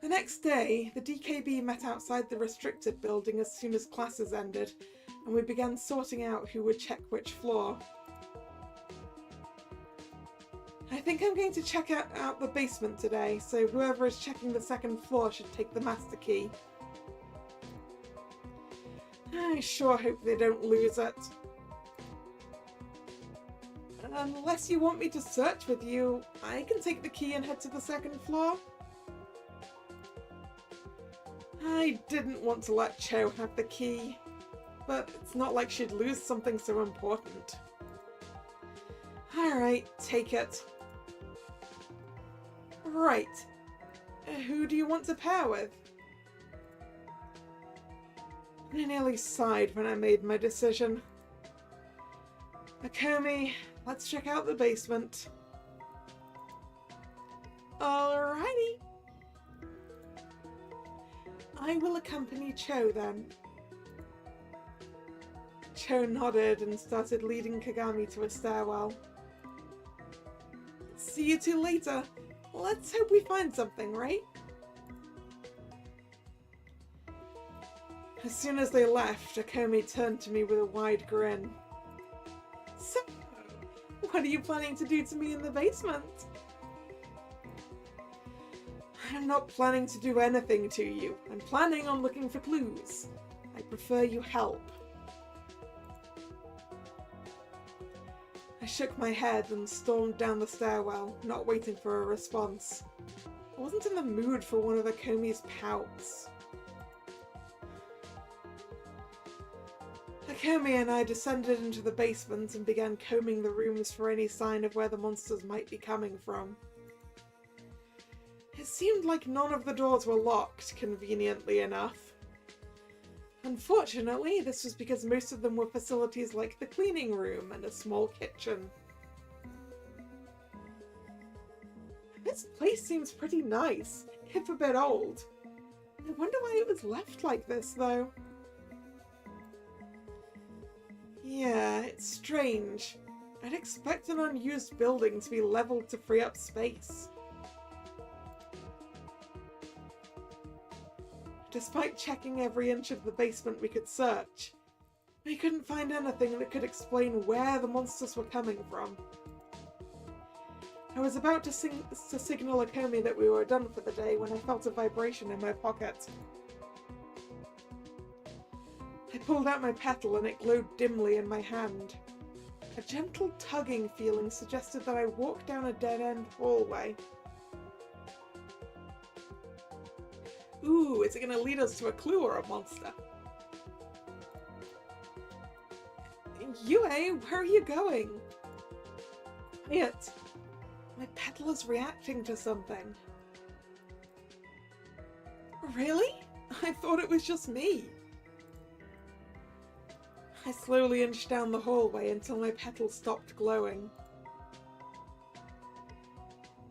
The next day, the DKB met outside the restricted building as soon as classes ended, and we began sorting out who would check which floor. I think I'm going to check out the basement today, so whoever is checking the second floor should take the master key. I sure hope they don't lose it. Unless you want me to search with you, I can take the key and head to the second floor. I didn't want to let Cho have the key, but it's not like she'd lose something so important. Alright, take it. Right. Who do you want to pair with? I nearly sighed when I made my decision. Akomi, let's check out the basement. Alrighty. I will accompany Cho then. Cho nodded and started leading Kagami to a stairwell. See you two later. Let's hope we find something, right? As soon as they left, Akomi turned to me with a wide grin. So, what are you planning to do to me in the basement? I'm not planning to do anything to you. I'm planning on looking for clues. I prefer you help. I shook my head and stormed down the stairwell, not waiting for a response. I wasn't in the mood for one of Akomi's pouts. Akomi and I descended into the basement and began combing the rooms for any sign of where the monsters might be coming from. It seemed like none of the doors were locked, conveniently enough. Unfortunately, this was because most of them were facilities like the cleaning room and a small kitchen. This place seems pretty nice, if a bit old. I wonder why it was left like this, though. Yeah, it's strange. I'd expect an unused building to be leveled to free up space. Despite checking every inch of the basement we could search, we couldn't find anything that could explain where the monsters were coming from. I was about to signal Akomi that we were done for the day when I felt a vibration in my pocket. I pulled out my petal and it glowed dimly in my hand. A gentle tugging feeling suggested that I walked down a dead-end hallway. Ooh, is it going to lead us to a clue or a monster? Yue, where are you going? Quiet. My petal is reacting to something. Really? I thought it was just me. I slowly inched down the hallway until my petal stopped glowing.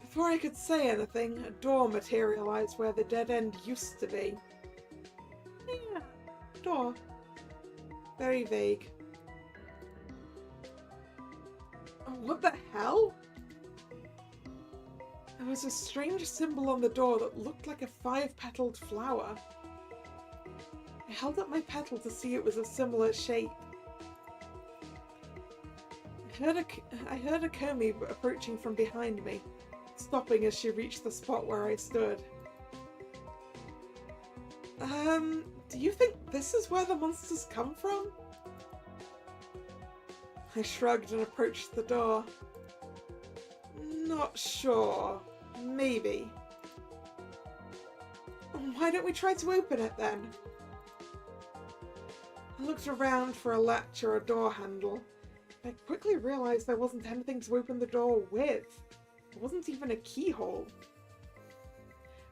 Before I could say anything, a door materialized where the dead end used to be. Yeah, door. Very vague. Oh, what the hell? There was a strange symbol on the door that looked like a 5-petaled flower. I held up my petal to see it was a similar shape. I heard Akomi approaching from behind me, stopping as she reached the spot where I stood. Do you think this is where the monsters come from? I shrugged and approached the door. Not sure. Maybe. Why don't we try to open it then? I looked around for a latch or a door handle. I quickly realized there wasn't anything to open the door with. There wasn't even a keyhole.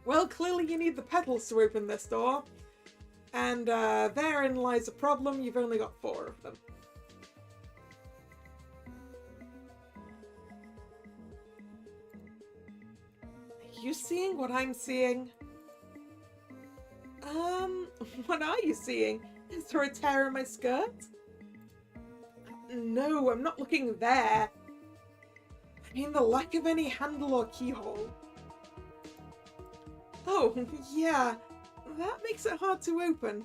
Well, clearly you need the petals to open this door. And therein lies a problem. You've only got 4 of them. Are you seeing what I'm seeing? What are you seeing? Is there a tear in my skirt? No, I'm not looking there. I mean the lack of any handle or keyhole. Oh, yeah. That makes it hard to open.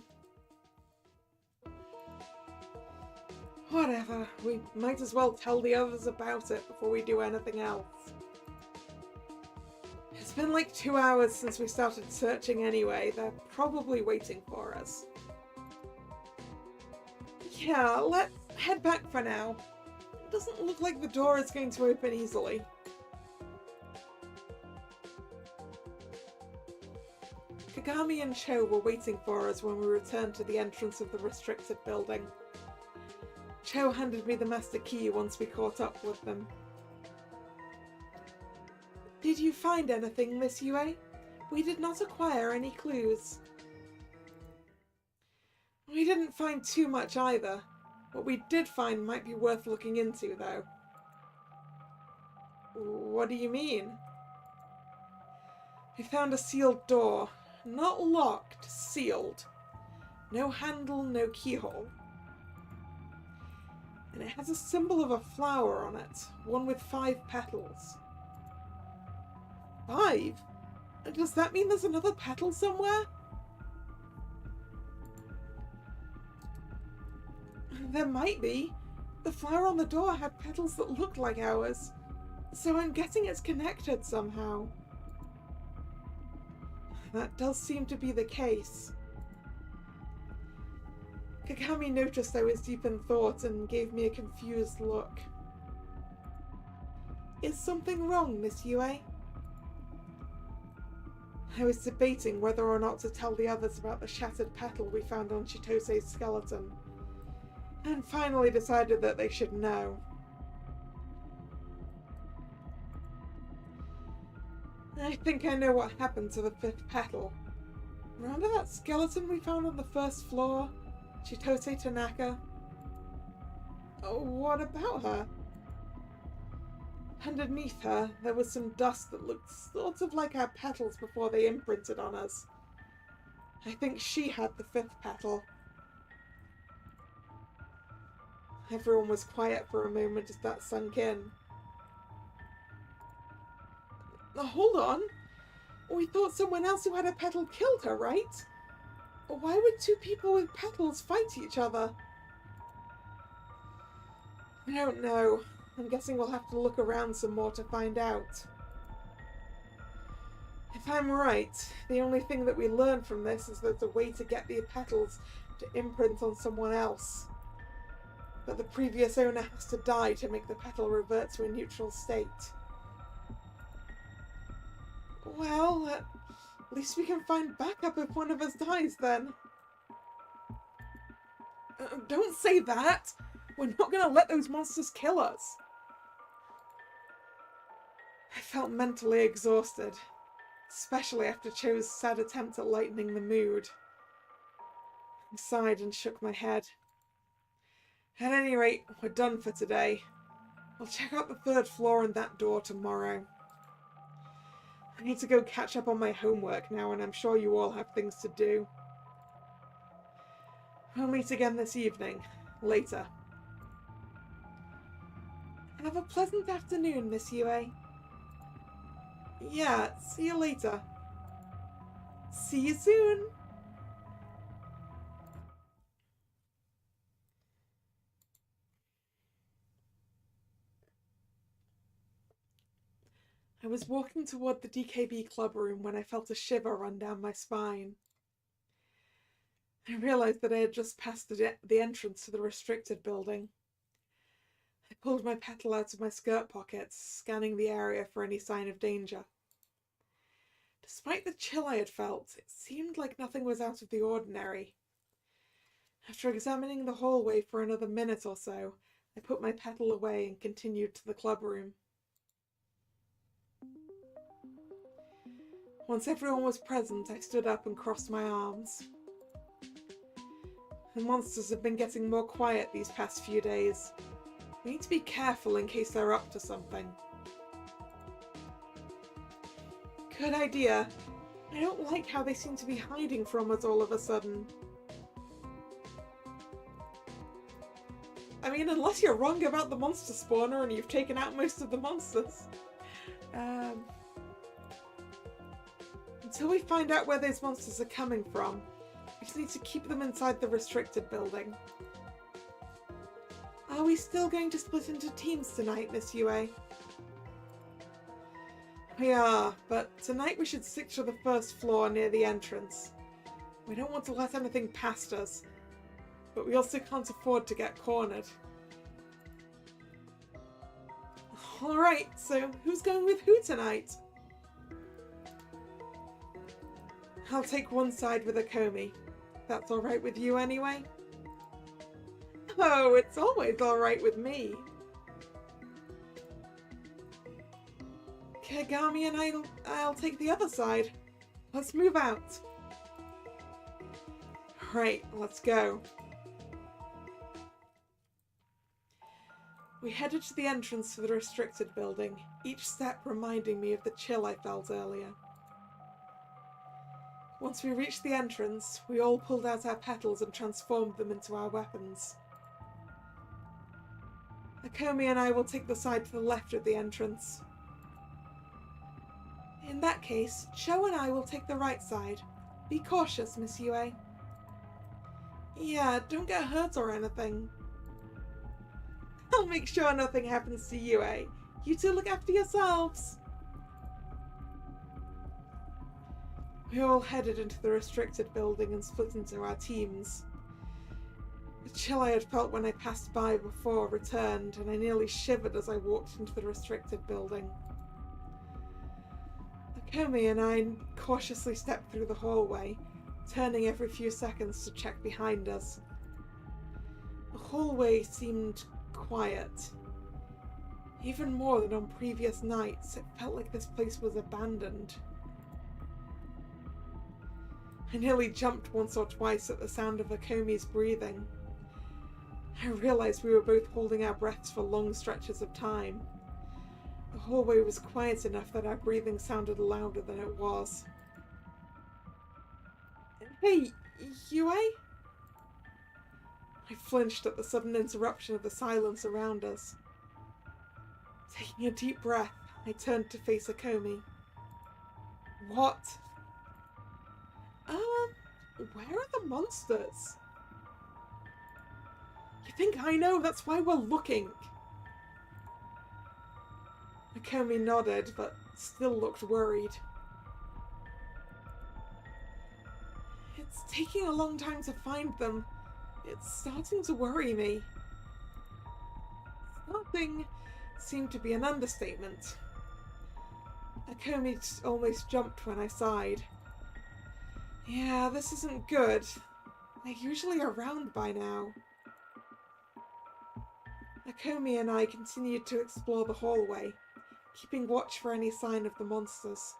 Whatever, we might as well tell the others about it before we do anything else. It's been like 2 hours since we started searching anyway. They're probably waiting for us. Yeah, let's head back for now. It doesn't look like the door is going to open easily. Kagami and Cho were waiting for us when we returned to the entrance of the restricted building. Cho handed me the master key once we caught up with them. Did you find anything, Miss Yue? We did not acquire any clues. We didn't find too much either. What we did find might be worth looking into, though. What do you mean? We found a sealed door. Not locked, sealed. No handle, no keyhole. And it has a symbol of a flower on it, one with 5 petals. 5? Does that mean there's another petal somewhere? There might be. The flower on the door had petals that looked like ours, so I'm guessing it's connected somehow. That does seem to be the case. Kagami noticed I was deep in thought and gave me a confused look. Is something wrong, Miss Yue? I was debating whether or not to tell the others about the shattered petal we found on Chitose's skeleton, and finally decided that they should know. I think I know what happened to the 5th petal. Remember that skeleton we found on the 1st floor? Chitose Tanaka? Oh, what about her? Underneath her, there was some dust that looked sort of like our petals before they imprinted on us. I think she had the 5th petal. Everyone was quiet for a moment as that sunk in. Hold on! We thought someone else who had a petal killed her, right? Why would 2 people with petals fight each other? I don't know. I'm guessing we'll have to look around some more to find out. If I'm right, the only thing that we learn from this is there's a way to get the petals to imprint on someone else. But the previous owner has to die to make the petal revert to a neutral state. Well, at least we can find backup if one of us dies, then. Don't say that! We're not gonna let those monsters kill us! I felt mentally exhausted, especially after Cho's sad attempt at lightening the mood. I sighed and shook my head. At any rate, we're done for today. I'll check out the 3rd floor and that door tomorrow. I need to go catch up on my homework now, and I'm sure you all have things to do. We'll meet again this evening. Later. Have a pleasant afternoon, Miss Yue. Yeah, see you later. See you soon! I was walking toward the DKB club room when I felt a shiver run down my spine. I realized that I had just passed the entrance to the restricted building. I pulled my petal out of my skirt pockets, scanning the area for any sign of danger. Despite the chill I had felt, it seemed like nothing was out of the ordinary. After examining the hallway for another minute or so, I put my petal away and continued to the club room. Once everyone was present, I stood up and crossed my arms. The monsters have been getting more quiet these past few days. We need to be careful in case they're up to something. Good idea. I don't like how they seem to be hiding from us all of a sudden. I mean, unless you're wrong about the monster spawner and you've taken out most of the monsters. Until we find out where those monsters are coming from, we just need to keep them inside the restricted building. Are we still going to split into teams tonight, Miss Yue? We are, but tonight we should stick to the first floor near the entrance. We don't want to let anything past us, but we also can't afford to get cornered. Alright, so who's going with who tonight? I'll take one side with Akomi. That's alright with you anyway? Oh, it's always alright with me. Kagami and I'll take the other side. Let's move out. Right, let's go. We headed to the entrance for the restricted building, each step reminding me of the chill I felt earlier. Once we reached the entrance, we all pulled out our petals and transformed them into our weapons. Akomi and I will take the side to the left of the entrance. In that case, Cho and I will take the right side. Be cautious, Miss Yue. Yeah, don't get hurt or anything. I'll make sure nothing happens to Yue. You two look after yourselves. We all headed into the restricted building and split into our teams. The chill I had felt when I passed by before returned, and I nearly shivered as I walked into the restricted building. Akomi and I cautiously stepped through the hallway, turning every few seconds to check behind us. The hallway seemed quiet. Even more than on previous nights, it felt like this place was abandoned. I nearly jumped once or twice at the sound of Akomi's breathing. I realized we were both holding our breaths for long stretches of time. The hallway was quiet enough that our breathing sounded louder than it was. Hey, Yue? I flinched at the sudden interruption of the silence around us. Taking a deep breath, I turned to face Akomi. What? Where are the monsters? You think I know? That's why we're looking. Akomi nodded, but still looked worried. It's taking a long time to find them. It's starting to worry me. Starting seemed to be an understatement. Akomi almost jumped when I sighed. Yeah, this isn't good. They're usually around by now. Akomi and I continued to explore the hallway, keeping watch for any sign of the monsters.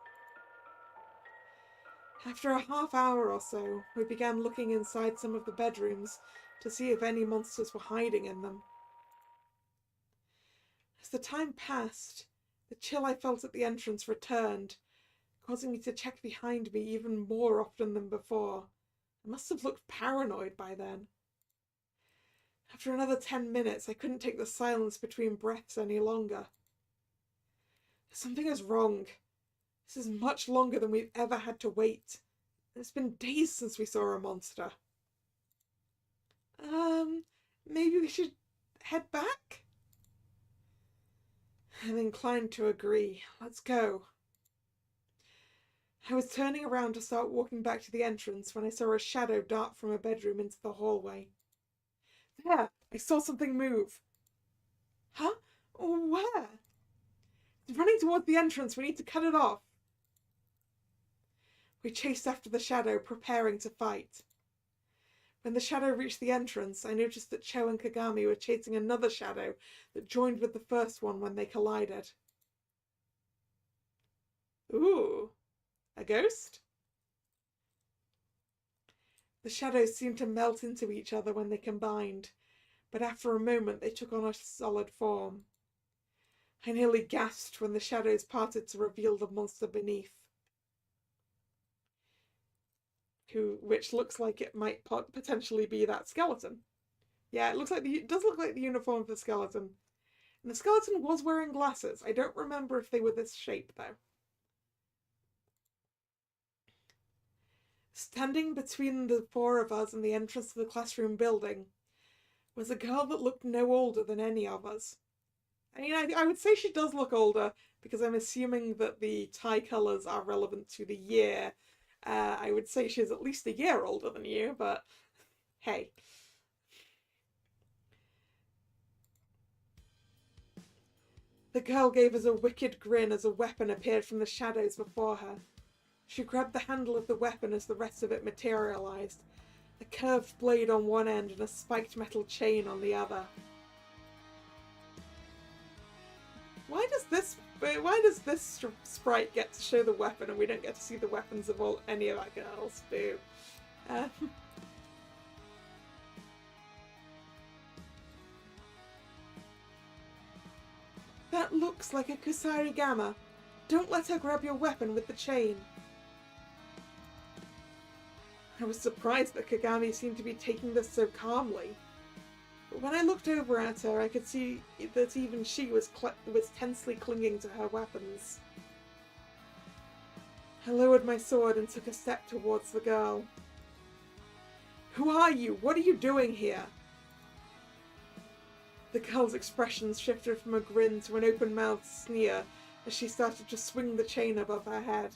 After a half hour or so, we began looking inside some of the bedrooms to see if any monsters were hiding in them. As the time passed, the chill I felt at the entrance returned, causing me to check behind me even more often than before. I must have looked paranoid by then. After another 10 minutes, I couldn't take the silence between breaths any longer. Something is wrong. This is much longer than we've ever had to wait. It's been days since we saw a monster. Maybe we should head back? I'm inclined to agree. Let's go. I was turning around to start walking back to the entrance when I saw a shadow dart from a bedroom into the hallway. There! I saw something move. Huh? Where? It's running towards the entrance. We need to cut it off. We chased after the shadow, preparing to fight. When the shadow reached the entrance, I noticed that Cho and Kagami were chasing another shadow that joined with the first one when they collided. Ooh, a ghost? The shadows seemed to melt into each other when they combined, but after a moment they took on a solid form. I nearly gasped when the shadows parted to reveal the monster beneath, which looks like it might potentially be that skeleton. Yeah, it does look like the uniform of the skeleton. And the skeleton was wearing glasses. I don't remember if they were this shape, though. Standing between the four of us and the entrance to the classroom building was a girl that looked no older than any of us. I mean, I would say she does look older, because I'm assuming that the tie colours are relevant to the year. I would say she's at least a year older than you, but hey. The girl gave us a wicked grin as a weapon appeared from the shadows before her. She grabbed the handle of the weapon as the rest of it materialized, a curved blade on one end and a spiked metal chain on the other. Why does this sprite get to show the weapon and we don't get to see the weapons of any of our girls? Boo. That looks like a Kusarigama. Don't let her grab your weapon with the chain. I was surprised that Kagami seemed to be taking this so calmly. But when I looked over at her, I could see that even she was tensely clinging to her weapons. I lowered my sword and took a step towards the girl. Who are you? What are you doing here? The girl's expressions shifted from a grin to an open-mouthed sneer as she started to swing the chain above her head.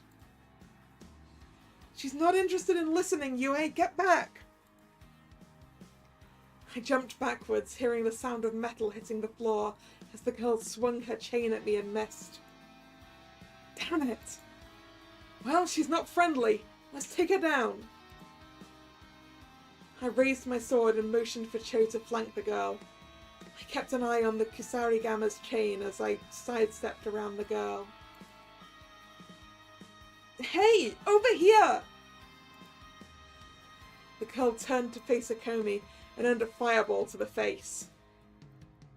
She's not interested in listening, Yue! Get back! I jumped backwards, hearing the sound of metal hitting the floor as the girl swung her chain at me and missed. Damn it! Well, she's not friendly. Let's take her down. I raised my sword and motioned for Cho to flank the girl. I kept an eye on the Kusarigama's chain as I sidestepped around the girl. Hey! Over here! The girl turned to face Akomi and earned a fireball to the face.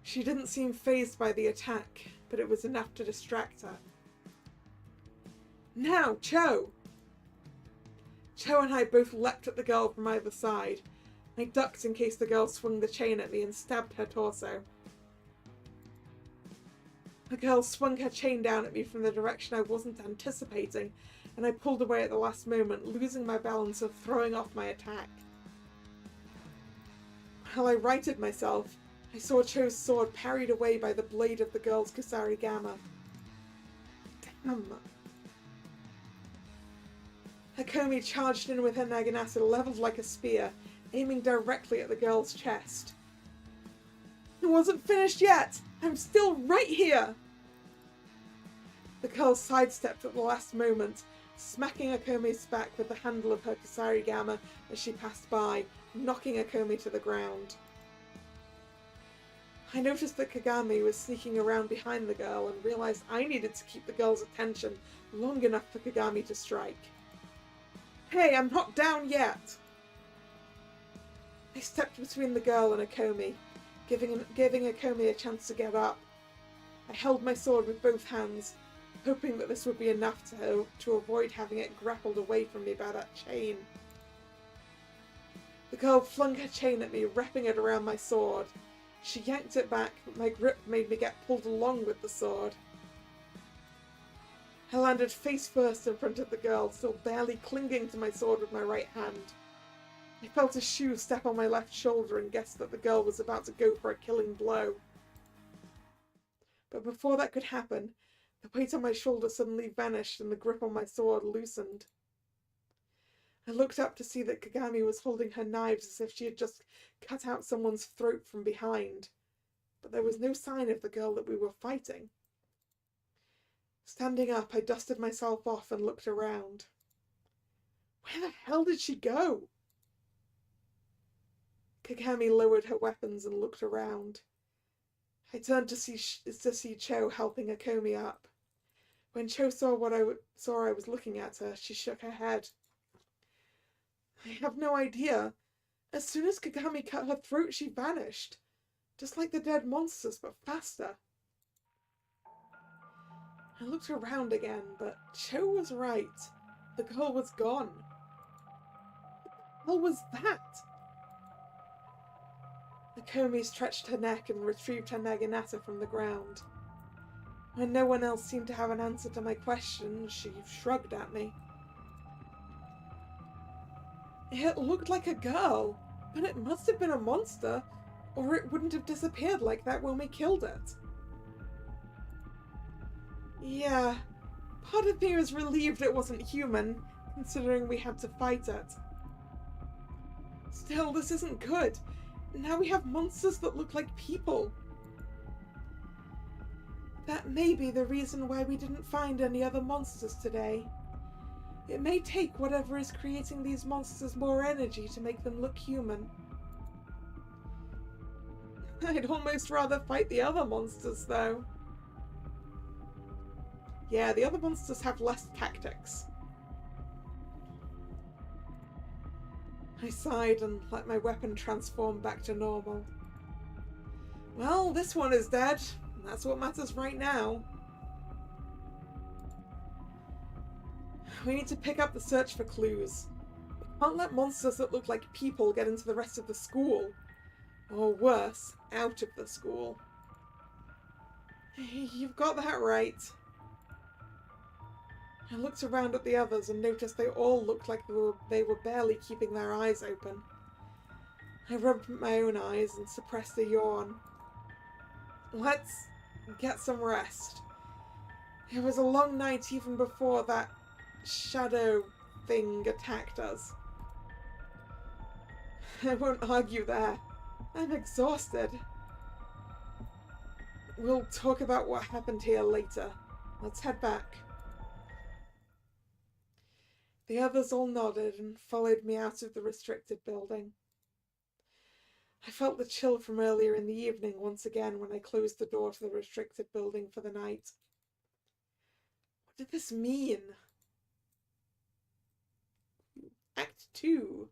She didn't seem fazed by the attack, but it was enough to distract her. Now, Cho! Cho and I both leapt at the girl from either side. I ducked in case the girl swung the chain at me and stabbed her torso. The girl swung her chain down at me from the direction I wasn't anticipating, and I pulled away at the last moment, losing my balance and throwing off my attack. While I righted myself, I saw Cho's sword parried away by the blade of the girl's Kusarigama. Damn! Akomi charged in with her naginata leveled like a spear, aiming directly at the girl's chest. It wasn't finished yet! I'm still right here! The girl sidestepped at the last moment, smacking Akomi's back with the handle of her Kusarigama as she passed by, knocking Akomi to the ground. I noticed that Kagami was sneaking around behind the girl and realized I needed to keep the girl's attention long enough for Kagami to strike. Hey, I'm not down yet! I stepped between the girl and Akomi, giving Akomi a chance to get up. I held my sword with both hands, hoping that this would be enough to avoid having it grappled away from me by that chain. The girl flung her chain at me, wrapping it around my sword. She yanked it back, but my grip made me get pulled along with the sword. I landed face first in front of the girl, still barely clinging to my sword with my right hand. I felt a shoe step on my left shoulder and guessed that the girl was about to go for a killing blow. But before that could happen, the weight on my shoulder suddenly vanished and the grip on my sword loosened. I looked up to see that Kagami was holding her knives as if she had just cut out someone's throat from behind, but there was no sign of the girl that we were fighting. Standing up, I dusted myself off and looked around. Where the hell did she go? Kagami lowered her weapons and looked around. I turned to see Cho helping Akomi up. When Cho saw I was looking at her, she shook her head. I have no idea. As soon as Kagami cut her throat, she vanished. Just like the dead monsters, but faster. I looked around again, but Cho was right. The girl was gone. What was that? Akomi stretched her neck and retrieved her naginata from the ground. When no one else seemed to have an answer to my question, she shrugged at me. It looked like a girl, but it must have been a monster, or it wouldn't have disappeared like that when we killed it. Yeah, part of me was relieved it wasn't human, considering we had to fight it. Still, this isn't good. Now we have monsters that look like people. That may be the reason why we didn't find any other monsters today. It may take whatever is creating these monsters more energy to make them look human. I'd almost rather fight the other monsters, though. Yeah, the other monsters have less tactics. I sighed and let my weapon transform back to normal. Well, this one is dead, and that's what matters right now. We need to pick up the search for clues. We can't let monsters that look like people get into the rest of the school. Or worse, out of the school. You've got that right. I looked around at the others and noticed they all looked like they were barely keeping their eyes open. I rubbed my own eyes and suppressed a yawn. Let's get some rest. It was a long night even before that shadow thing attacked us. I won't argue there. I'm exhausted. We'll talk about what happened here later. Let's head back. The others all nodded and followed me out of the restricted building. I felt the chill from earlier in the evening once again when I closed the door to the restricted building for the night. What did this mean? Act 2.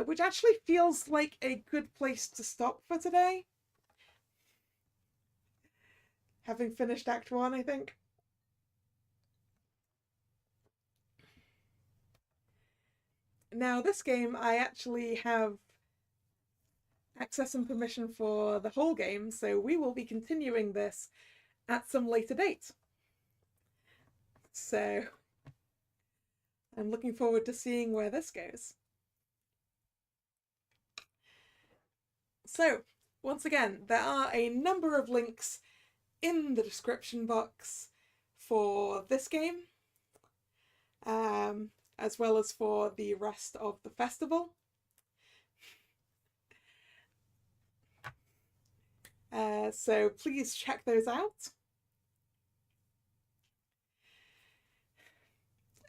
Which actually feels like a good place to stop for today. Having finished Act 1, I think. Now, this game, I actually have access and permission for the whole game, so we will be continuing this at some later date. So, I'm looking forward to seeing where this goes. So, once again, there are a number of links in the description box for this game, as well as for the rest of the festival. So please check those out.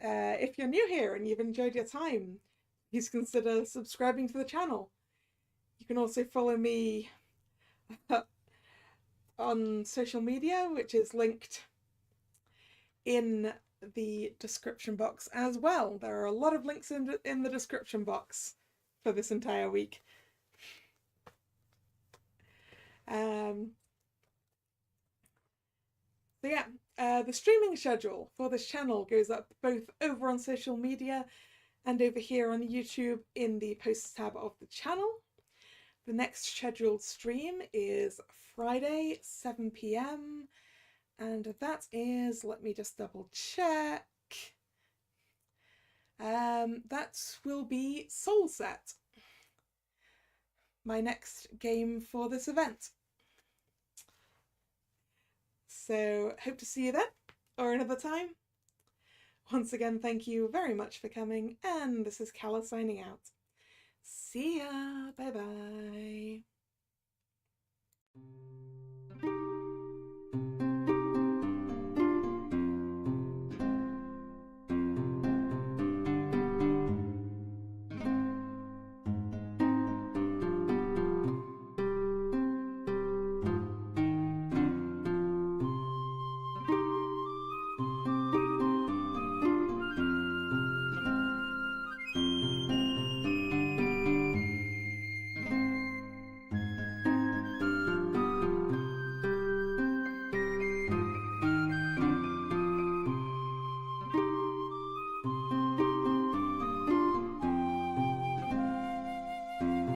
If you're new here and you've enjoyed your time, please consider subscribing to the channel. You can also follow me on social media, which is linked in the description box as well. There are a lot of links in the description box for this entire week. So yeah, the streaming schedule for this channel goes up both over on social media and over here on YouTube in the posts tab of the channel. The next scheduled stream is Friday, 7 p.m. and that is, let me just double check. That will be Soul Set, my next game for this event. So hope to see you then, or another time. Once again, thank you very much for coming, and this is Kalla signing out. See ya! Bye bye!